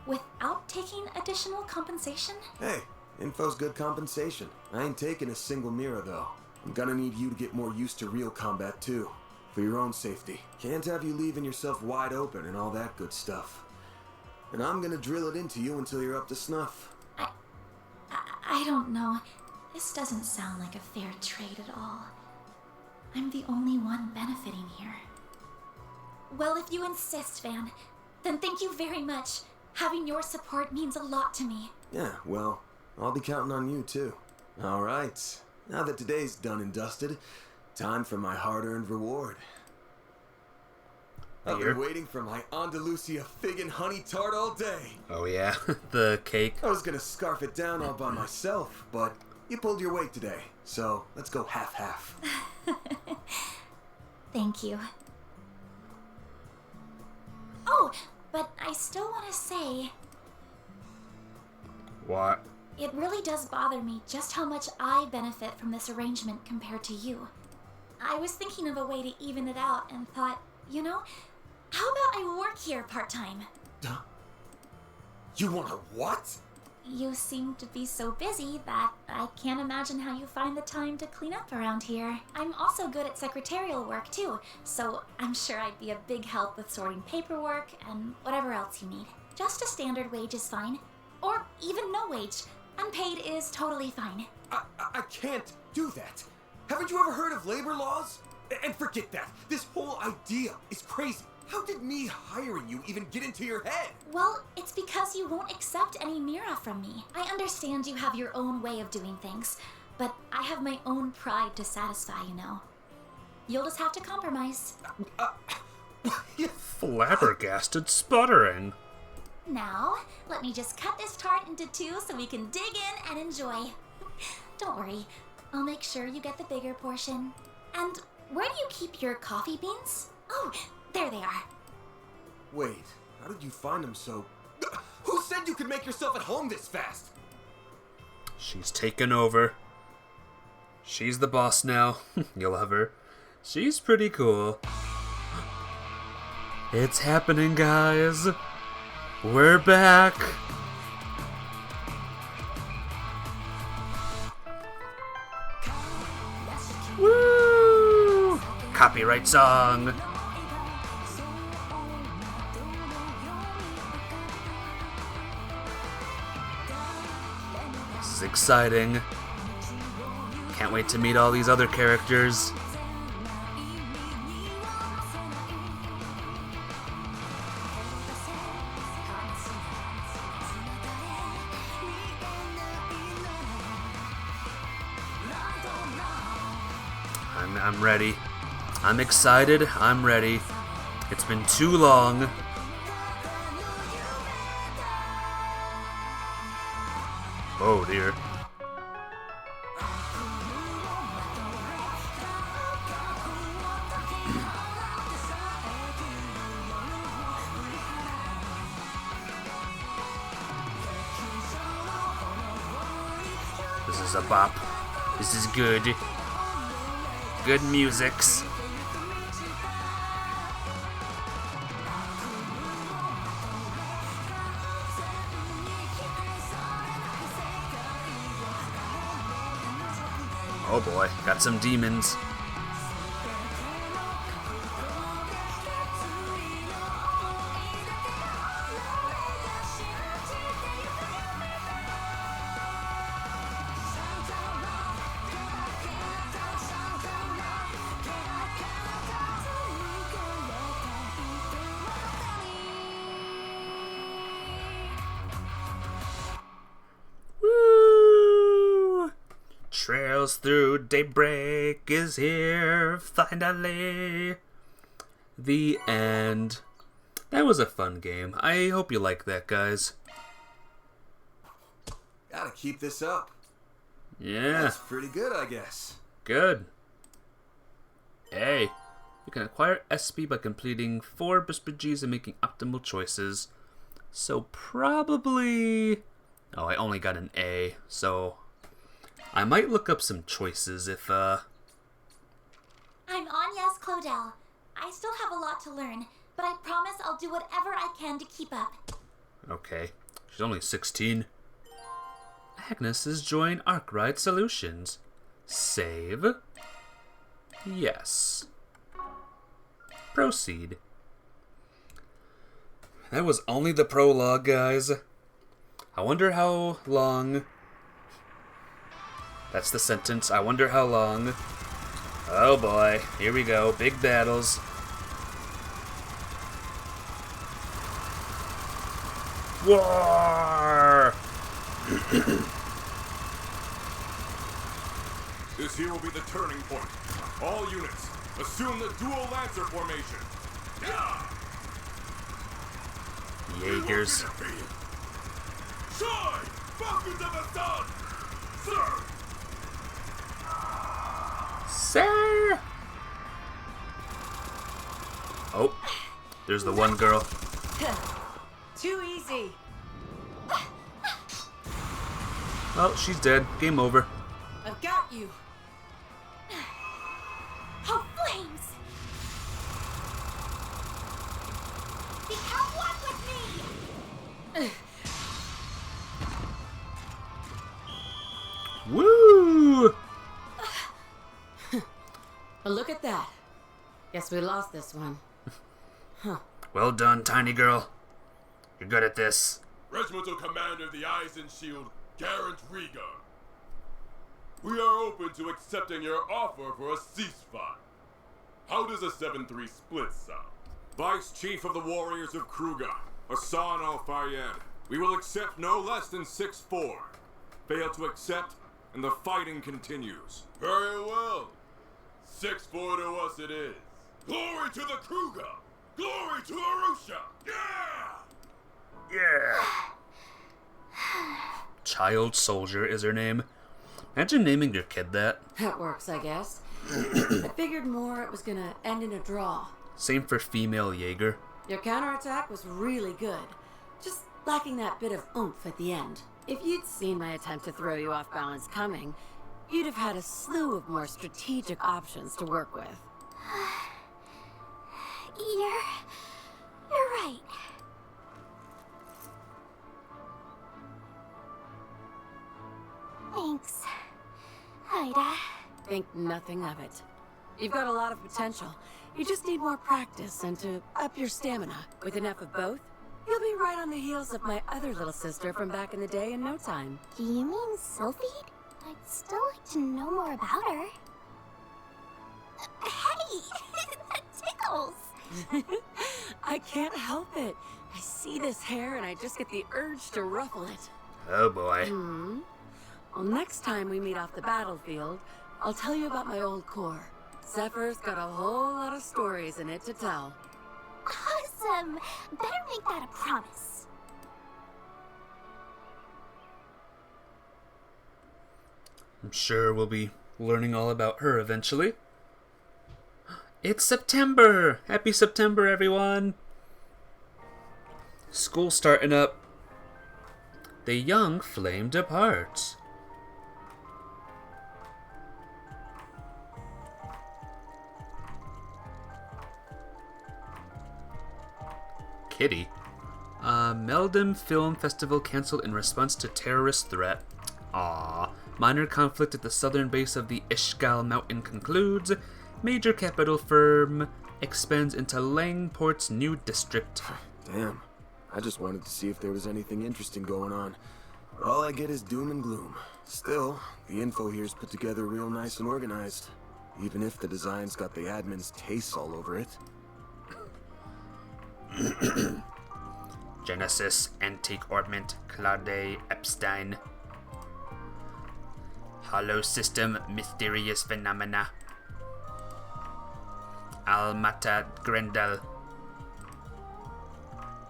without taking additional compensation? Hey, info's good compensation. I ain't taking a single Mira, though. I'm gonna need you to get more used to real combat, too. For your own safety. Can't have you leaving yourself wide open and all that good stuff. And I'm gonna drill it into you until you're up to snuff. I don't know. This doesn't sound like a fair trade at all. I'm the only one benefiting here. Well, if you insist, Van, then thank you very much. Having your support means a lot to me. Yeah, well, I'll be counting on you, too. All right. Now that today's done and dusted, time for my hard-earned reward. I've been waiting for my Andalusia fig and honey tart all day. Oh yeah, the cake. I was gonna scarf it down all by myself, but you pulled your weight today, so let's go half-half. Thank you. Oh, but I still want to say... What? It really does bother me just how much I benefit from this arrangement compared to you. I was thinking of a way to even it out and thought, you know, how about I work here part-time? You wanna what? You seem to be so busy that I can't imagine how you find the time to clean up around here. I'm also good at secretarial work too, so I'm sure I'd be a big help with sorting paperwork and whatever else you need. Just a standard wage is fine. Or even no wage. Unpaid is totally fine. I can't do that. Haven't you ever heard of labor laws? And forget that. This whole idea is crazy. How did me hiring you even get into your head? Well, it's because you won't accept any Mira from me. I understand you have your own way of doing things, but I have my own pride to satisfy, you know. You'll just have to compromise. Flabbergasted sputtering. Now, let me just cut this tart into 2 so we can dig in and enjoy. Don't worry, I'll make sure you get the bigger portion. And where do you keep your coffee beans? Oh, there they are. Wait, how did you find them so... Who said you could make yourself at home this fast? She's taken over. She's the boss now. You'll love her. She's pretty cool. It's happening, guys. We're back. Woo! Copyright song. This is exciting. Can't wait to meet all these other characters. I'm ready. I'm excited. I'm ready. It's been too long. Oh dear. This is a bop. This is good. Good musics. Oh boy, got some demons. Woo! Trails through Daybreak is here, finally. The end. That was a fun game. I hope you like that, guys. Gotta keep this up. Yeah. That's pretty good, I guess. Good. Hey, you can acquire SP by completing 4 BSPGs and making optimal choices. So probably... Oh, I only got an A, so... I might look up some choices if, I'm Anya's Claudel. I still have a lot to learn, but I promise I'll do whatever I can to keep up. Okay, she's only 16. Agnes has joined Arkwright Solutions. Save. Yes. Proceed. That was only the prologue, guys. I wonder how long... That's the sentence. I wonder how long... Oh boy, here we go. Big battles. War! This here will be the turning point. All units, assume the dual lancer formation. Jaegers. Shine! Falcons of the Sun! Sir! Sir! Oh, there's the one girl. Too easy. Oh, she's dead. Game over. I've got you. Oh, flames! Become one with me! Woo! Well, look at that. Guess we lost this one. Huh. Well done, tiny girl. You're good at this. Regimental Commander of the Eyes and Shield, Garrett Rieger. We are open to accepting your offer for a ceasefire. How does a 7-3 split sound? Vice Chief of the Warriors of Kruger, Hassan Al-Fayyad. We will accept no less than 6-4. Fail to accept, and the fighting continues. Very well. 6-4 to us it is. Glory to the Kruger! Glory to Arusha! Yeah! Yeah! Child Soldier is her name. Imagine naming your kid that. That works, I guess. I figured more it was gonna end in a draw. Same for female Jaeger. Your counterattack was really good. Just lacking that bit of oomph at the end. If you'd seen my attempt to throw you off balance coming, you'd have had a slew of more strategic options to work with. You're right. Thanks, Ida. Think nothing of it. You've got a lot of potential. You just need more practice and to up your stamina. With enough of both, you'll be right on the heels of my other little sister from back in the day in no time. Do you mean Sophie? I'd still like to know more about her. Hey! That tickles! I can't help it. I see this hair and I just get the urge to ruffle it. Oh boy. Hmm? Well, next time we meet off the battlefield, I'll tell you about my old corps. Zephyr's got a whole lot of stories in it to tell. Awesome! Better make that a promise. I'm sure we'll be learning all about her eventually. It's September! Happy September, everyone! School starting up. The young flame depart. Kitty. Meldon Film Festival canceled in response to terrorist threat. Aww. Minor conflict at the southern base of the Ishgal Mountain concludes. Major capital firm expands into Langport's new district. Damn. I just wanted to see if there was anything interesting going on. But all I get is doom and gloom. Still, the info here's put together real nice and organized. Even if the design's got the admin's tastes all over it. Genesis, Antique Ornament, Claude Epstein. Hollow System, Mysterious Phenomena. Almata Grendel.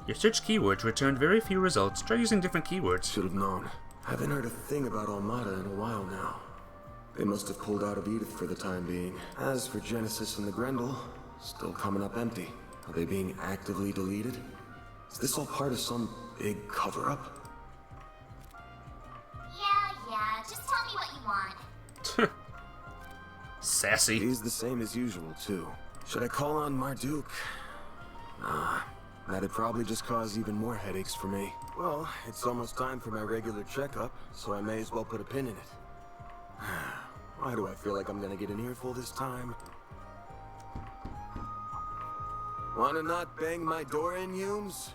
Your search keywords returned very few results. Try using different keywords. Should have known. Haven't heard a thing about Almata in a while now. They must have pulled out of Edith for the time being. As for Genesis and the Grendel, still coming up empty. Are they being actively deleted? Is this all part of some big cover-up? Yeah, just tell me what you want. Sassy. He's the same as usual, too. Should I call on Marduk? Nah, that'd probably just cause even more headaches for me. Well, it's almost time for my regular checkup, so I may as well put a pin in it. Why do I feel like I'm gonna get an earful this time? Wanna not bang my door in, Humes?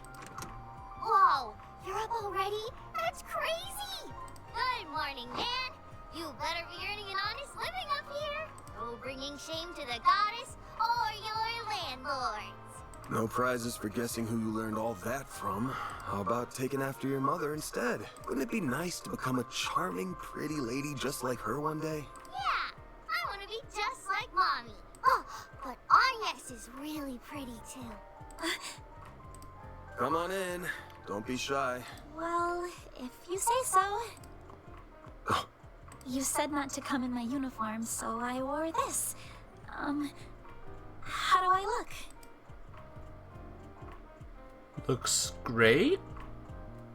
Whoa, you're up already? That's crazy! Good morning, man. You better be earning an honest living up here. No bringing shame to the goddess or your landlords. No prizes for guessing who you learned all that from. How about taking after your mother instead? Wouldn't it be nice to become a charming, pretty lady just like her one day? Yeah, I want to be just like Mommy. Oh, but Agnes is really pretty too. Come on in. Don't be shy. Well, if you say so. You said not to come in my uniform, so I wore this. How do I look? Looks great,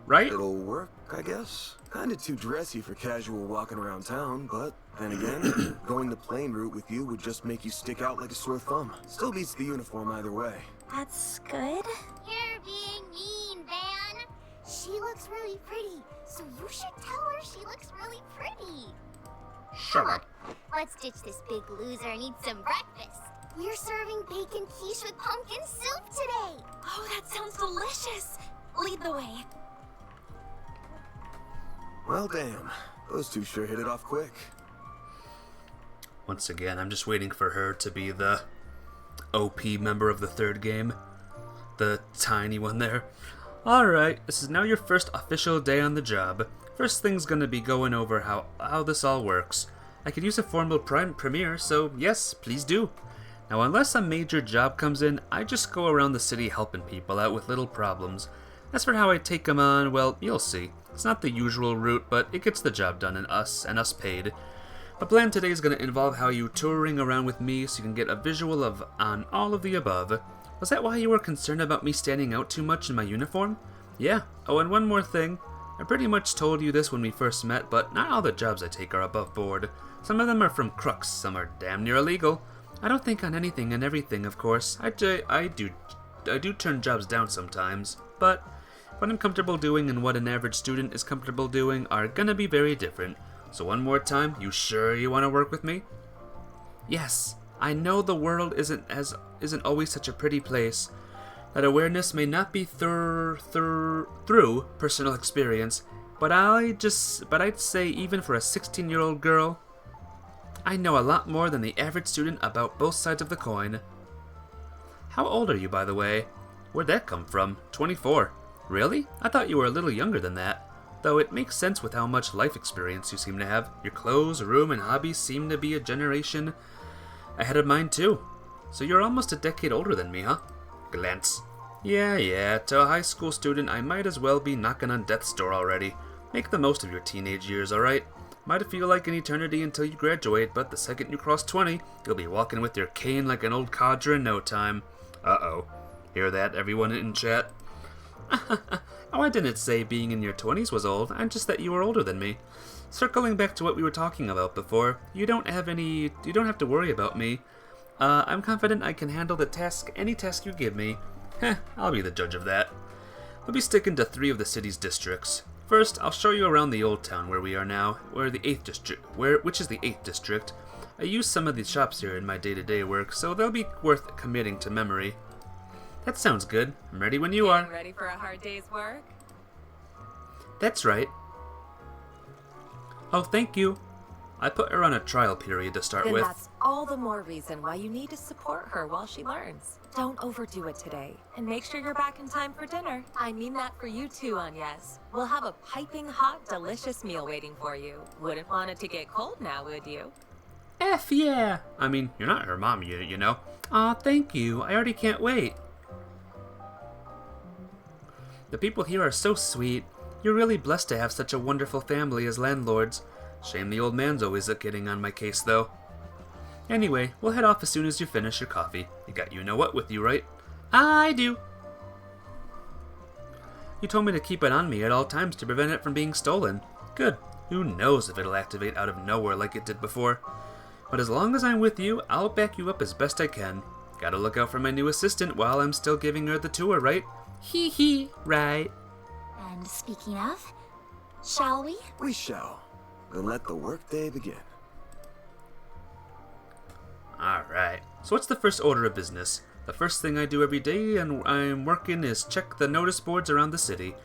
right? It'll work, I guess. Kinda too dressy for casual walking around town, but then again, going the plain route with you would just make you stick out like a sore thumb. Still beats the uniform either way. That's good. You're being mean, Van. She looks really pretty, so you should tell her she looks really pretty. Shut up. Let's ditch this big loser and eat some breakfast. We're serving bacon quiche with pumpkin soup today. Oh, that sounds delicious. Lead the way. Well, damn. Those two sure hit it off quick. Once again, I'm just waiting for her to be the OP member of the third game. The tiny one there. Alright, this is now your first official day on the job. First thing's gonna be going over how this all works. I could use a formal premiere, so yes, please do. Now, unless a major job comes in, I just go around the city helping people out with little problems. As for how I take them on, well, you'll see. It's not the usual route, but it gets the job done and us paid. The plan today is going to involve how you touring around with me so you can get a visual on all of the above. Was that why you were concerned about me standing out too much in my uniform? Yeah. Oh, and one more thing. I pretty much told you this when we first met, but not all the jobs I take are above board. Some of them are from crooks, some are damn near illegal. I don't think on anything and everything, of course. I do turn jobs down sometimes, but what I'm comfortable doing and what an average student is comfortable doing are gonna be very different. So one more time, you sure you want to work with me? Yes, I know the world isn't always such a pretty place. That awareness may not be through personal experience, but I'd say even for a 16-year-old girl, I know a lot more than the average student about both sides of the coin. How old are you, by the way? Where'd that come from? 24. Really? I thought you were a little younger than that. Though it makes sense with how much life experience you seem to have. Your clothes, room, and hobbies seem to be a generation ahead of mine, too. So you're almost a decade older than me, huh? Glance. Yeah, to a high school student, I might as well be knocking on death's door already. Make the most of your teenage years, alright? Might feel like an eternity until you graduate, but the second you cross 20, you'll be walking with your cane like an old codger in no time. Uh-oh. Hear that, everyone in chat? Oh, I didn't say being in your 20s was old, I'm just that you were older than me. Circling back to what we were talking about before, you don't have to worry about me. I'm confident I can handle any task you give me. I'll be the judge of that. We'll be sticking to 3 of the city's districts. First, I'll show you around the old town where we are now, which is the 8th district. I use some of the shops here in my day-to-day work, so they'll be worth committing to memory. That sounds good. I'm ready when you are. Ready for a hard day's work? That's right. Oh, thank you. I put her on a trial period to start Then with. that's all the more reason why you need to support her while she learns. Don't overdo it today, and make sure you're back in time for dinner. I mean that for you too, Agnes. We'll have a piping hot, delicious meal waiting for you. Wouldn't want it to get cold now, would you? F yeah! I mean, you're not her mom, you know. Aw, thank you. I already can't wait. The people here are so sweet. You're really blessed to have such a wonderful family as landlords. Shame the old man's always getting on my case, though. Anyway, we'll head off as soon as you finish your coffee. You got you-know-what with you, right? I do. You told me to keep it on me at all times to prevent it from being stolen. Good. Who knows if it'll activate out of nowhere like it did before. But as long as I'm with you, I'll back you up as best I can. Gotta look out for my new assistant while I'm still giving her the tour, right? Hee hee, right. And speaking of, shall we? We shall. Then let the workday begin. Alright, so what's the first order of business? The first thing I do every day and I'm working is check the notice boards around the city.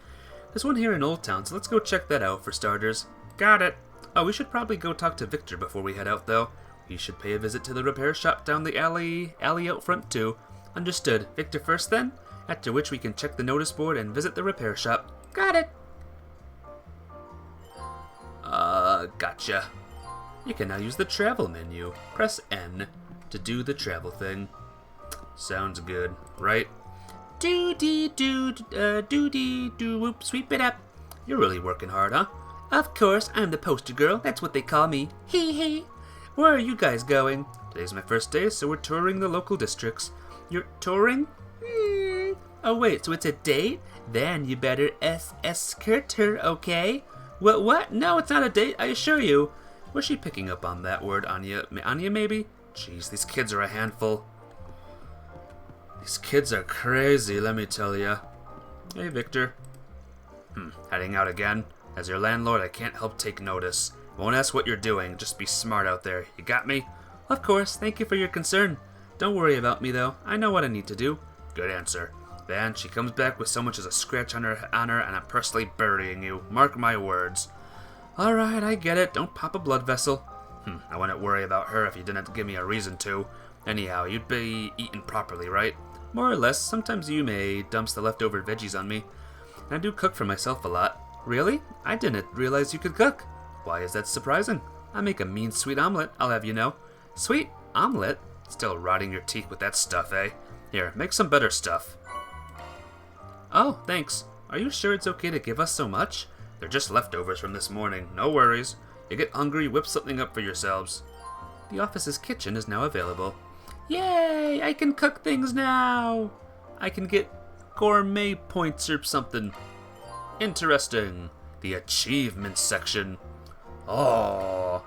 There's one here in Old Town, so let's go check that out for starters. Got it! Oh, we should probably go talk to Victor before we head out, though. We should pay a visit to the repair shop down the alley out front, too. Understood. Victor first, then? After which we can check the notice board and visit the repair shop. Got it! Gotcha. You can now use the travel menu. Press N to do the travel thing. Sounds good, right? Do-dee-do, whoop, sweep it up. You're really working hard, huh? Of course, I'm the poster girl. That's what they call me. Hee hee. Where are you guys going? Today's my first day, so we're touring the local districts. You're touring? Oh wait, so it's a date? Then you better escort her, okay? What? No, it's not a date, I assure you. Was she picking up on that word, Anya? Anya, maybe? Jeez, these kids are a handful. These kids are crazy, let me tell ya. Hey, Victor. Heading out again? As your landlord, I can't help take notice. Won't ask what you're doing, just be smart out there. You got me? Of course, thank you for your concern. Don't worry about me, though. I know what I need to do. Good answer. Van, she comes back with so much as a scratch on her, and I'm personally burying you. Mark my words. Alright, I get it. Don't pop a blood vessel. I wouldn't worry about her if you didn't give me a reason to. Anyhow, you'd be eaten properly, right? More or less. Sometimes you may dumps the leftover veggies on me. And I do cook for myself a lot. Really? I didn't realize you could cook. Why is that surprising? I make a mean sweet omelet, I'll have you know. Sweet omelet? Still rotting your teeth with that stuff, eh? Here, make some better stuff. Oh, thanks. Are you sure it's okay to give us so much? They're just leftovers from this morning. No worries. You get hungry, whip something up for yourselves. The office's kitchen is now available. Yay! I can cook things now! I can get gourmet points or something. Interesting. The achievements section. Oh.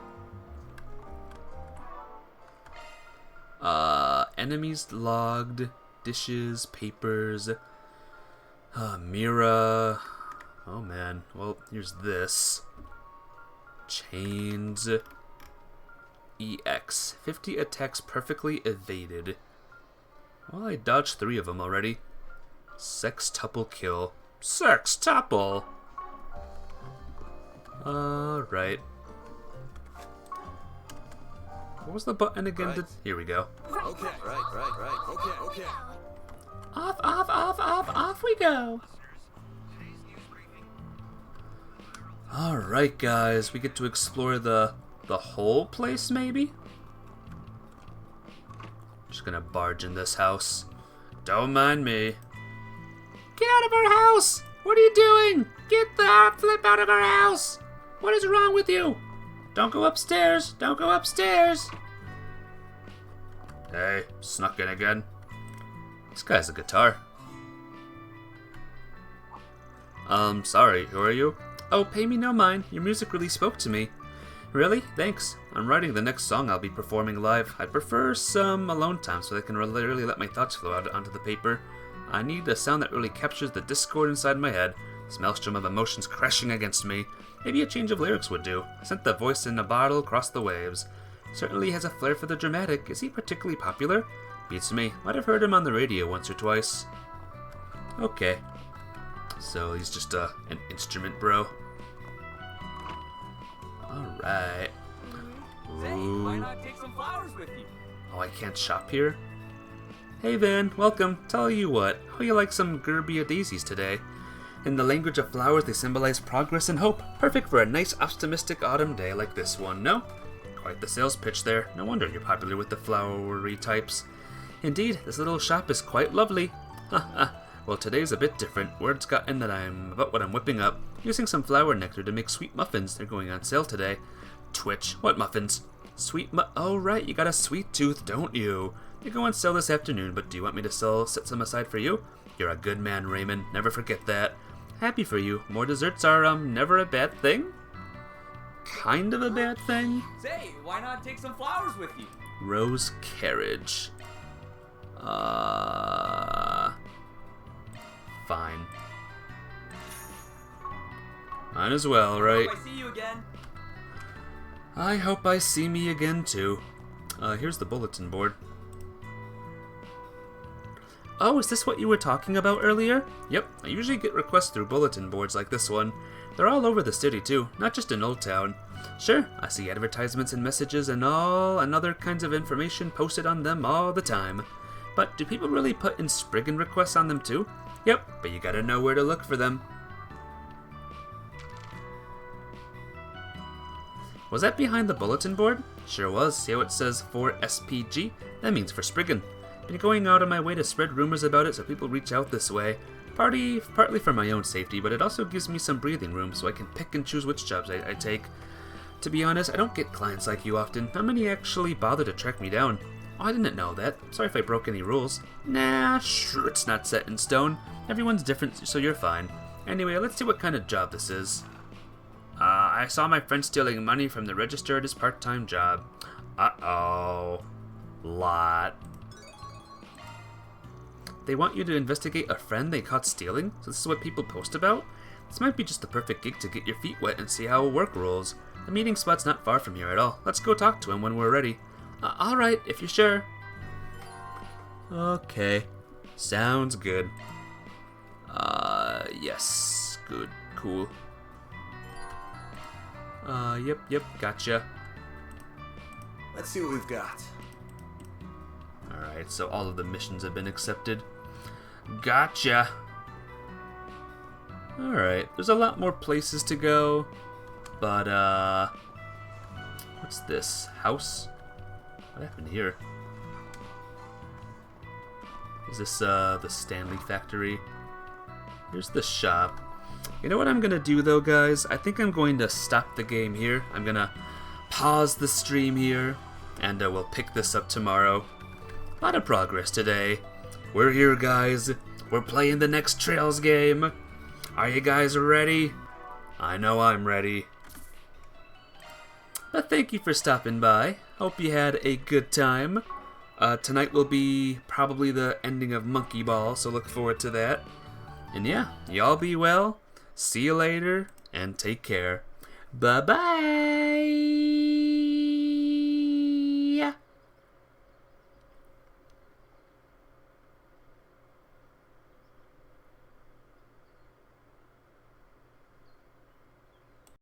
Enemies logged. Dishes, papers. Mira. Oh man. Well, here's this. Chains. EX. 50 attacks perfectly evaded. Well, I dodged 3 of them already. Sextuple kill. Sextuple! Alright. What was the button again? Right. Here we go. Okay, right. Okay. Off we go! Alright guys, we get to explore the whole place maybe? Just gonna barge in this house. Don't mind me. Get out of our house! What are you doing? Get the flip out of our house! What is wrong with you? Don't go upstairs! Don't go upstairs! Hey, snuck in again. This guy's a guitar. Sorry, who are you? Oh, pay me no mind. Your music really spoke to me. Really? Thanks. I'm writing the next song I'll be performing live. I'd prefer some alone time so I can really let my thoughts flow out onto the paper. I need a sound that really captures the discord inside my head. This maelstrom of emotions crashing against me. Maybe a change of lyrics would do. I sent the voice in a bottle across the waves. Certainly has a flair for the dramatic. Is he particularly popular? Beats me. Might have heard him on the radio once or twice. Okay. So he's just an instrument bro. Alright. Say, why not take some flowers with you? Oh, I can't shop here? Hey Van, welcome. Tell you what, how you like some Gerbia daisies today? In the language of flowers, they symbolize progress and hope. Perfect for a nice optimistic autumn day like this one, no? Quite the sales pitch there. No wonder you're popular with the flowery types. Indeed, this little shop is quite lovely. Haha. Well, today's a bit different. Word's gotten that I'm about what I'm whipping up. Using some flower nectar to make sweet muffins. They're going on sale today. Twitch. What muffins? Oh, right, you got a sweet tooth, don't you? They go on sale this afternoon, but do you want me to set some aside for you? You're a good man, Raymond. Never forget that. Happy for you. More desserts are, never a bad thing? Kind of a bad thing? Say, why not take some flowers with you? Rose carriage. Fine. Might as well, right? Hope I see you again. I hope I see me again, too. Here's the bulletin board. Oh, is this what you were talking about earlier? Yep, I usually get requests through bulletin boards like this one. They're all over the city, too, not just in Old Town. Sure, I see advertisements and messages and other kinds of information posted on them all the time. But do people really put in Spriggan requests on them, too? Yep, but you gotta know where to look for them. Was that behind the bulletin board? Sure was. See how it says for SPG? That means for Spriggan. Been going out of my way to spread rumors about it so people reach out this way. Partly for my own safety, but it also gives me some breathing room so I can pick and choose which jobs I take. To be honest, I don't get clients like you often. Not many actually bother to track me down. Oh, I didn't know that. Sorry if I broke any rules. Nah, sure, it's not set in stone. Everyone's different, so you're fine. Anyway, let's see what kind of job this is. I saw my friend stealing money from the register at his part-time job. Uh-oh. Lot. They want you to investigate a friend they caught stealing? So this is what people post about? This might be just the perfect gig to get your feet wet and see how work rolls. The meeting spot's not far from here at all. Let's go talk to him when we're ready. Alright, if you're sure. Okay. Sounds good. Yes. Good. Cool. Yep, gotcha. Let's see what we've got. Alright, so all of the missions have been accepted. Gotcha! Alright, there's a lot more places to go. But, what's this? House? What happened here? Is this, the Stanley factory? Here's the shop. You know what I'm gonna do though, guys? I think I'm going to stop the game here. I'm gonna pause the stream here, and we'll pick this up tomorrow. A lot of progress today. We're here, guys. We're playing the next Trails game. Are you guys ready? I know I'm ready. But thank you for stopping by. Hope you had a good time. Tonight will be probably the ending of Monkey Ball, so look forward to that. And yeah, y'all be well. See you later, and take care. Bye-bye!